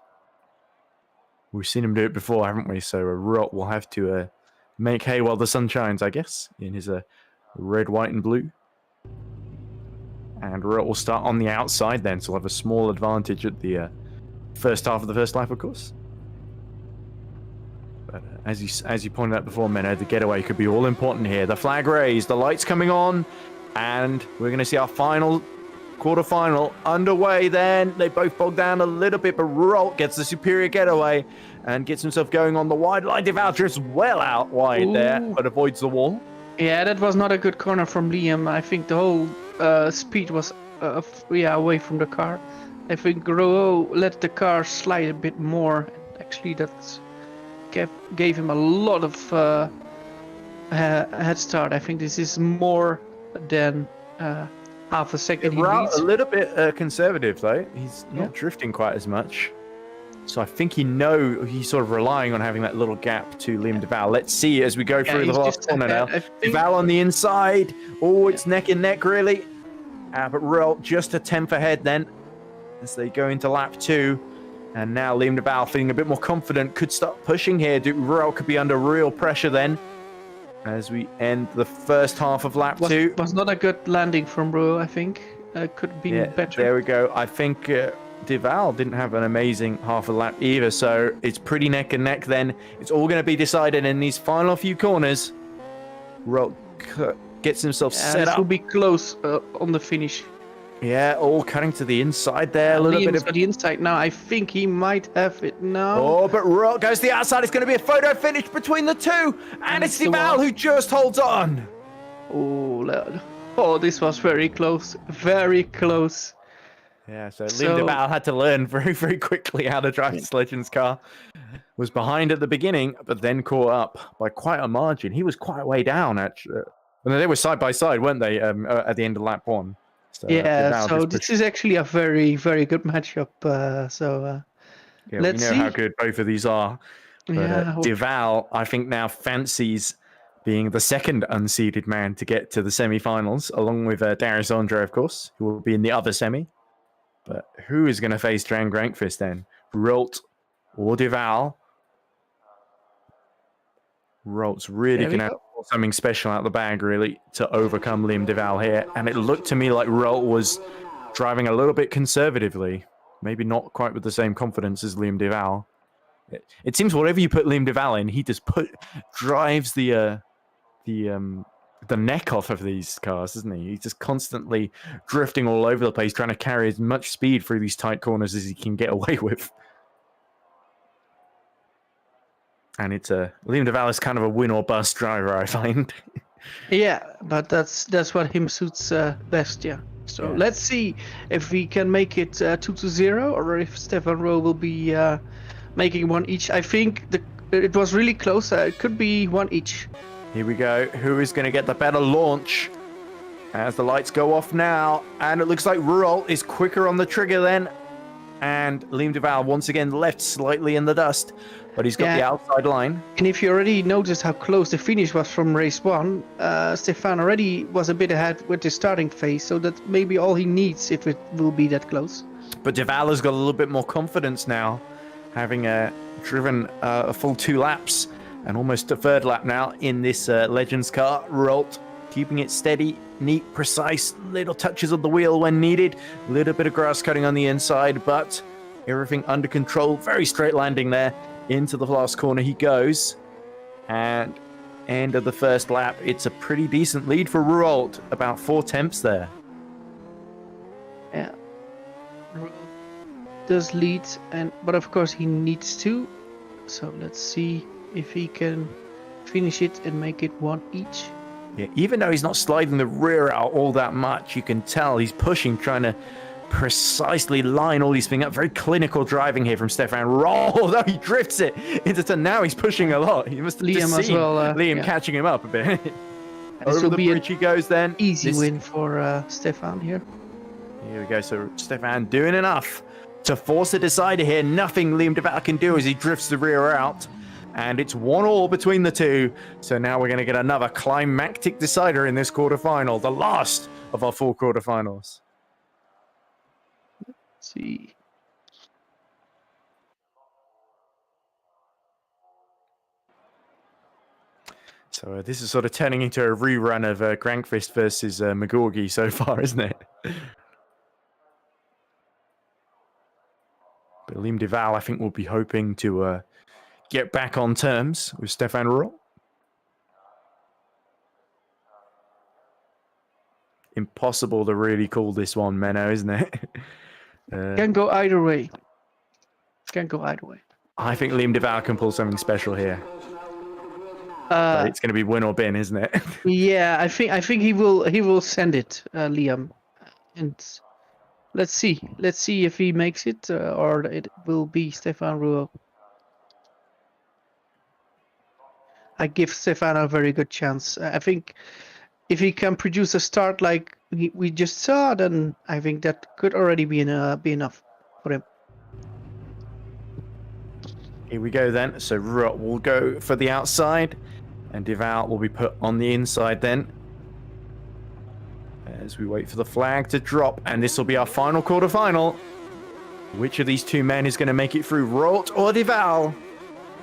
We've seen him do it before, haven't we? So Ruwalt will have to make hay while the sun shines, I guess, in his red, white, and blue. And Ruwalt will start on the outside then, so he'll have a small advantage at the first half of the first lap, of course. But as you pointed out before, Menno, the getaway could be all important here. The flag raised, the lights coming on, and we're going to see our final quarterfinal underway then. They both bog down a little bit, but Ruwalt gets the superior getaway and gets himself going on the wide line. DeVaux drifts well out wide there, but avoids the wall. Yeah, that was not a good corner from Liam. I think the whole speed was away from the car. I think Ruwalt let the car slide a bit more. Actually, that's gave him a lot of head start. I think this is more than half a second. Ruwalt a little bit conservative though. He's not drifting quite as much. So I think he's sort of relying on having that little gap to Liam DeVaux. Let's see as we go through the last corner now. DeVaux on the inside. Oh, it's neck and neck really. But Ruwalt just a tenth ahead then as they go into lap 2. And now Liam DeVaux feeling a bit more confident, could start pushing here. Ruwalt could be under real pressure then as we end the first half of lap 2. Was not a good landing from Ruwalt, I think. Could have been better. There we go. I think DeVaux didn't have an amazing half a lap either, so it's pretty neck and neck then. It's all going to be decided in these final few corners. Ruwalt gets himself set up. This will be close on the finish. Yeah, all cutting to the inside there. A little bit of the inside now. I think he might have it now. Oh, but Ruwalt goes to the outside. It's going to be a photo finish between the two. And it's DeVaux who just holds on. Oh, this was very close. Very close. Yeah, so Liam DeVaux had to learn very, very quickly how to drive this Legends car. Was behind at the beginning, but then caught up by quite a margin. He was quite a way down, actually. And they were side by side, weren't they, at the end of lap 1? So, so this is actually a very, very good matchup. Let's we know see how good both of these are. But DeVaux, I think, now fancies being the second unseeded man to get to the semi-finals, along with Darius Andre, of course, who will be in the other semi. But who is going to face Grankvist then? Ruwalt or DeVaux? Ruwalt's really going to have something special out the bag, really, to overcome Liam DeVaux here. And it looked to me like Ruwalt was driving a little bit conservatively. Maybe not quite with the same confidence as Liam DeVaux. It seems whatever you put Liam DeVaux in, he just drives the neck off of these cars, doesn't he? He's just constantly drifting all over the place, trying to carry as much speed through these tight corners as he can get away with. And it's Liam Davao is kind of a win or bust driver, I find. Yeah, but that's what him suits best. Yeah. So Yeah. let's see if we can make it 2-0, or if Stefan Rowe will be making one each. I think it was really close. It could be one each. Here we go. Who is going to get the better launch? As the lights go off now, and it looks like Ruwalt is quicker on the trigger then. And Liam Davao once again left slightly in the dust, but he's got the outside line. And if you already noticed how close the finish was from race 1, Stefan already was a bit ahead with the starting phase, so that's maybe all he needs if it will be that close. But Davao has got a little bit more confidence now, having driven a full 2 laps and almost a third lap now in this Legends car. Ruwalt keeping it steady, neat, precise, little touches on the wheel when needed, a little bit of grass cutting on the inside, but everything under control. Very straight landing there. Into the last corner he goes. And end of the first lap, it's a pretty decent lead for Ruwalt, about 4 tenths there. Yeah. Ruwalt does lead, but of course he needs to. So let's see if he can finish it and make it one each. Yeah, even though he's not sliding the rear out all that much, you can tell he's pushing, trying to precisely line all these things up. Very clinical driving here from Stefan. Although he drifts it into turn. Now he's pushing a lot. He must have Liam just as seen well, Liam catching him up a bit. This Over will the be bridge he goes then. Easy win for Stefan here. Here we go. So Stefan doing enough to force a decider here. Nothing Liam Davao can do as he drifts the rear out. And it's 1-1 between the two. So now we're going to get another climactic decider in this quarterfinal. The last of our 4 quarterfinals. Let's see. So this is sort of turning into a rerun of Grankvist versus Magogi so far, isn't it? But Liam Davao, I think, will be hoping to get back on terms with Stefan Ruwalt. Impossible to really call this one, Menno, isn't it? Can go either way. Can go either way. I think Liam Davao can pull something special here. But it's going to be win or bin, isn't it? Yeah, I think he will send it, Liam, and let's see if he makes it or it will be Stefan Ruwalt. I give Stefan a very good chance. I think if he can produce a start like we just saw, then I think that could already be enough for him. Here we go then. So Ruwalt will go for the outside, and Davao will be put on the inside then. As we wait for the flag to drop, and this will be our final quarterfinal. Which of these 2 men is going to make it through, Ruwalt or Davao?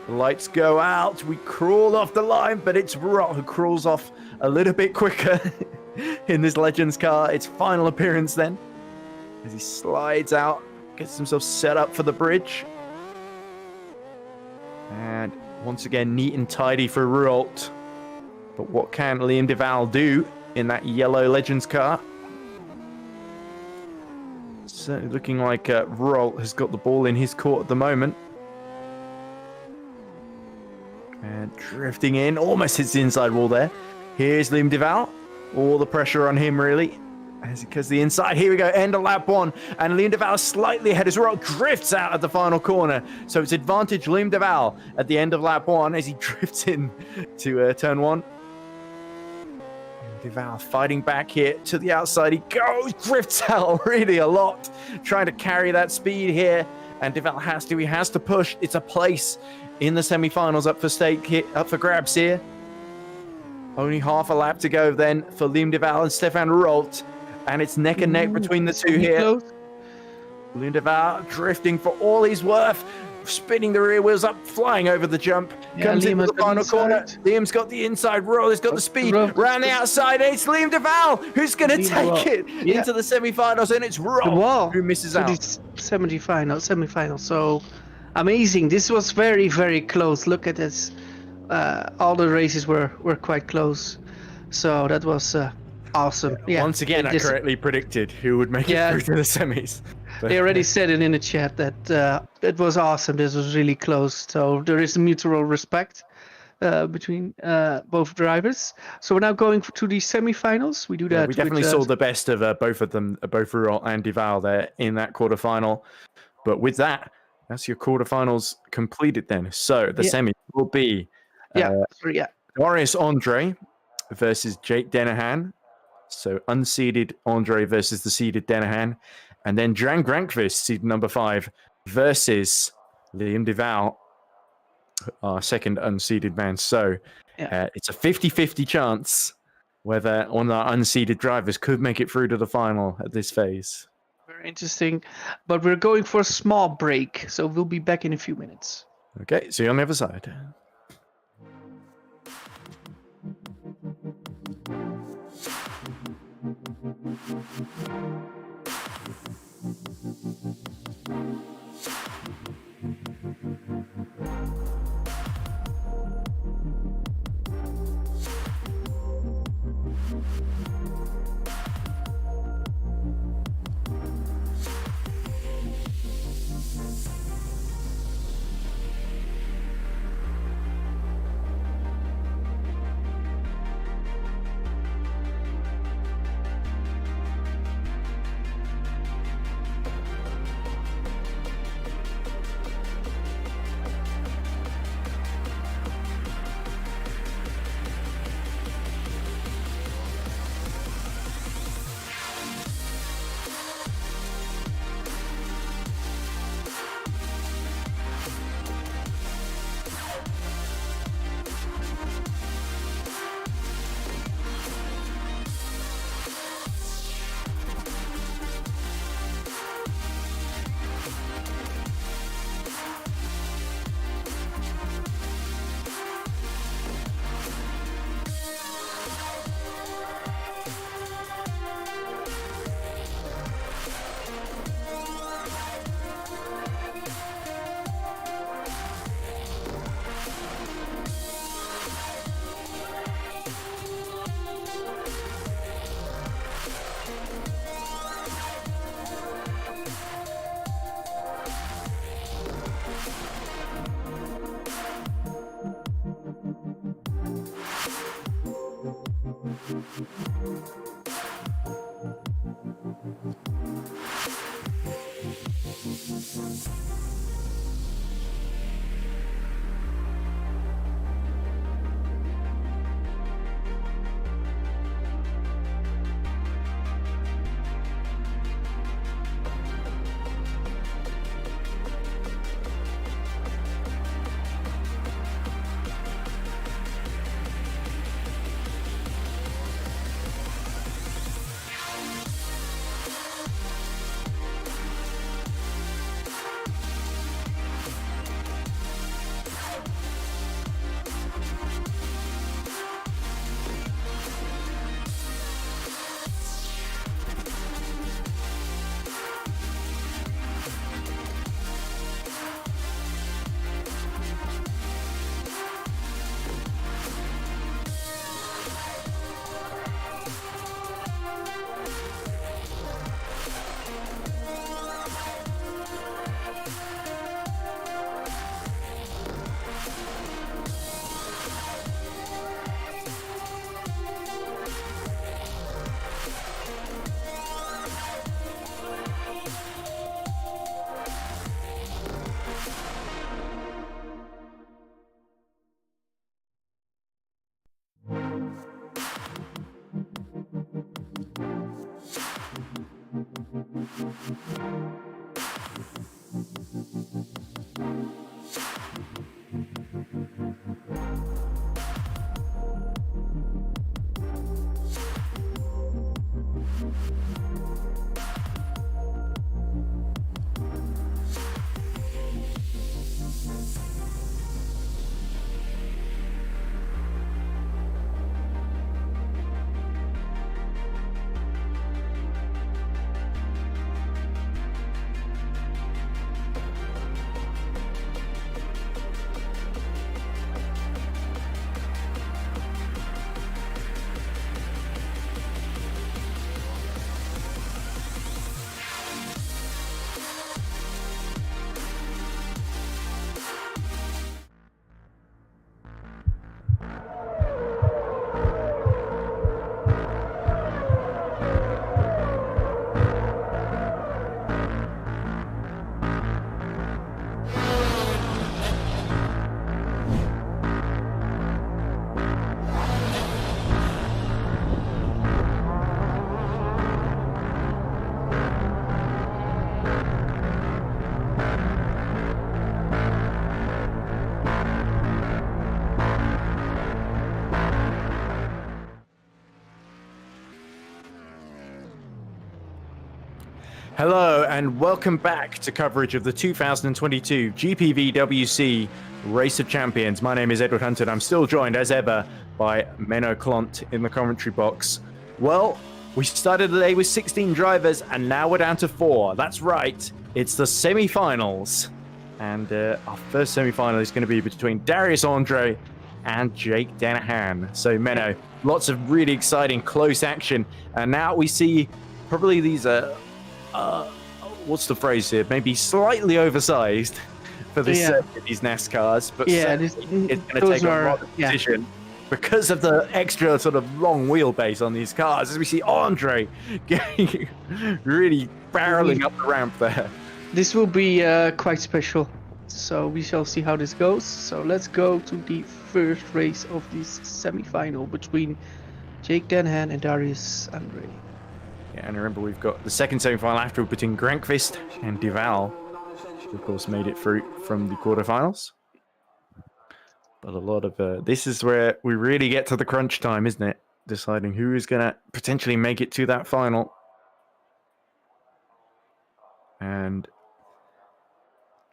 The lights go out. We crawl off the line, but it's Ruwalt who crawls off a little bit quicker in this Legends car. Its final appearance then, as he slides out, gets himself set up for the bridge. And once again, neat and tidy for Ruwalt. But what can Liam Davao do in that yellow Legends car? Certainly looking like Ruwalt has got the ball in his court at the moment. And drifting in, almost hits the inside wall there. Here's Liam Davao. All the pressure on him, really. As he cuts the inside. Here we go, end of lap 1. And Liam Davao slightly ahead as Ruwalt drifts out at the final corner. So it's advantage Liam Davao at the end of lap 1 as he drifts in to turn 1. And Davao fighting back here to the outside. He goes, drifts out really a lot. Trying to carry that speed here. And Davao has to push. It's a place in the semi-finals up for grabs here. Only half a lap to go then for Liam Davao and Stefan Ruwalt. And it's neck and neck between the two here. Liam Davao drifting for all he's worth. Spinning the rear wheels up, flying over the jump. Comes into the final corner. Liam's got the inside. Ruwalt has got the speed. Round the outside. It's Liam Davao who's going to take it into the semi-finals. And it's Ruwalt who misses out. Semi-final. So amazing. This was very, very close. Look at this. All the races were quite close. So that was awesome. Yeah. Once again, I correctly predicted who would make it through to the semis. But, they already said it in the chat that it was awesome. This was really close. So there is a mutual respect between both drivers. So we're now going to the semifinals. We do that. We definitely saw the best of both of them, both Ruwalt and Davao there in that quarterfinal. But with that, that's your quarterfinals completed then. So the semis will be Darius Andre versus Jake Denahan. So unseeded Andre versus the seeded Denahan. And then Grankvist, seed number 5, versus Liam Davao, our second unseeded man. So it's a 50-50 chance whether one of our unseeded drivers could make it through to the final at this phase. Very interesting. But we're going for a small break. So we'll be back in a few minutes. Okay, see you on the other side. Hello and welcome back to coverage of the 2022 GPVWC Race of Champions. My name is Edward Hunter and I'm still joined as ever by Menno Klont in the commentary box. Well, we started the day with 16 drivers and now we're down to 4. That's right, it's the semi-finals. And our first semi-final is going to be between Darius Andre and Jake Denahan. So Menno, lots of really exciting close action. And now we see probably these what's the phrase here? Maybe slightly oversized for this these NASCARs, but it's going to take a lot of position because of the extra sort of long wheelbase on these cars. As we see Andre getting really barreling up the ramp there. This will be quite special, so we shall see how this goes. So let's go to the first race of this semi-final between Jake Denahan and Darius Andre. Yeah, and remember we've got the second semi-final after between Grankvist and Davao, who of course made it through from the quarterfinals. But a lot of this is where we really get to the crunch time, isn't it? Deciding who is going to potentially make it to that final. And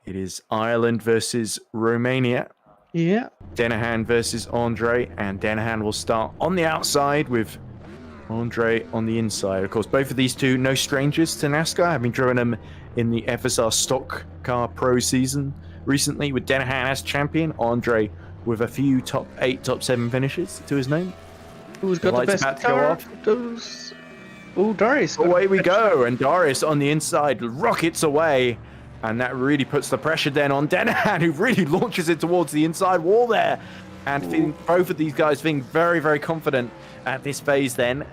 it is Ireland versus Romania. Yeah. Denahan versus Andre, and Denahan will start on the outside with Andre on the inside. Of course, both of these two, no strangers to NASCAR, having driven them in the FSR Stock Car Pro season recently, with Denahan as champion, Andre with a few top 8, top 7 finishes to his name. Who's got the best car? Oh, Darius. Away we go, and Darius on the inside rockets away, and that really puts the pressure then on Denahan, who really launches it towards the inside wall there. And both of these guys being very, very confident at this phase then.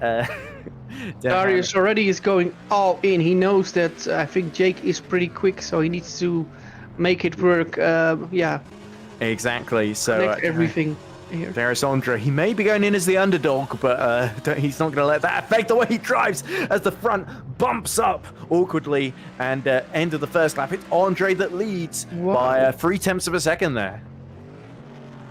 Darius already is going all in. He knows that I think Jake is pretty quick, so he needs to make it work. Exactly. So everything here. Darius Andre, he may be going in as the underdog, but he's not going to let that affect the way he drives as the front bumps up awkwardly. And end of the first lap, it's Andre that leads by 3/10 of a second there.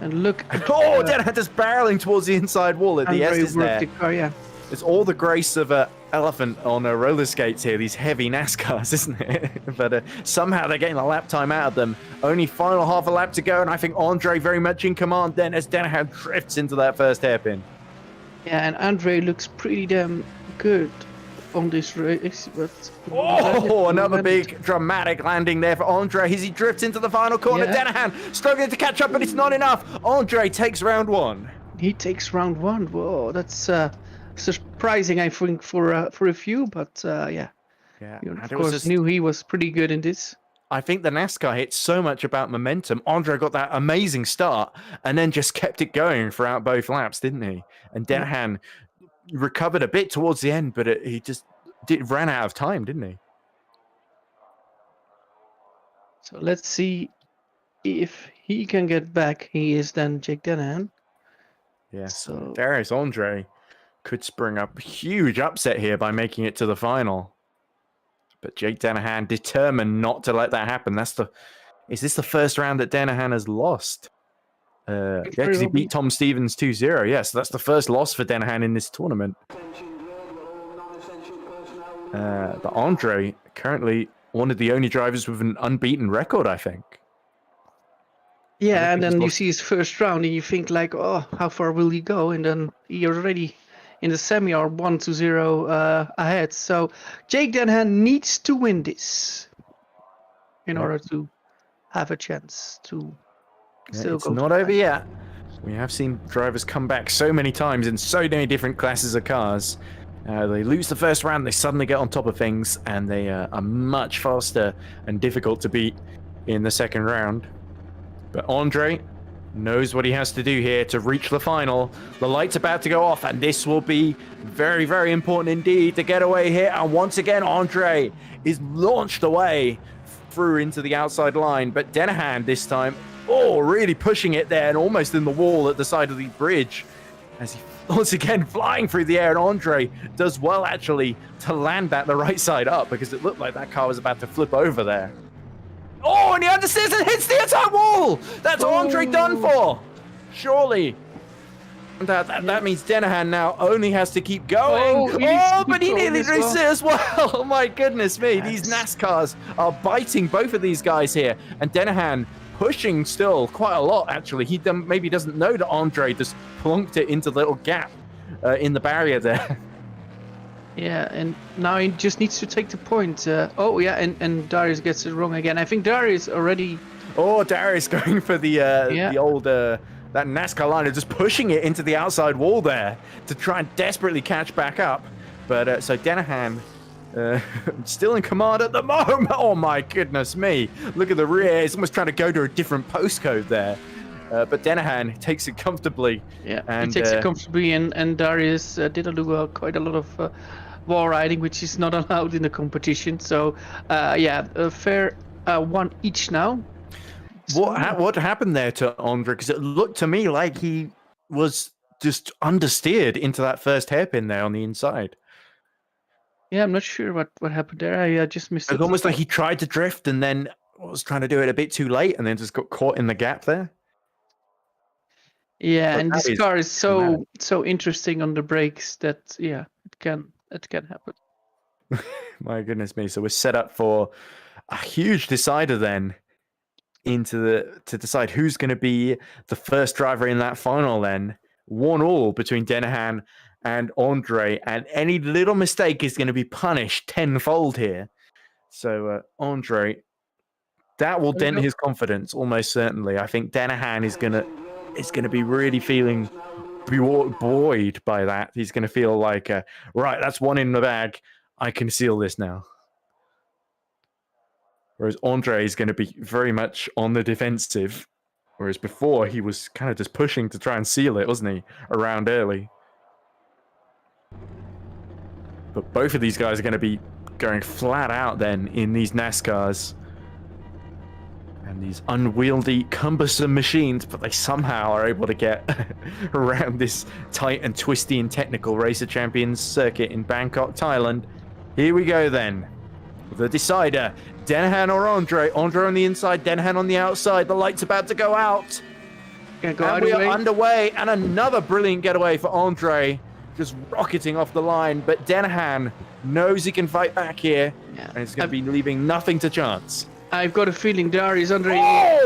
And look. Denahan just barreling towards the inside wall at the S's there. It's all the grace of an elephant on roller skates here, these heavy NASCARs, isn't it? But somehow they're getting a lap time out of them. Only final half a lap to go, and I think Andre very much in command then as Denahan drifts into that first hairpin. Yeah, and Andre looks pretty damn good on this race. But another big dramatic landing there for Andre as he drifts into the final corner. Denahan struggling to catch up, but it's not enough. Andre takes round 1. He takes round 1. Whoa, that's surprising, I think, for a few, but you of course knew he was pretty good in this. I think the NASCAR hit so much about momentum. Andre got that amazing start and then just kept it going throughout both laps, didn't he? And Denahan recovered a bit towards the end, but he just ran out of time, didn't he? So let's see if he can get back. He is then Jake Denahan. Yeah, so Darius Andre could spring up a huge upset here by making it to the final. But Jake Denahan determined not to let that happen. Is this the first round that Denahan has lost? Because he beat Tom Stevens 2-0. Yeah, so that's the first loss for Denahan in this tournament. But Andre, currently one of the only drivers with an unbeaten record, I think. Yeah, and then you see his first round and you think like, oh, how far will he go? And then he already in the semi are 1-0 ahead. So Jake Denahan needs to win this in order to have a chance to still it's go. It's not over yet. We have seen drivers come back so many times in so many different classes of cars. They lose the first round, they suddenly get on top of things, and they are much faster and difficult to beat in the second round. But Andre knows what he has to do here to reach the final. The light's about to go off, and this will be very, very important indeed to get away here. And once again, Andre is launched away through into the outside line. But Denahan this time, really pushing it there and almost in the wall at the side of the bridge as he once again flying through the air. And Andre does well actually to land that the right side up because it looked like that car was about to flip over there. And he understeers and hits the outside wall. That's Andre done for. Surely. That means Denahan now only has to keep going. Oh, he needs to But keep he going nearly as well. reached it as well. Oh my goodness me. These NASCARs are biting both of these guys here. And Denahan pushing still quite a lot, actually. He maybe doesn't know that Andre just plunked it into the little gap in the barrier there. Yeah, and now he just needs to take the point. Oh, yeah, and Darius gets it wrong again. I think Darius already... Oh, Darius going for the old that NASCAR liner, just pushing it into the outside wall there to try and desperately catch back up. But so Denahan still in command at the moment. Oh my goodness me! Look at the rear; he's almost trying to go to a different postcode there. But Denahan takes it comfortably. Yeah, and, he takes it comfortably, and Darius did do quite a lot of wall riding, which is not allowed in the competition. So yeah, a fair one each now. What happened there to Andre? Because it looked to me like he was just understeered into that first hairpin there on the inside. Yeah, I'm not sure what happened there. I just missed it. It's almost like he tried to drift and then was trying to do it a bit too late and then just got caught in the gap there. Yeah, and this car is so interesting on the brakes that yeah, it can happen. My goodness me! So we're set up for a huge decider then to decide who's going to be the first driver in that final. Then 1-1 between Denahan and Andre, and any little mistake is going to be punished tenfold here. So Andre, that will dent his confidence almost certainly. I think Denahan is going to be really feeling buoyed by that. He's going to feel like, right, that's one in the bag. I can seal this now. Whereas Andre is going to be very much on the defensive. Whereas before, he was kind of just pushing to try and seal it, wasn't he? Around early. But both of these guys are going to be going flat out then in these NASCARs. And these unwieldy, cumbersome machines, but they somehow are able to get around this tight and twisty and technical Racer Champions circuit in Bangkok, Thailand. Here we go then. The decider, Denahan or Andre. Andre on the inside, Denahan on the outside. The light's about to go out. And we are underway, and another brilliant getaway for Andre. Just rocketing off the line, but Denahan knows he can fight back here, and it's going to be leaving nothing to chance. I've got a feeling Darius Andre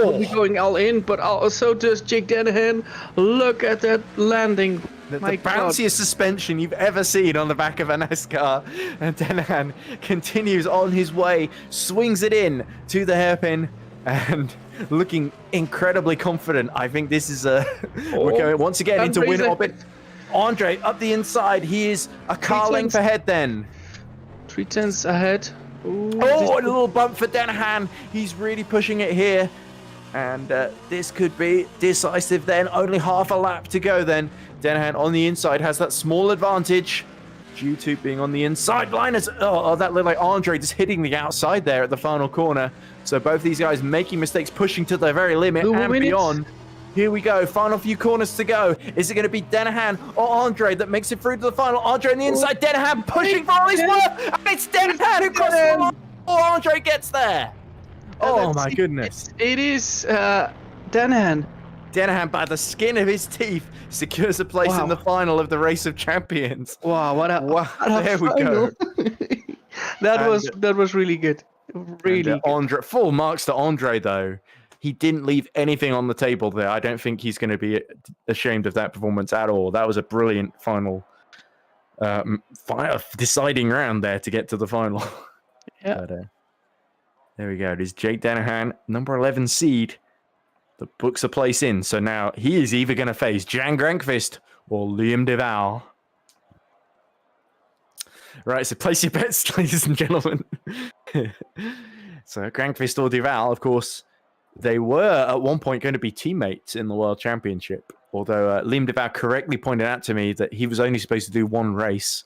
will be going all in, but also does Jake Denahan. Look at that landing. The bounciest suspension you've ever seen on the back of a NASCAR. And Denahan continues on his way, swings it in to the hairpin, and looking incredibly confident. I think this is we're going once again into win orbit. Andre up the inside. He is a car length ahead then. 3/10 ahead. Ooh, a little bump for Denahan. He's really pushing it here. And this could be decisive then. Only half a lap to go then. Denahan on the inside has that small advantage due to being on the inside line. That looked like Andre just hitting the outside there at the final corner. So both these guys making mistakes, pushing to their very limit and beyond. Here we go. Final few corners to go. Is it going to be Denahan or Andre that makes it through to the final? Andre on the inside. Denahan pushing for all his worth. And it's Denahan who crosses the line before Andre gets there. Oh, my goodness. It is Denahan. Denahan, by the skin of his teeth, secures a place in the final of the Race of Champions. Wow, there we go. that was really good. Really good. Andre, full marks to Andre, though. He didn't leave anything on the table there. I don't think he's going to be ashamed of that performance at all. That was a brilliant final deciding round there to get to the final. Yeah. But, there we go. It is Jake Denahan, number 11 seed, that books a place in. So now he is either going to face Jan Grankvist or Liam Davao. Right, so place your bets, ladies and gentlemen. So Grankvist or Davao, of course, they were at one point going to be teammates in the World Championship. Although Liam Davao correctly pointed out to me that he was only supposed to do one race,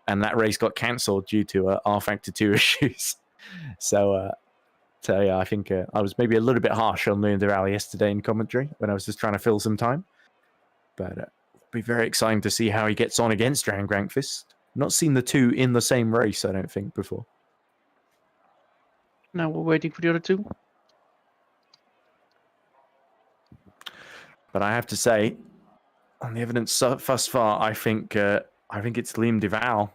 and that race got cancelled due to R-Factor 2 issues. So yeah, I think I was maybe a little bit harsh on Liam Davao yesterday in commentary when I was just trying to fill some time. But it'll be very exciting to see how he gets on against Jan Grankvist. Not seen the two in the same race, I don't think, before. Now we're waiting for the other two. But I have to say, on the evidence thus far, I think it's Liam Davao,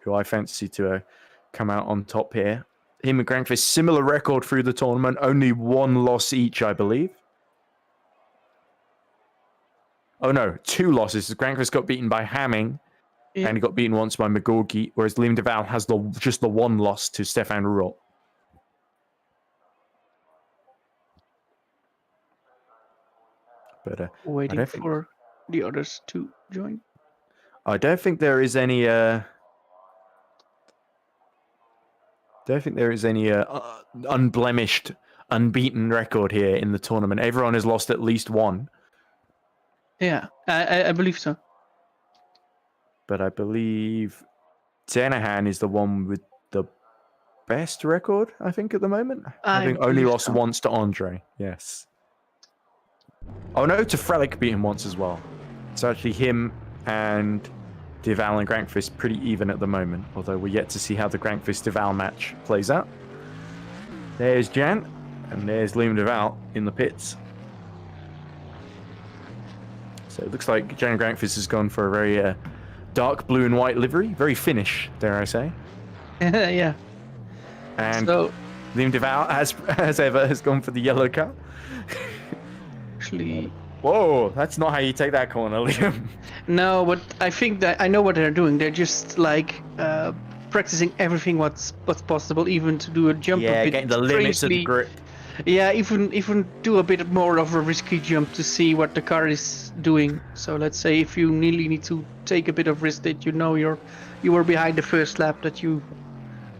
who I fancy to come out on top here. Him and Grankvist, similar record through the tournament, only one loss each, I believe. Oh no, 2 losses. Grankvist got beaten by Hamming, and he got beaten once by Magogi, whereas Liam Davao has just the 1 loss to Stefan Ruwalt. But waiting for the others to join. I don't think there is any. Unblemished, unbeaten record here in the tournament. Everyone has lost at least 1. Yeah, I believe so. But I believe Denahan is the one with the best record, I think, at the moment. Having only lost once to Andre. Yes. Oh no, to Frelik beat him once as well. So actually him and Davao and Grankvist pretty even at the moment, although we're yet to see how the Grankvist-Davao match plays out. There's Jan, and there's Liam Davao in the pits. So it looks like Jan Grankvist has gone for a very dark blue and white livery, very Finnish, dare I say. Yeah. And so, Liam Davao, as ever, has gone for the yellow car. Actually... Whoa, that's not how you take that corner, Liam. No, but I think that I know what they're doing. They're just like practicing everything what's possible, even to do a jump. Yeah, a bit getting the limits of the grip. Yeah, even do a bit more of a risky jump to see what the car is doing. So let's say if you really need to take a bit of risk that you know you were behind the first lap, that you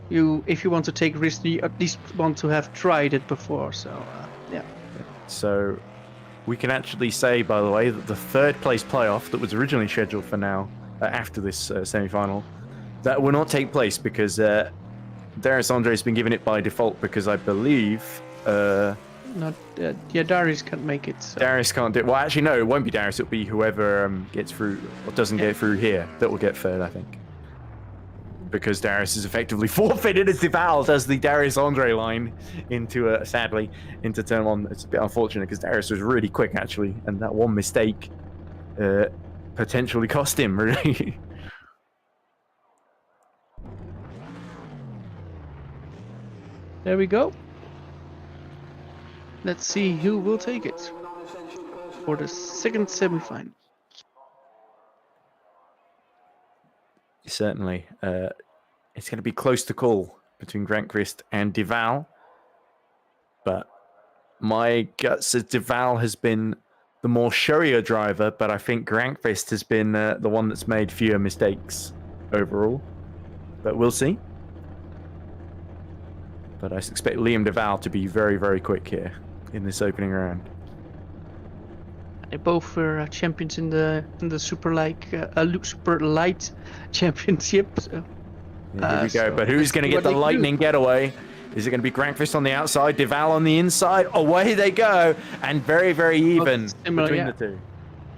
if you want to take risk, you at least want to have tried it before. So yeah. So. We can actually say, by the way, that the 3rd place playoff that was originally scheduled for now, after this semi-final, that will not take place because Darius Andre has been given it by default because I believe... Darius can't make it. So. Darius can't do it. Well, actually, no, it won't be Darius. It'll be whoever gets through or doesn't get through here that will get 3rd, I think. Because Darius is effectively forfeited as Davao does the Darius Andre line sadly, into turn 1. It's a bit unfortunate because Darius was really quick, actually, and that one mistake potentially cost him, really. There we go. Let's see who will take it for the 2nd semi-final. Certainly. It's going to be close to call between Grankvist and Davao. But my gut says Davao has been the more showier driver, but I think Grankvist has been the one that's made fewer mistakes overall. But we'll see. But I expect Liam Davao to be very, very quick here in this opening round. They both were champions in the super light championship. So. Yeah, here we go. But who's going to get the lightning getaway? Is it going to be Grankvist on the outside, Davao on the inside? Away they go, and very, very even between the two.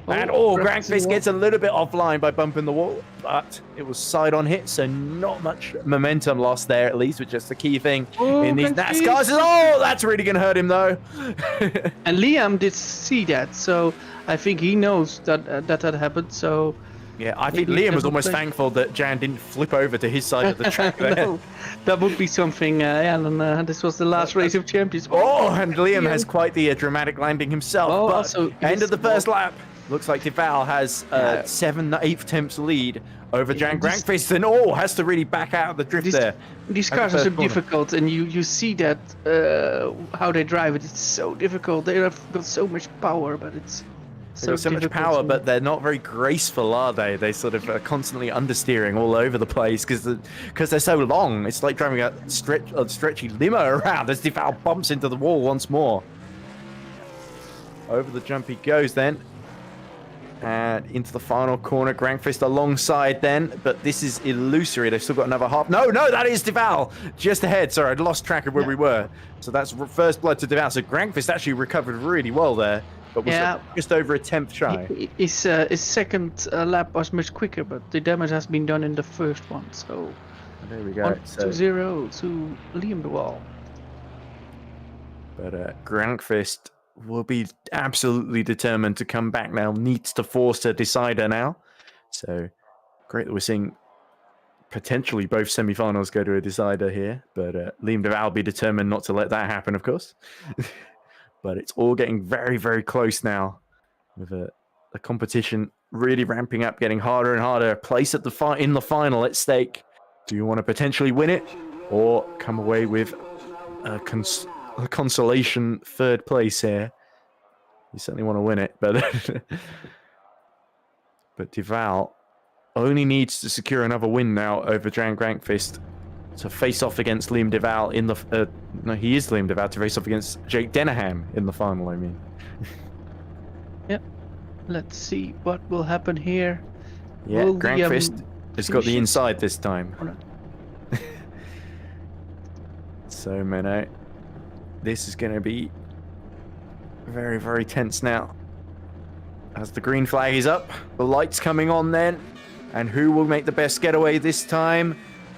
And Grankvist gets a little bit offline by bumping the wall, but it was side-on hit, so not much momentum lost there, at least, which is the key thing in these NASCARs. Oh, that's really going to hurt him, though. And Liam did see that, so I think he knows that happened. So yeah, I think Liam was almost thankful that Jan didn't flip over to his side of the track there. No, that would be something, Alan. This was the last race of champions. And Liam has quite the dramatic landing himself. But also, end of the first lap. Looks like Davao has 7/8 tenths lead over Jan Grankvist, and has to really back out of the drift there. These cars are so difficult, and you see that how they drive it. It's so difficult. They have got so much power, but it's so much power, but they're not very graceful, are they? They sort of are constantly understeering all over the place because they're so long. It's like driving a stretchy limo around as Davao bumps into the wall once more. Over the jump he goes then. And into the final corner, Grankvist alongside then, but this is illusory. They've still got another half. No, that is Davao just ahead. Sorry, I'd lost track of where we were. So that's first blood to Davao. So Grankvist actually recovered really well there, but was just over a tenth shy. His second lap was much quicker, but the damage has been done in the first one. So there we go. 1-0 to Liam Davao. But Grankvist will be absolutely determined to come back now, needs to force a decider now. So great that we're seeing potentially both semi-finals go to a decider here, but Liam Davao will be determined not to let that happen, of course. But it's all getting very, very close now, with the competition really ramping up, getting harder and harder. A place at in the final at stake. Do you want to potentially win it, or come away with a consolation third place here? You certainly want to win it, but but Davao only needs to secure another win now over Grankvist to face off against Liam Davao in the... no, he is Liam Davao to face off against Jake Denahan in the final, I mean. Yep. Let's see what will happen here. Yeah, Grankvist has got the inside this time. Oh, no. So, Menno, this is going to be very, very tense now. As the green flag is up, the light's coming on then. And who will make the best getaway this time?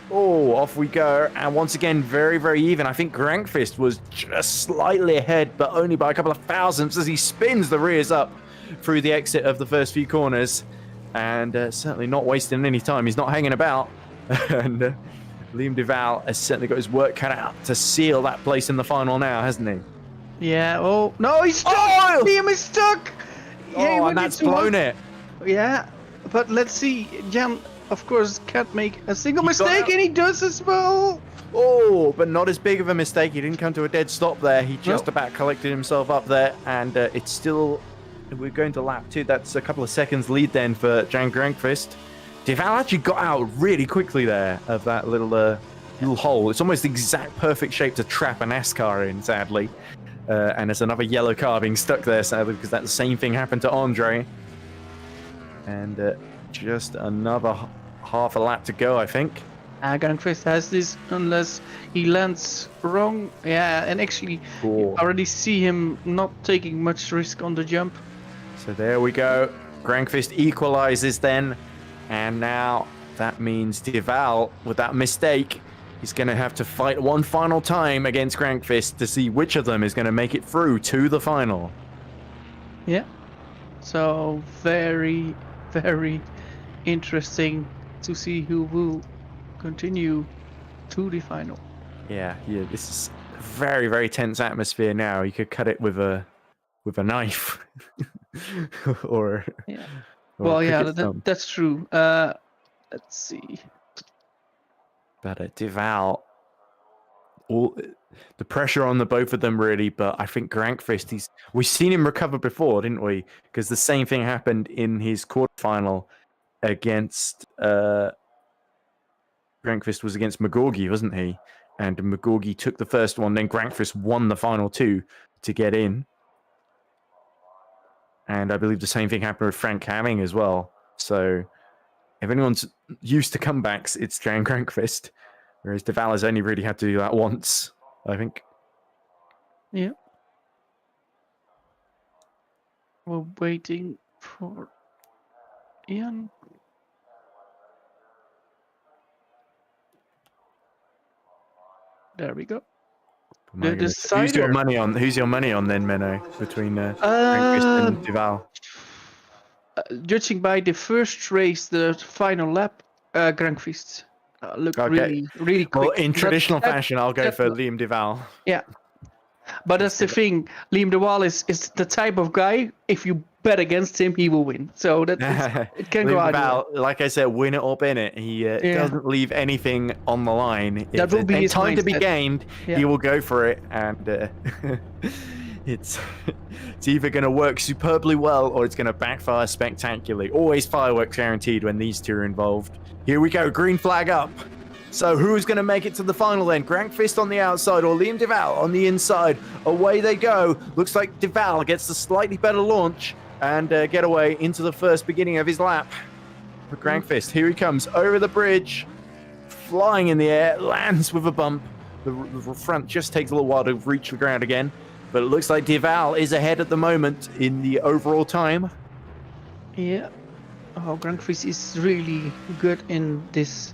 Oh, off we go. And once again, very, very even. I think Grankvist was just slightly ahead, but only by a couple of thousandths as he spins the rears up through the exit of the first few corners. And certainly not wasting any time. He's not hanging about. And Liam Davao has certainly got his work cut out to seal that place in the final now, hasn't he? Yeah, oh, no, he's stuck! Oh! Liam is stuck! Yeah, Oh, and that's blown it. Yeah, but let's see. Jan, of course, can't make a single mistake, out. and he does as well. Oh, but not as big of a mistake. He didn't come to a dead stop there. He just about collected himself up there, and it's still... We're going to lap 2. That's a couple of seconds lead then for Jan Grankvist. Davao actually got out really quickly there of that little hole. It's almost the exact perfect shape to trap a NASCAR in, sadly. And there's another yellow car being stuck there, sadly, because that same thing happened to Andre. And just another half a lap to go, I think. Grankvist has this unless he lands wrong. Yeah, and actually, you already see him not taking much risk on the jump. So there we go. Grankvist equalizes then. And now that means Davao, with that mistake, he's going to have to fight one final time against Grankvist to see which of them is going to make it through to the final. Yeah. So very, very interesting to see who will continue to the final. Yeah, this is a very, very tense atmosphere now. You could cut it with a knife. or yeah. or Well, a yeah, cricket stump. that's true. Let's see. But Davao, all the pressure on the both of them really. But I think Grankvist, we've seen him recover before, didn't we? Because the same thing happened in his quarterfinal against Grankvist was against Magogi, wasn't he? And Magogi took the first one, then Grankvist won the final 2 to get in. And I believe the same thing happened with Frank Hamming as well. So if anyone's used to comebacks, it's Jan Grankvist. Whereas Davao has only really had to do that once, I think. Yeah. We're waiting for Ian. There we go. Who's your money on? Who's your money on then, Menno? Between Grankvist and Davao. Judging by the first race, the final lap, Grankvist looked really, really quick. Well, in traditional fashion, I'll go for Liam Davao. Yeah, but that's the thing. Liam Davao is the type of guy. If you bet against him, he will win. So that it can go out. Like I said, win it or bin it. He doesn't leave anything on the line. That will be his time mindset. to be gained. Yeah. He will go for it, and it's either going to work superbly well or it's going to backfire spectacularly. Always fireworks guaranteed when these two are involved. Here we go, green flag up. So who's going to make it to the final then? Grankvist on the outside or Liam Davao on the inside? Away they go. Looks like Davao gets the slightly better launch and get away into the first beginning of his lap. For Grankvist, here he comes over the bridge, flying in the air, lands with a bump. The front just takes a little while to reach the ground again, but it looks like Davao is ahead at the moment in the overall time. Yeah. Oh, Grankvist is really good in this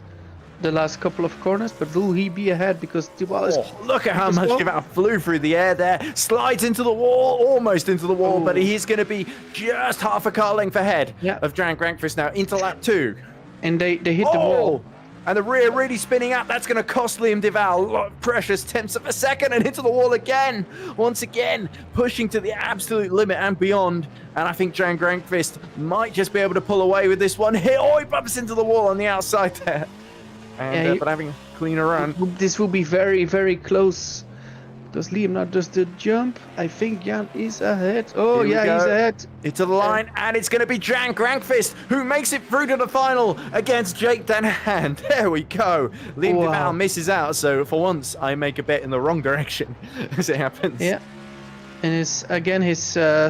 the last couple of corners, but will he be ahead because DeVries is... Oh, look at how as much well. DeVao flew through the air there. Slides into the wall, almost into the wall, but Oh. he's going to be just half a car length ahead Yeah. of Grankvist now into lap 2. And they hit the wall. And the rear really spinning out. That's going to cost Liam DeVao precious tenths of a second and into the wall again. Once again, pushing to the absolute limit and beyond. And I think Grankvist might just be able to pull away with this one. He bumps into the wall on the outside there. And, but having a cleaner run. This will be very, very close. Does Liam now does the jump? I think Jan is ahead. Oh, Here we yeah, go. he's ahead. Into the line, and it's going to be Grankvist who makes it through to the final against Jake Denahan. There we go. Liam DeVao misses out, so for once I make a bet in the wrong direction as it happens. Yeah. And his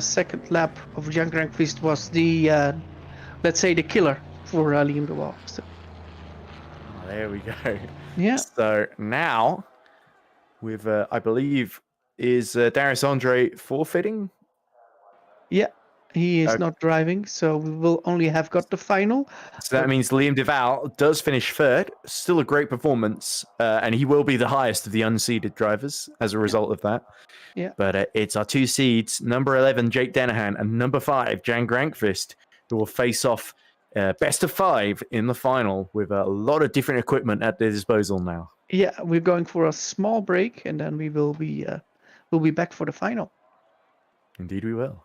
second lap of Jan Grankvist was the, let's say, the killer for Liam DeVao. So, there we go. yeah. So now, with I believe, is Darius Andre forfeiting? Yeah, he is not driving, so we will only have got the final. So that means Liam DeVao does finish third. Still a great performance, and he will be the highest of the unseeded drivers as a result of that. Yeah. But it's our 2 seeds, number 11, Jake Denahan, and number 5, Jan Grankvist, who will face off best of 5 in the final with a lot of different equipment at their disposal now. Yeah, we're going for a small break, and then we will be we'll be back for the final. Indeed we will.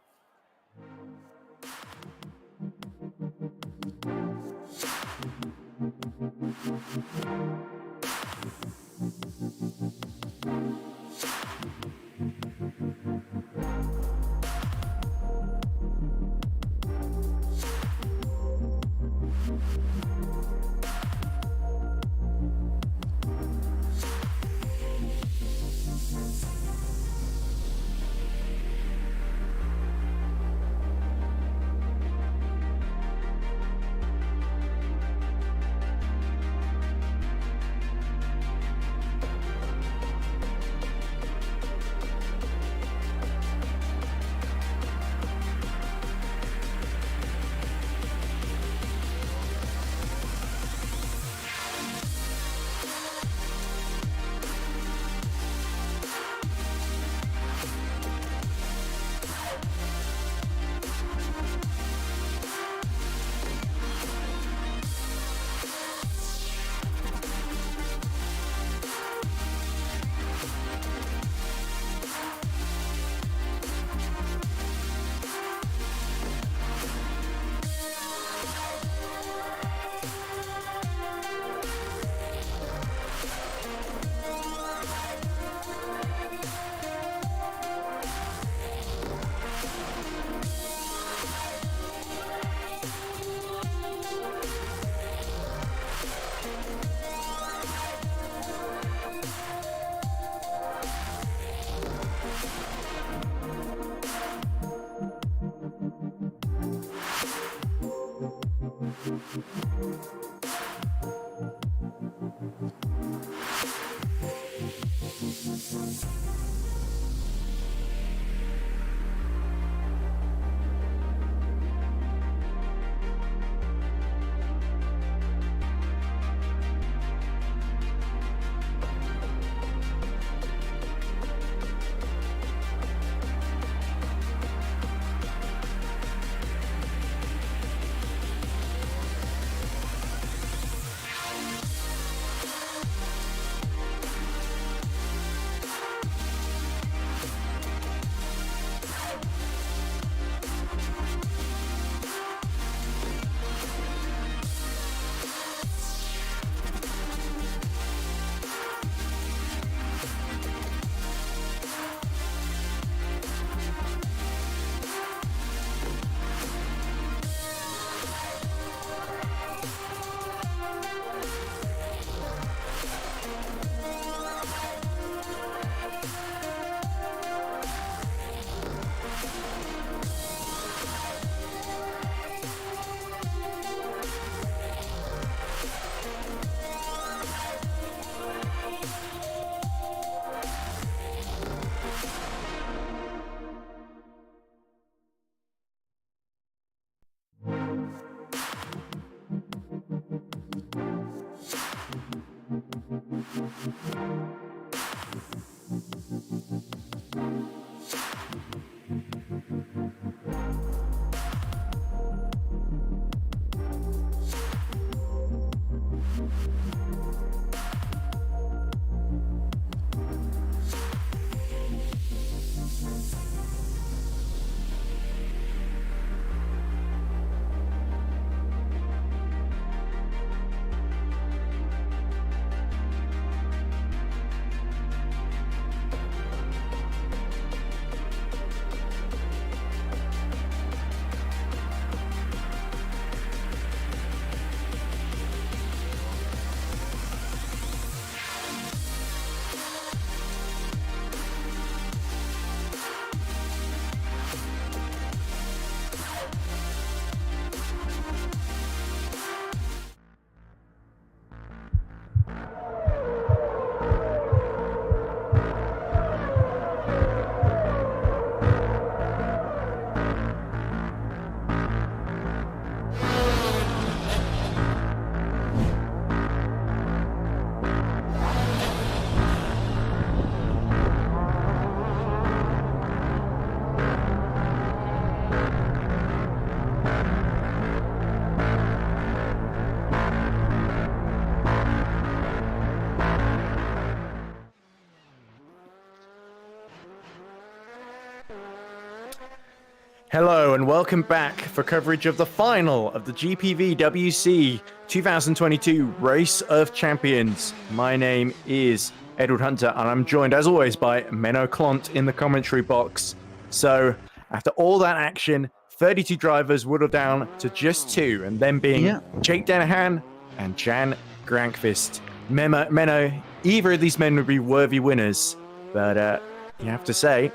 Hello and welcome back for coverage of the final of the GPVWC 2022 Race of Champions. My name is Edward Hunter and I'm joined as always by Menno Klont in the commentary box. So after all that action, 32 drivers whittled down to just 2, and them being Jake Denahan and Jan Grankvist. Menno, either of these men would be worthy winners, but you have to say,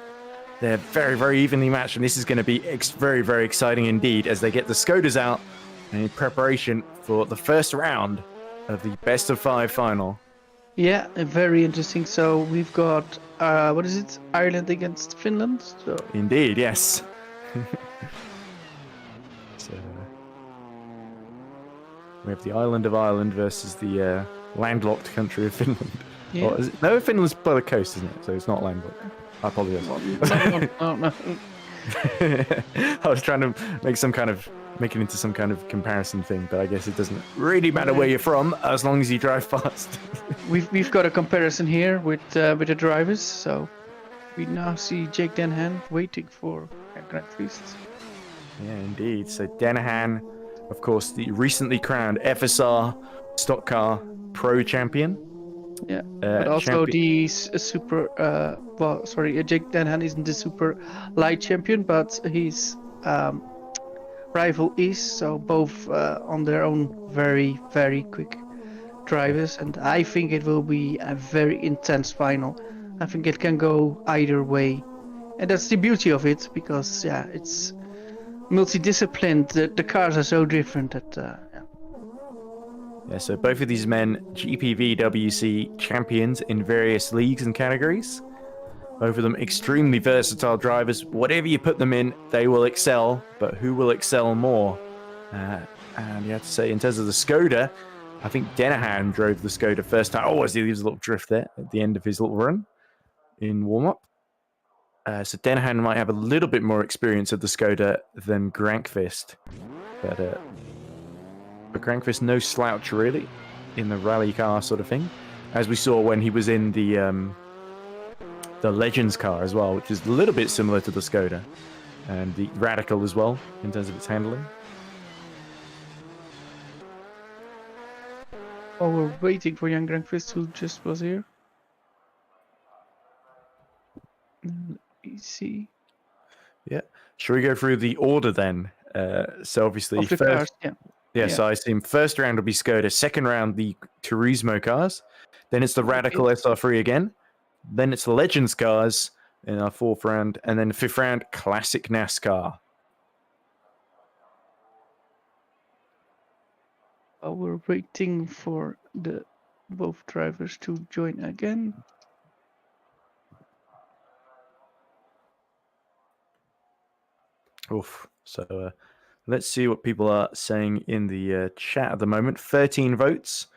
they're very, very evenly matched, and this is going to be very, very exciting indeed as they get the Skodas out in preparation for the first round of the best of 5 final. Yeah, very interesting. So we've got, what is it? Ireland against Finland? So. Indeed, yes. So, we have the island of Ireland versus the landlocked country of Finland. Yeah. No, Finland's by the coast, isn't it? So it's not landlocked. I apologize. No. I was trying to make it into some kind of comparison thing, but I guess it doesn't really matter where you're from as long as you drive fast. We've got a comparison here with the drivers. So we now see Jake Denahan waiting for Grankvist. Yeah, indeed. So Denahan, of course, the recently crowned FSR Stock Car Pro Champion. Yeah, but also the super. Jake Denahan isn't the super light champion, but his rival is. So both on their own very, very quick drivers, and I think it will be a very intense final. I think it can go either way, and that's the beauty of it because it's multidisciplined. The cars are so different that. Yeah, so both of these men, GPVWC champions in various leagues and categories. Both of them extremely versatile drivers. Whatever you put them in, they will excel, but who will excel more? And you have to say, in terms of the Skoda, I think Denahan drove the Skoda first time. Oh, I see, there was a little drift there at the end of his little run in warm-up. So Denahan might have a little bit more experience of the Skoda than Grankvist. But Grankvist no slouch really in the rally car sort of thing, as we saw when he was in the Legends car as well, which is a little bit similar to the Skoda, and the Radical as well in terms of its handling. Oh, we're waiting for young Grankvist who just was here. Let me see. Yeah, shall we go through the order then? So obviously Of the first. cars, Yeah, so I assume first round will be Skoda, second round the Turismo cars, then it's the Radical SR3 again, then it's the Legends cars in our fourth round, and then the fifth round, Classic NASCAR. We're waiting for both drivers to join again. Oof. So let's see what people are saying in the chat at the moment. 13 votes.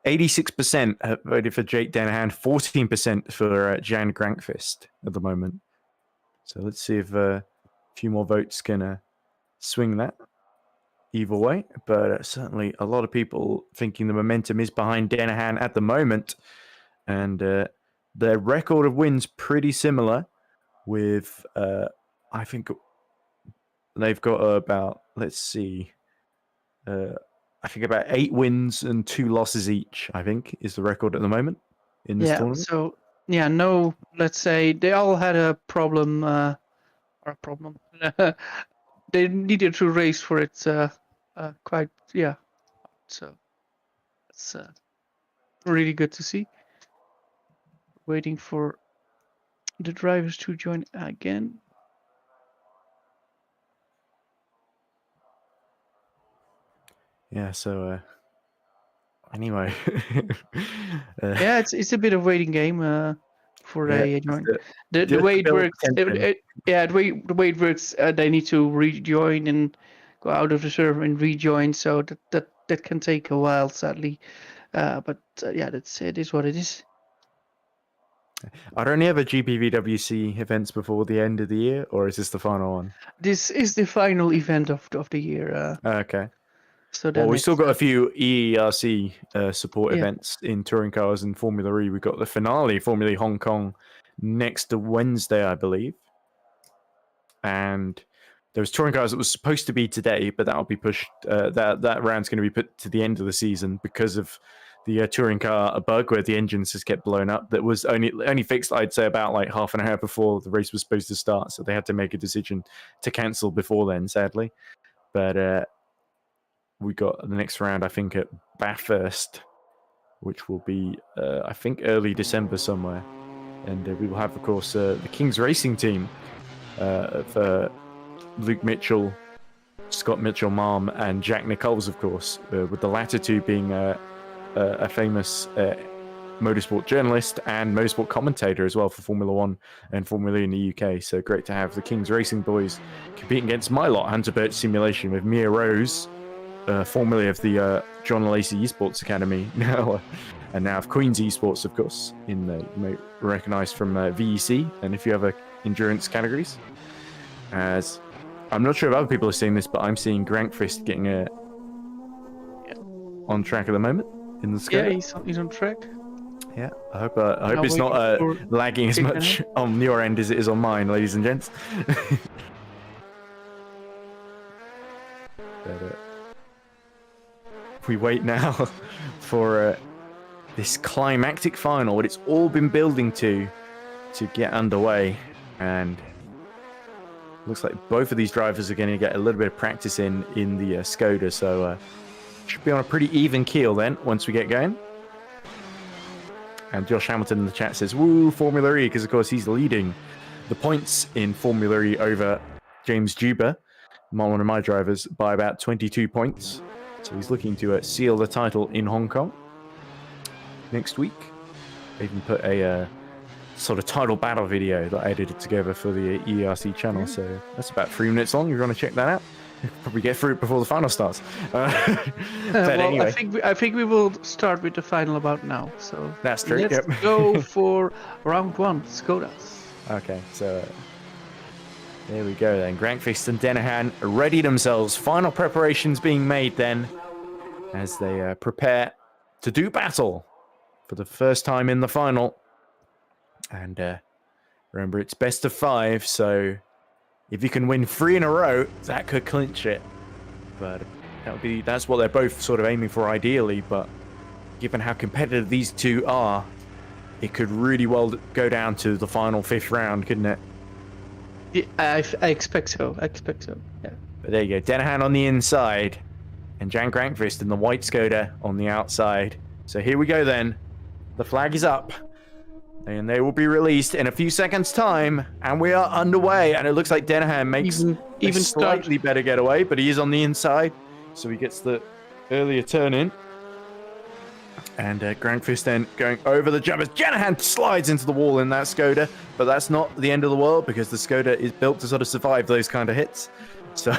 86% have voted for Jake Denahan, 14% for Jan Grankvist at the moment. So let's see if a few more votes can swing that either way. But certainly a lot of people thinking the momentum is behind Denahan at the moment. And their record of wins pretty similar with, I think... They've got about, let's see, I think about 8 wins and 2 losses each, I think, is the record at the moment in this tournament. So, let's say they all had a problem, they needed to race for it so it's really good to see. Waiting for the drivers to join again. Yeah, so anyway. It's a bit of waiting game for a join. The way it works, the way it works, they need to rejoin and go out of the server and rejoin, so that can take a while, sadly. But that's it is what it is. Are there any other GPVWC events before the end of the year, or is this the final one? This is the final event of the year. Okay. So we still got a few EERC support events in touring cars and Formula E. We've got the finale, Formula E Hong Kong, next Wednesday, I believe. And there was touring cars that was supposed to be today, but that'll be pushed. That round's going to be put to the end of the season because of the touring car bug where the engines just kept blowing up. That was only fixed, I'd say, about like half an hour before the race was supposed to start. So they had to make a decision to cancel before then, sadly. But we got the next round, I think, at Bathurst, which will be, I think, early December somewhere. And we will have, of course, the King's Racing team of Luke Mitchell, Scott Mitchell-Malm, and Jack Nichols, of course, with the latter two being a famous motorsport journalist and motorsport commentator as well for Formula One and Formula E in the UK. So great to have the King's Racing boys competing against my lot, Hunter Birch Simulation, with Mia Rose, formerly of the John Lacey Esports Academy, and now of Queen's Esports, of course, you may recognise from VEC and a few other endurance categories. As I'm not sure if other people are seeing this, but I'm seeing Grankvist getting on track at the moment in the sky. Yeah, he's on track. Yeah, I hope it's not lagging as much on your end as it is on mine, ladies and gents. But, we wait now for this climactic final, what it's all been building to get underway, and looks like both of these drivers are going to get a little bit of practice in the Skoda, so should be on a pretty even keel then once we get going. And Josh Hamilton in the chat says, woo, Formula E, because of course he's leading the points in Formula E over James Juba, one of my drivers, by about 22 points. So he's looking to seal the title in Hong Kong next week. They even put a sort of title battle video that I edited together for the ERC channel. So that's about 3 minutes long. You're going to check that out. You'll probably get through it before the final starts. But well, anyway. I think we will start with the final about now. So that's true. Let's go for round one, Skodas. Okay, so there we go then. Grankvist and Denahan ready themselves. Final preparations being made then as they prepare to do battle for the first time in the final. And remember, it's best of 5, so if you can win 3 in a row, that could clinch it. But that's what they're both sort of aiming for ideally, but given how competitive these two are, it could really well go down to the final 5th round, couldn't it? Yeah, I expect so. Yeah. But there you go. Denahan on the inside and Jan Grankvist in the white Skoda on the outside. So here we go then. The flag is up. And they will be released in a few seconds' time, and we are underway. And it looks like Denahan makes even slightly better getaway, but he is on the inside, so he gets the earlier turn in. And Grankvist then going over the jump as Denahan slides into the wall in that Skoda, but that's not the end of the world because the Skoda is built to sort of survive those kind of hits. So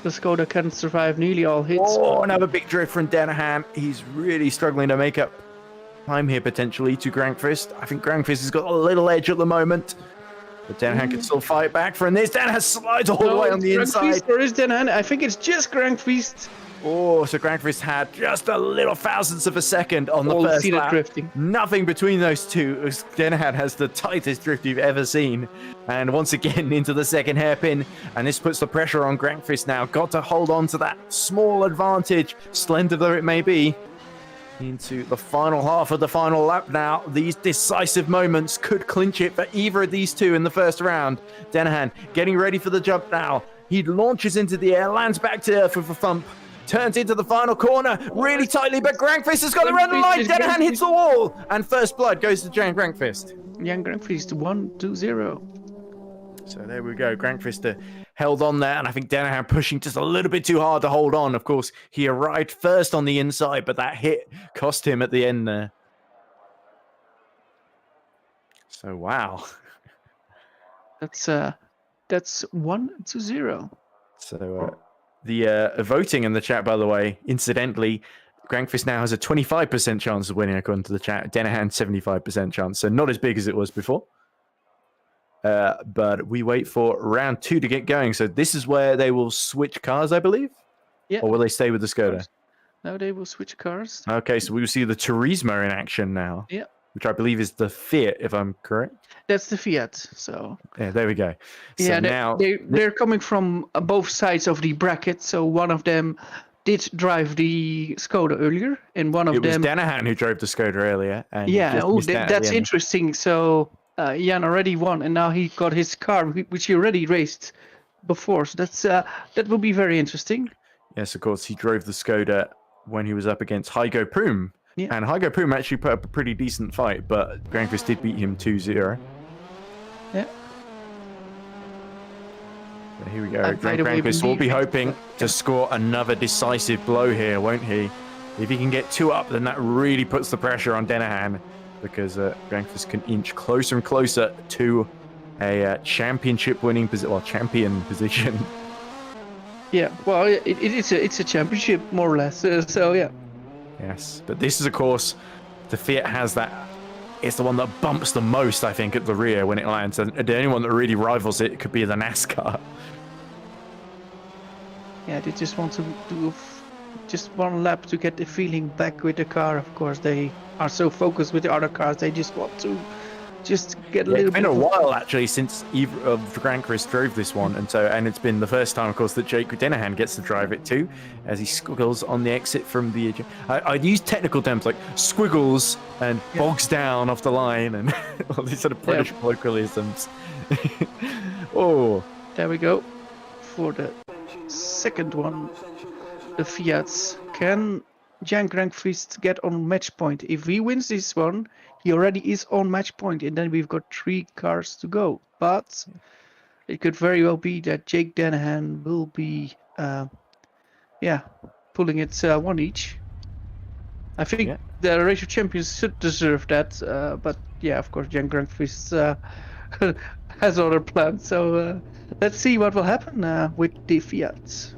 the Skoda can survive nearly all hits. Oh, another big drift from Denahan. He's really struggling to make up time here potentially to Grankvist. I think Grankvist has got a little edge at the moment, but Denahan can still fight back from this. Denahan slides all the way on the inside. Or is Denahan? I think it's just Grankvist. Oh, so Grankvist had just a little thousandth of a second on the first lap. Drifting. Nothing between those two. Denahan has the tightest drift you've ever seen. And once again into the second hairpin. And this puts the pressure on Grankvist now. Got to hold on to that small advantage, slender though it may be, into the final half of the final lap now. These decisive moments could clinch it for either of these two in the first round. Denahan getting ready for the jump now. He launches into the air, lands back to earth with a thump. Turns into the final corner really tightly, but Grankvist has got to run the line. Denahan hits the wall, and first blood goes to Jan Grankvist. Jan Grankvist 1-2-0. So there we go. Grankvist held on there, and I think Denahan pushing just a little bit too hard to hold on. Of course, he arrived first on the inside, but that hit cost him at the end there. So wow, that's 1-0. So. The voting in the chat, by the way, incidentally, Grankvist now has a 25% chance of winning according to the chat. Denahan 75% chance, so not as big as it was before. But we wait for round 2 to get going. So this is where they will switch cars, I believe? Yeah. Or will they stay with the Skoda? No, they will switch cars. Okay, so we will see the Turismo in action now. Yeah. which I believe is the Fiat, if I'm correct. That's the Fiat. So Yeah, there we go. So yeah, now they're coming from both sides of the bracket. So one of them did drive the Skoda earlier, and one of it was them. Denahan who drove the Skoda earlier, and he Yeah, just missed out at that's the end. interesting. So Jan already won, and now he got his car, which he already raced before. So that will be very interesting. Yes, of course, he drove the Skoda when he was up against Hygo Poom. Yeah. And Hygo Poom actually put up a pretty decent fight, but Grankvist did beat him 2-0. Yeah. So here we go. by the way, Grankvist will be believe- hoping to score another decisive blow here, won't he? If he can get 2 up, then that really puts the pressure on Denahan, because Grankvist can inch closer and closer to a championship-winning position, well, champion position. Yeah, well, it's a championship more or less. So yeah. Yes, but this is, of course, the Fiat has that. It's the one that bumps the most, I think, at the rear when it lands. And the only one that really rivals it could be the NASCAR. Yeah, they just want to do just one lap to get the feeling back with the car. Of course, they are so focused with the other cars. They just want to just get a Yeah, little it's bit. been a while actually since either of Grankvist drove this one, and it's been the first time, of course, that Jake Denahan gets to drive it too, as he squiggles on the exit from the. I'd use technical terms like squiggles and bogs down off the line and all these sort of British colloquialisms. Oh, There we go. For the second one, the Fiats. Can Jan Grankvist get on match point? If he wins this one, he already is on match point, and then we've got 3 cars to go. But it could very well be that Jake Denahan will be, pulling it 1 each. I think the race of champions should deserve that, but yeah, of course, Jan Grankvist has other plans. So let's see what will happen with the Fiats.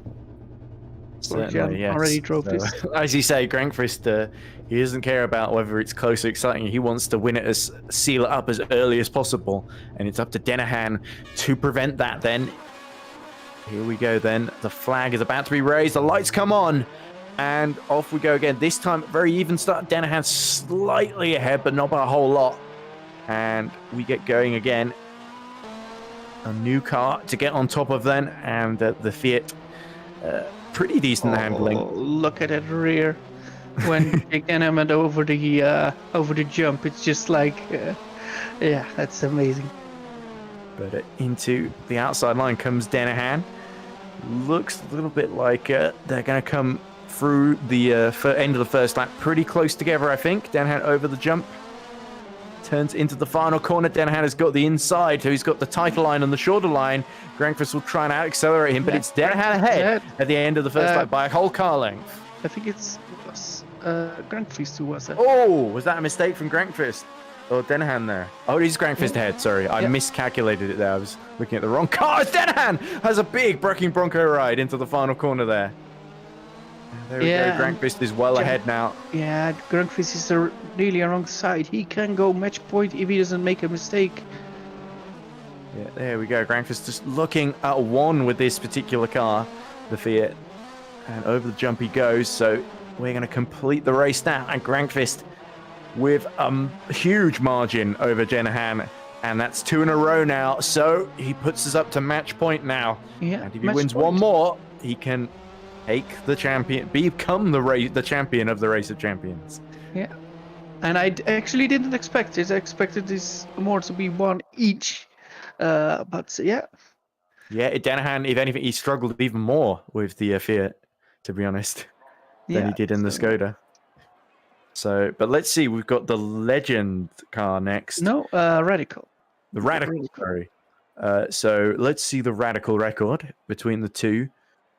certainly, yes. Already drove this. As you say, Grankvist, he doesn't care about whether it's close or exciting. He wants to win it, seal it up as early as possible. And it's up to Denahan to prevent that then. Here we go then. The flag is about to be raised. The lights come on. And off we go again. This time, very even start. Denahan slightly ahead, but not by a whole lot. And we get going again. A new car to get on top of then. And the Fiat, pretty decent handling. Look at that rear. When Jake Denahan went over the jump, it's just like, yeah, that's amazing. But into the outside line comes Denahan. Looks a little bit like they're going to come through the end of the first lap pretty close together, I think. Denahan over the jump. Turns into the final corner. Denahan has got the inside, so he's got the title line and the shoulder line. Grankvist will try and out-accelerate him, but it's Denahan ahead at the end of the first lap by a whole car length. I think it was Grankvist who was that. Oh, was that a mistake from Grankvist? Oh, Denahan there. Oh, it is Grankvist ahead. Sorry, I miscalculated it there. I was looking at the wrong car. It's Denahan has a big braking Bronco ride into the final corner there. There we go. Grankvist is well ahead now. Yeah, Grankvist is really wrong side. He can go match point if he doesn't make a mistake. Yeah, there we go. Grankvist just looking at one with this particular car, the Fiat. And over the jump he goes. So we're going to complete the race now. And Grankvist with a huge margin over Denahan. And that's 2 in a row now. So he puts us up to match point now. Yeah, and if he wins one more, he can take the champion, become the champion of the Race of Champions. Yeah. And I actually didn't expect it. I expected this more to be 1 each. But yeah. Yeah, Denahan, if anything, he struggled even more with the Fiat, to be honest, than he did in the Skoda. So, but let's see, we've got the Legend car next. No, Radical. The Radical, sorry. So let's see the Radical record between the two.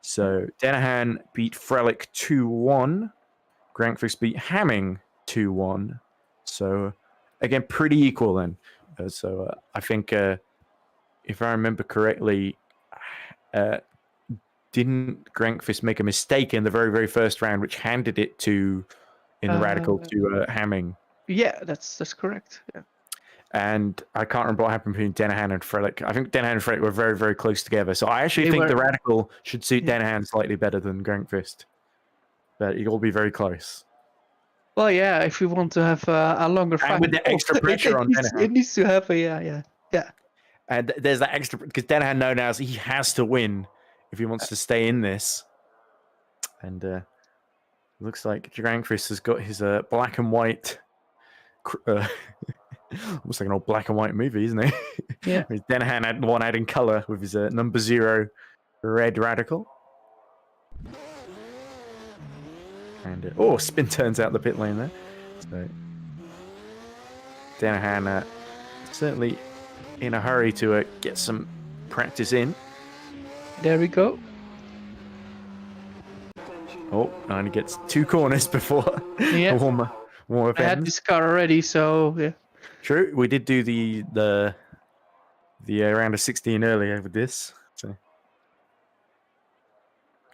So Denahan beat Frelik 2-1. Grankvist beat Hamming 2-1. So again, pretty equal then. I think, if I remember correctly, didn't Grankvist make a mistake in the very, very first round, which handed it to the Radical to Hamming? Yeah, that's correct. Yeah. And I can't remember what happened between Denahan and Frelik. I think Denahan and Frelik were very, very close together. So I actually think the Radical should suit Denahan slightly better than Grankvist. But it'll be very close. Well, yeah, if we want to have a longer And with final, the extra pressure on Denahan. it needs to have a yeah. And there's that extra, because Denahan knows he has to win if he wants to stay in this. And looks like Grankvist has got his black and white, almost like an old black and white movie, isn't it? Yeah. Denahan had one out in color with his number 0 red radical. And spin turns out the pit lane there. So Denahan certainly in a hurry to get some practice in. There we go. Oh, and he gets 2 corners before Yeah. warm up I had ends. this car already, so yeah. True, we did do the round of 16 earlier with this. So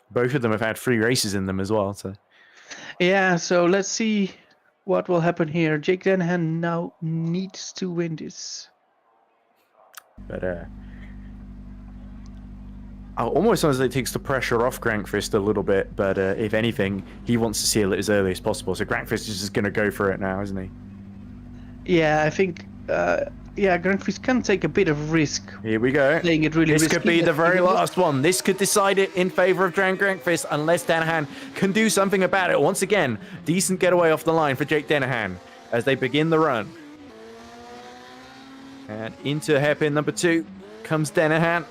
both of them have had 3 races in them as well. So Yeah, so let's see what will happen here. Jake Denahan now needs to win this. but almost as it takes the pressure off Grankvist a little bit, but if anything, he wants to seal it as early as possible. So Grankvist is just going to go for it now, isn't he? Yeah, I think Grankvist can take a bit of risk. Here we go. Playing it really This risky. could be the very Even though- last one. This could decide it in favor of Grankvist unless Denahan can do something about it. Once again, decent getaway off the line for Jake Denahan as they begin the run. And into hairpin number 2 comes Denahan.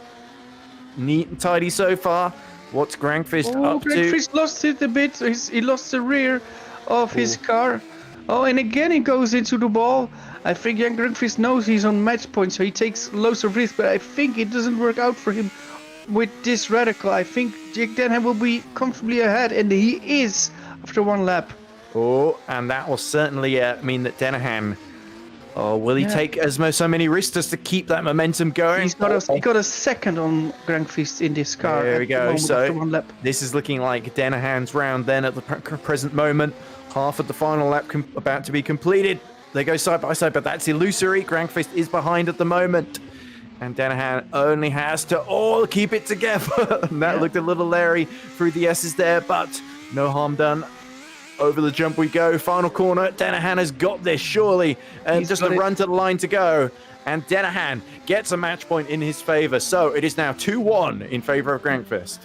Neat and tidy so far. What's Grankvist up to? Grankvist lost it a bit. He lost the rear of his car. Oh, and again he goes into the ball. I think Jan Grankvist knows he's on match point, so he takes loads of risk, but I think it doesn't work out for him with this radical. I think Jake Denahan will be comfortably ahead, and he is after 1 lap. Oh, and that will certainly mean that Denahan... Oh, will he take so many risks just to keep that momentum going? He got a second on Grankvist in this car. There we go. So after 1 lap. this is looking like Denahan's round then at the present moment. Half of the final lap about to be completed. They go side by side, but that's illusory. Grankvist is behind at the moment. And Denahan only has to keep it together. And that looked a little leery through the S's there, but no harm done. Over the jump we go. Final corner. Denahan has got this, surely. And just a run to the line to go. And Denahan gets a match point in his favor. So it is now 2-1 in favor of Grankvist.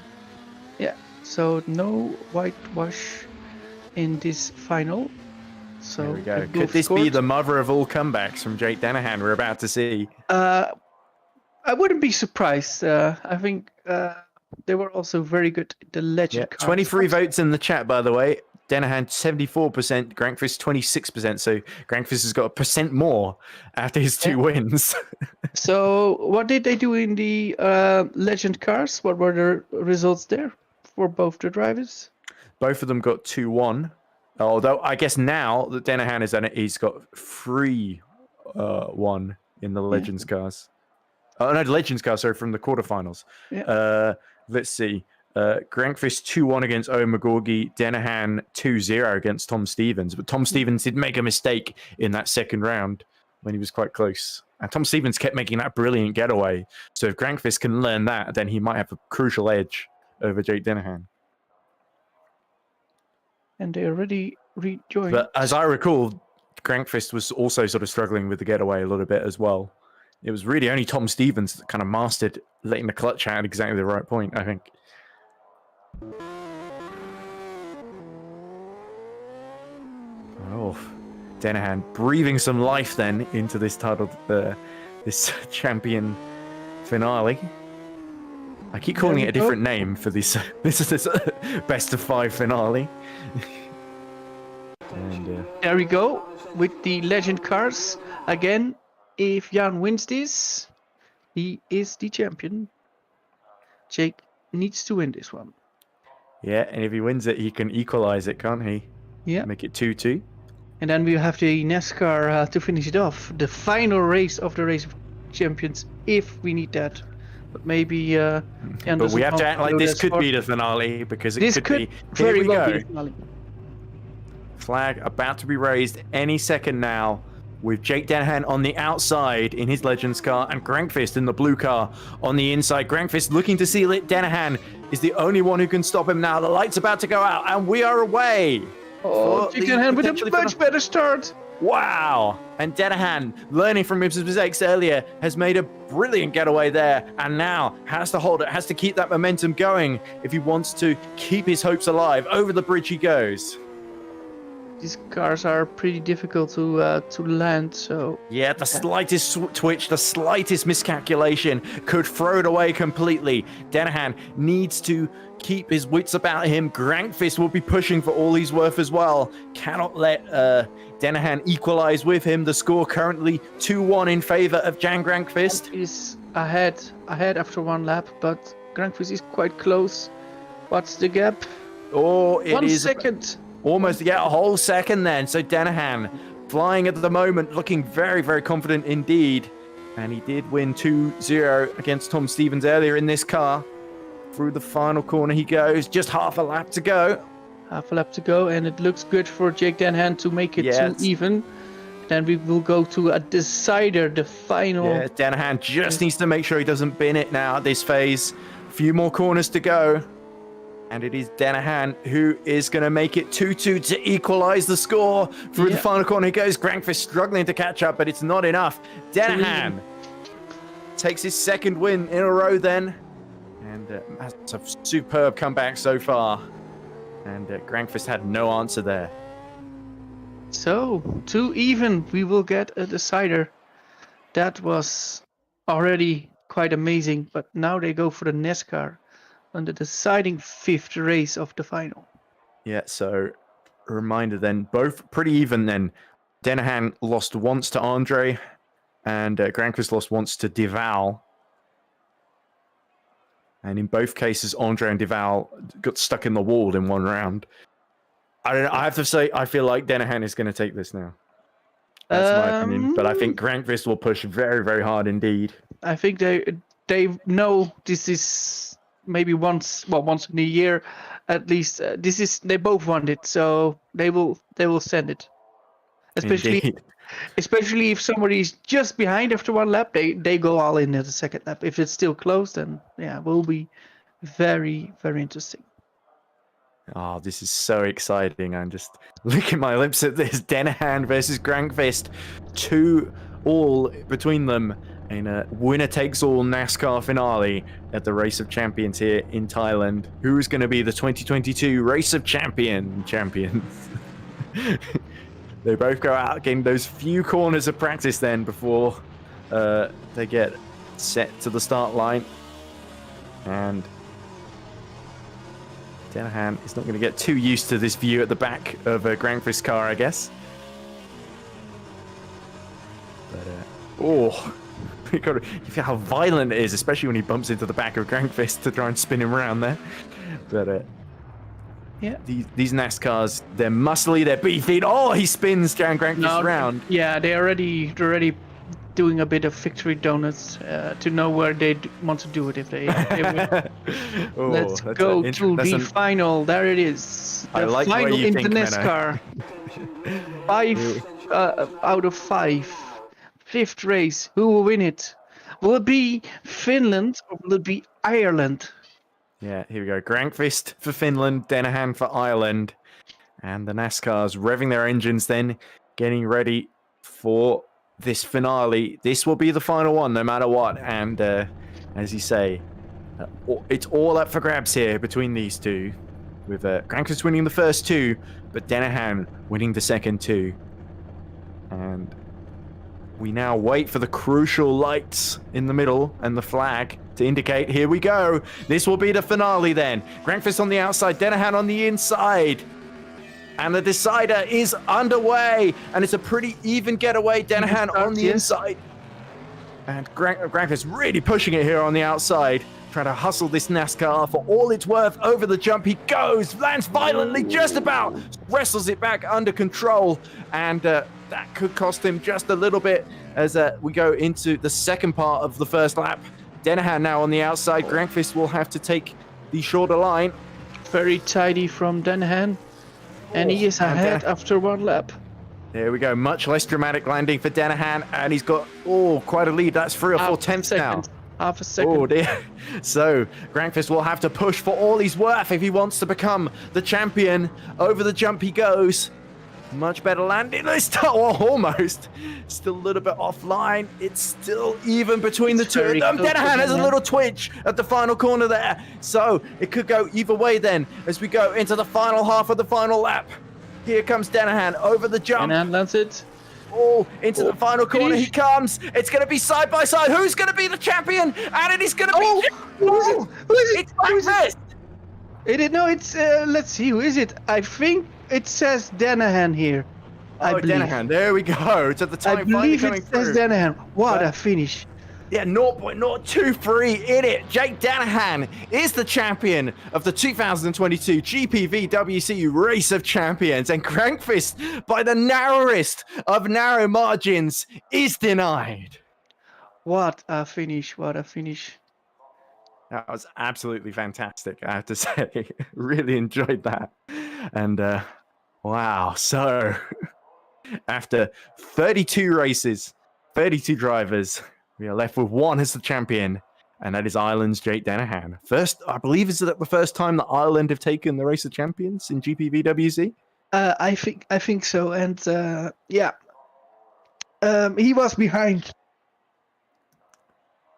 Yeah, so no whitewash in this final. So there we go. Could this be the mother of all comebacks from Jake Denahan we're about to see? I wouldn't be surprised. I think they were also very good. The legend cars. 23 votes in the chat, by the way. Denahan 74%, Grankvist 26%. So Grankvist has got 1% more after his 2 wins. So what did they do in the legend cars? What were the results there for both the drivers? Both of them got 2-1. Although I guess now that Denahan is in it, he's got 3-1 in the Legends cars. Oh no, the Legends cars, sorry, from the quarterfinals. Yeah. Let's see. Grankvist 2-1 against Magogi, Denahan 2-0 against Tom Stevens. But Tom Stevens did make a mistake in that second round when he was quite close. And Tom Stevens kept making that brilliant getaway. So if Grankvist can learn that, then he might have a crucial edge over Jake Denahan. And they already rejoined. But as I recall, Grankvist was also sort of struggling with the getaway a little bit as well. It was really only Tom Stevens that kind of mastered letting the clutch out at exactly the right point, I think. Oh, Denahan breathing some life then into this title, this champion finale. I keep calling it a different name for this. This is this best of 5 finale. And there we go with the legend cars again. If Jan wins this, he is the champion. Jake needs to win this one. Yeah, and if he wins it, he can equalize it, can't he? Yeah. Make it 2-2. And then we have the NASCAR to finish it off. The final race of the Race of Champions, if we need that. But maybe. But we have to act like this could be the finale because it could be. Very Here we well go. be the finale. Flag about to be raised any second now, with Jake Denahan on the outside in his Legends car and Grankvist in the blue car on the inside. Grankvist looking to seal it. Denahan is the only one who can stop him now. The light's about to go out and we are away. Oh, for Denahan with a potentially much better start. Wow! And Denahan, learning from his mistakes earlier, has made a brilliant getaway there, and now has to hold it, has to keep that momentum going if he wants to keep his hopes alive. Over the bridge he goes. These cars are pretty difficult to land, so... Yeah, the slightest twitch, the slightest miscalculation could throw it away completely. Denahan needs to keep his wits about him. Grankvist will be pushing for all he's worth as well. Cannot let Denahan equalize with him. The score currently 2-1 in favor of Jan Grankvist. Is ahead after one lap, but Grankvist is quite close. What's the gap? Oh, it 1 is second. almost, yeah, a whole second then. So Denahan flying at the moment, looking very, very confident indeed. And he did win 2-0 against Tom Stevens earlier in this car. Through the final corner he goes, just half a lap to go. Half a lap to go, and it looks good for Jake Denahan to make it 2 even. Then we will go to a decider, the final. Yeah, Denahan just needs to make sure he doesn't bin it now at this phase. A few more corners to go. And it is Denahan who is going to make it 2-2 to equalize the score. Through the final corner he goes. Grankvist struggling to catch up, but it's not enough. Denahan takes his second win in a row then. And that's a superb comeback so far. And Grankvist had no answer there. So, 2 even, we will get a decider. That was already quite amazing, but now they go for the NASCAR on the deciding 5th race of the final. Yeah, so a reminder then, both pretty even then. Denahan lost once to Andre, and Grankvist lost once to Davao. And in both cases, Andre and Davao got stuck in the wall in one round. I don't know. I have to say, I feel like Denahan is going to take this now. That's my opinion. But I think Grankvist will push very, very hard indeed. I think they know this is maybe once in a year, at least. They both want it, so they will send it. Especially if somebody is just behind after one lap, they go all in at the second lap. If it's still close, then yeah, it will be very, very interesting. Oh, this is so exciting. I'm just licking my lips at this. Denahan versus Grankvist. 2-2 between them in a winner-takes-all NASCAR finale at the Race of Champions here in Thailand. Who's going to be the 2022 Race of Champions? They both go out getting those few corners of practice then before they get set to the start line. And Denahan is not going to get too used to this view at the back of a Grankvist car, I guess. But, you feel how violent it is, especially when he bumps into the back of Grankvist to try and spin him around there. But, yeah, these NASCARs, they're muscly, they're beefy. Oh, he spins Jan Grankvist around. Yeah, they're already doing a bit of victory donuts to know where they want to do it if they win. Let's go to the final. There it is. The final in the NASCAR. 5 out of 5. 5th race. Who will win it? Will it be Finland or will it be Ireland? Yeah, here we go. Grankvist for Finland, Denahan for Ireland. And the NASCARs revving their engines then, getting ready for this finale. This will be the final one, no matter what. And as you say, it's all up for grabs here between these two. With Grankvist winning the first 2, but Denahan winning the second 2. And we now wait for the crucial lights in the middle and the flag to indicate, here we go. This will be the finale then. Grankvist on the outside, Denahan on the inside. And the decider is underway. And it's a pretty even getaway. Denahan on the inside. And Grankvist really pushing it here on the outside. Trying to hustle this NASCAR for all it's worth. Over the jump he goes. Lands violently, just about. Wrestles it back under control. And that could cost him just a little bit as we go into the second part of the first lap. Denahan now on the outside. Grankvist will have to take the shorter line. Very tidy from Denahan. And he is ahead after one lap. There we go. Much less dramatic landing for Denahan. And he's got, quite a lead. That's 3 or 4 tenths now. half a second. Oh dear. So, Grankvist will have to push for all he's worth if he wants to become the champion. Over the jump he goes. Much better landing this time. Oh, almost. Still a little bit offline. It's still even between the two of them. Denahan has a little twitch at the final corner there. So, it could go either way then as we go into the final half of the final lap. Here comes Denahan over the jump. Denahan lands it. Oh, into the final corner he comes. It's going to be side by side. Who's going to be the champion? And it is going to be... Who is it? Who is it? It's Grankvist. It's let's see, who is it? I think it says Denahan here. I believe. Denahan, there we go. To the time I believe finally it coming says through. Denahan. What But- a finish. Yeah, 0.023 in it. Jake Denahan is the champion of the 2022 GPVWC Race of Champions, and Grankvist, by the narrowest of narrow margins, is denied. What a finish. What a finish. That was absolutely fantastic, I have to say. Really enjoyed that. And wow, so after 32 races, 32 drivers, we are left with one as the champion, and that is Ireland's Jake Denahan. First, I believe, is it the first time that Ireland have taken the Race of Champions in GPVWC? I think so, and yeah, he was behind.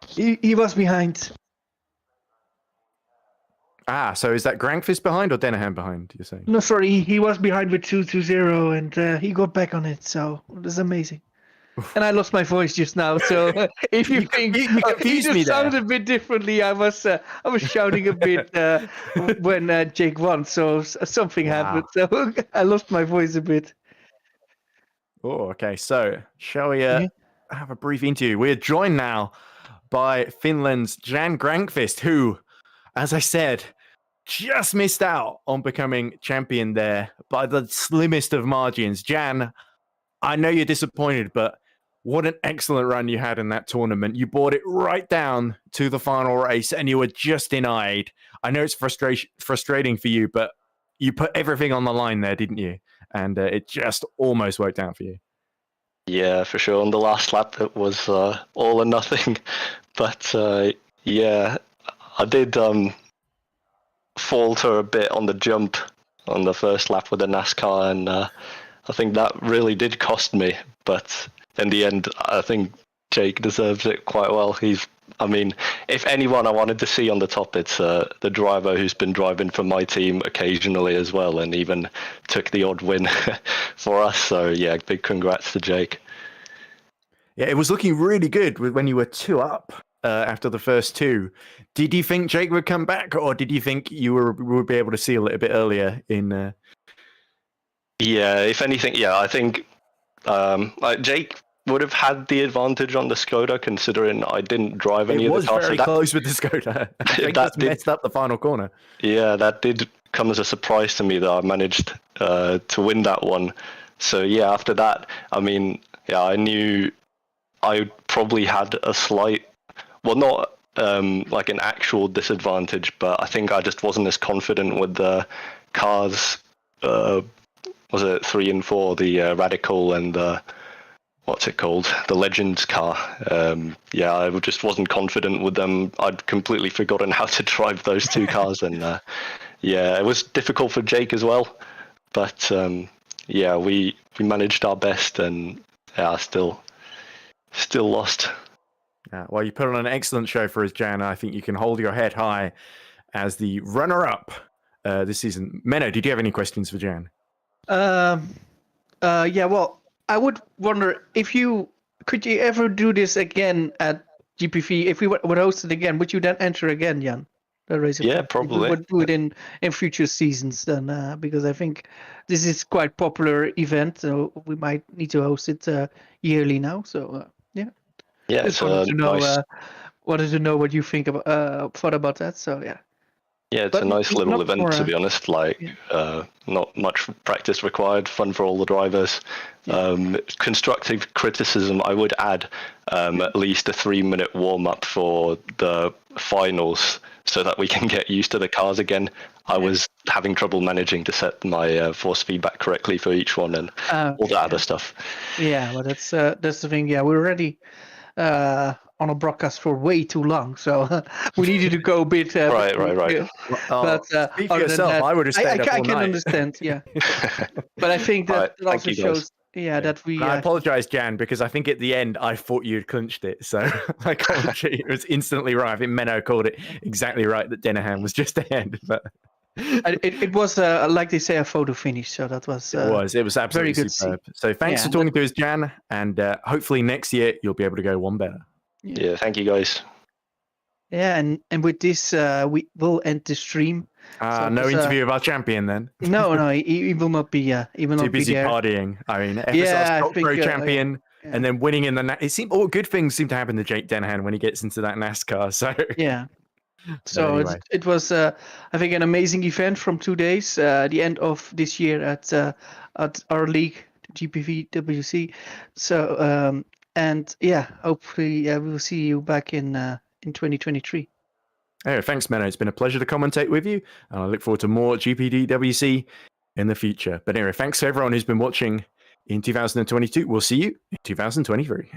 He was behind. Ah, so is that Grankvist behind or Denahan behind, you're saying? No, sorry, he was behind with 2-0, and he got back on it. So it was amazing. And I lost my voice just now, so if you think you it confused me just there. sounded a bit differently, I was shouting a bit when Jake won, so something happened. So I lost my voice a bit. Oh, okay. So, shall we have a brief interview? We're joined now by Finland's Jan Grankvist, who, as I said, just missed out on becoming champion there by the slimmest of margins. Jan, I know you're disappointed, but what an excellent run you had in that tournament. You brought it right down to the final race and you were just denied. I know it's frustrating for you, but you put everything on the line there, didn't you? And it just almost worked out for you. Yeah, for sure. On the last lap, it was all or nothing. But yeah, I did falter a bit on the jump on the first lap with the NASCAR, and I think that really did cost me. But in the end, I think Jake deserves it quite well. I mean, if anyone I wanted to see on the top, it's the driver who's been driving for my team occasionally as well, and even took the odd win for us. So yeah, big congrats to Jake. Yeah, it was looking really good when you were 2 up after the first 2. Did you think Jake would come back, or did you think you would be able to seal it a bit earlier in? Yeah, if anything, yeah, I think Jake would have had the advantage on the Skoda, considering I didn't drive any It of was the cars. very close with the Skoda. I think that messed up the final corner. Yeah, that did come as a surprise to me that I managed to win that one. So yeah, after that, I mean, yeah, I knew I probably had a slight, well, not like an actual disadvantage, but I think I just wasn't as confident with the cars. Was it 3 and 4, the Radical and the, what's it called, the Legends car? Yeah, I just wasn't confident with them. I'd completely forgotten how to drive those 2 cars, and yeah, it was difficult for Jake as well. But yeah, we managed our best, and yeah, still lost. Well, you put on an excellent show for us, Jan. I think you can hold your head high as the runner-up this season. Menno, did you have any questions for Jan? Yeah, well, I would wonder could you ever do this again at GPV? If we would host it again, would you then enter again, Jan? The race? Yeah, We probably. would do it in future seasons then, because I think this is quite popular event, so we might need to host it yearly now. So yeah. Yeah, Just it's wanted to know, nice. wanted to know what you think about thought about that. So yeah. Yeah, it's But a nice it's little not event, for, to be honest. Like, not much practice required, fun for all the drivers. Constructive criticism, I would add at least a 3-minute warm-up for the finals so that we can get used to the cars again. I was having trouble managing to set my force feedback correctly for each one and all that other stuff. Yeah, well, that's the thing. Yeah, we're already on a broadcast for way too long, so we needed to go a bit. Right. But Speak for other than yourself. that, I would have stayed up I all can night. understand. Yeah, but I think All that right, it thank also you, guys. shows. Yeah, that we. And I apologize, Jan, because I think at the end I thought you'd clinched it. So my commentary was instantly right. I think Menno called it exactly right that Denahan was just ahead. But It was like they say, a photo finish. So that was. it was absolutely very good superb. So thanks Yeah, for talking to us, Jan, and hopefully next year you'll be able to go one better. Yeah, thank you, guys. Yeah, and with this, we will end the stream. So No there's, interview of our champion then. No, he will not be. He will Too not be busy there. partying. I mean, FSR's Yeah, I top think, pro yeah. champion, Yeah. and then winning in the. It seemed all good things seem to happen to Jake Denahan when he gets into that NASCAR. So Yeah. So anyway. it was, I think, an amazing event from 2 days. The end of this year at our league, GPVWC. So and yeah, hopefully we will see you back in 2023. Anyway, thanks, Menno. It's been a pleasure to commentate with you, and I look forward to more GPDWC in the future. But anyway, thanks to everyone who's been watching in 2022. We'll see you in 2023.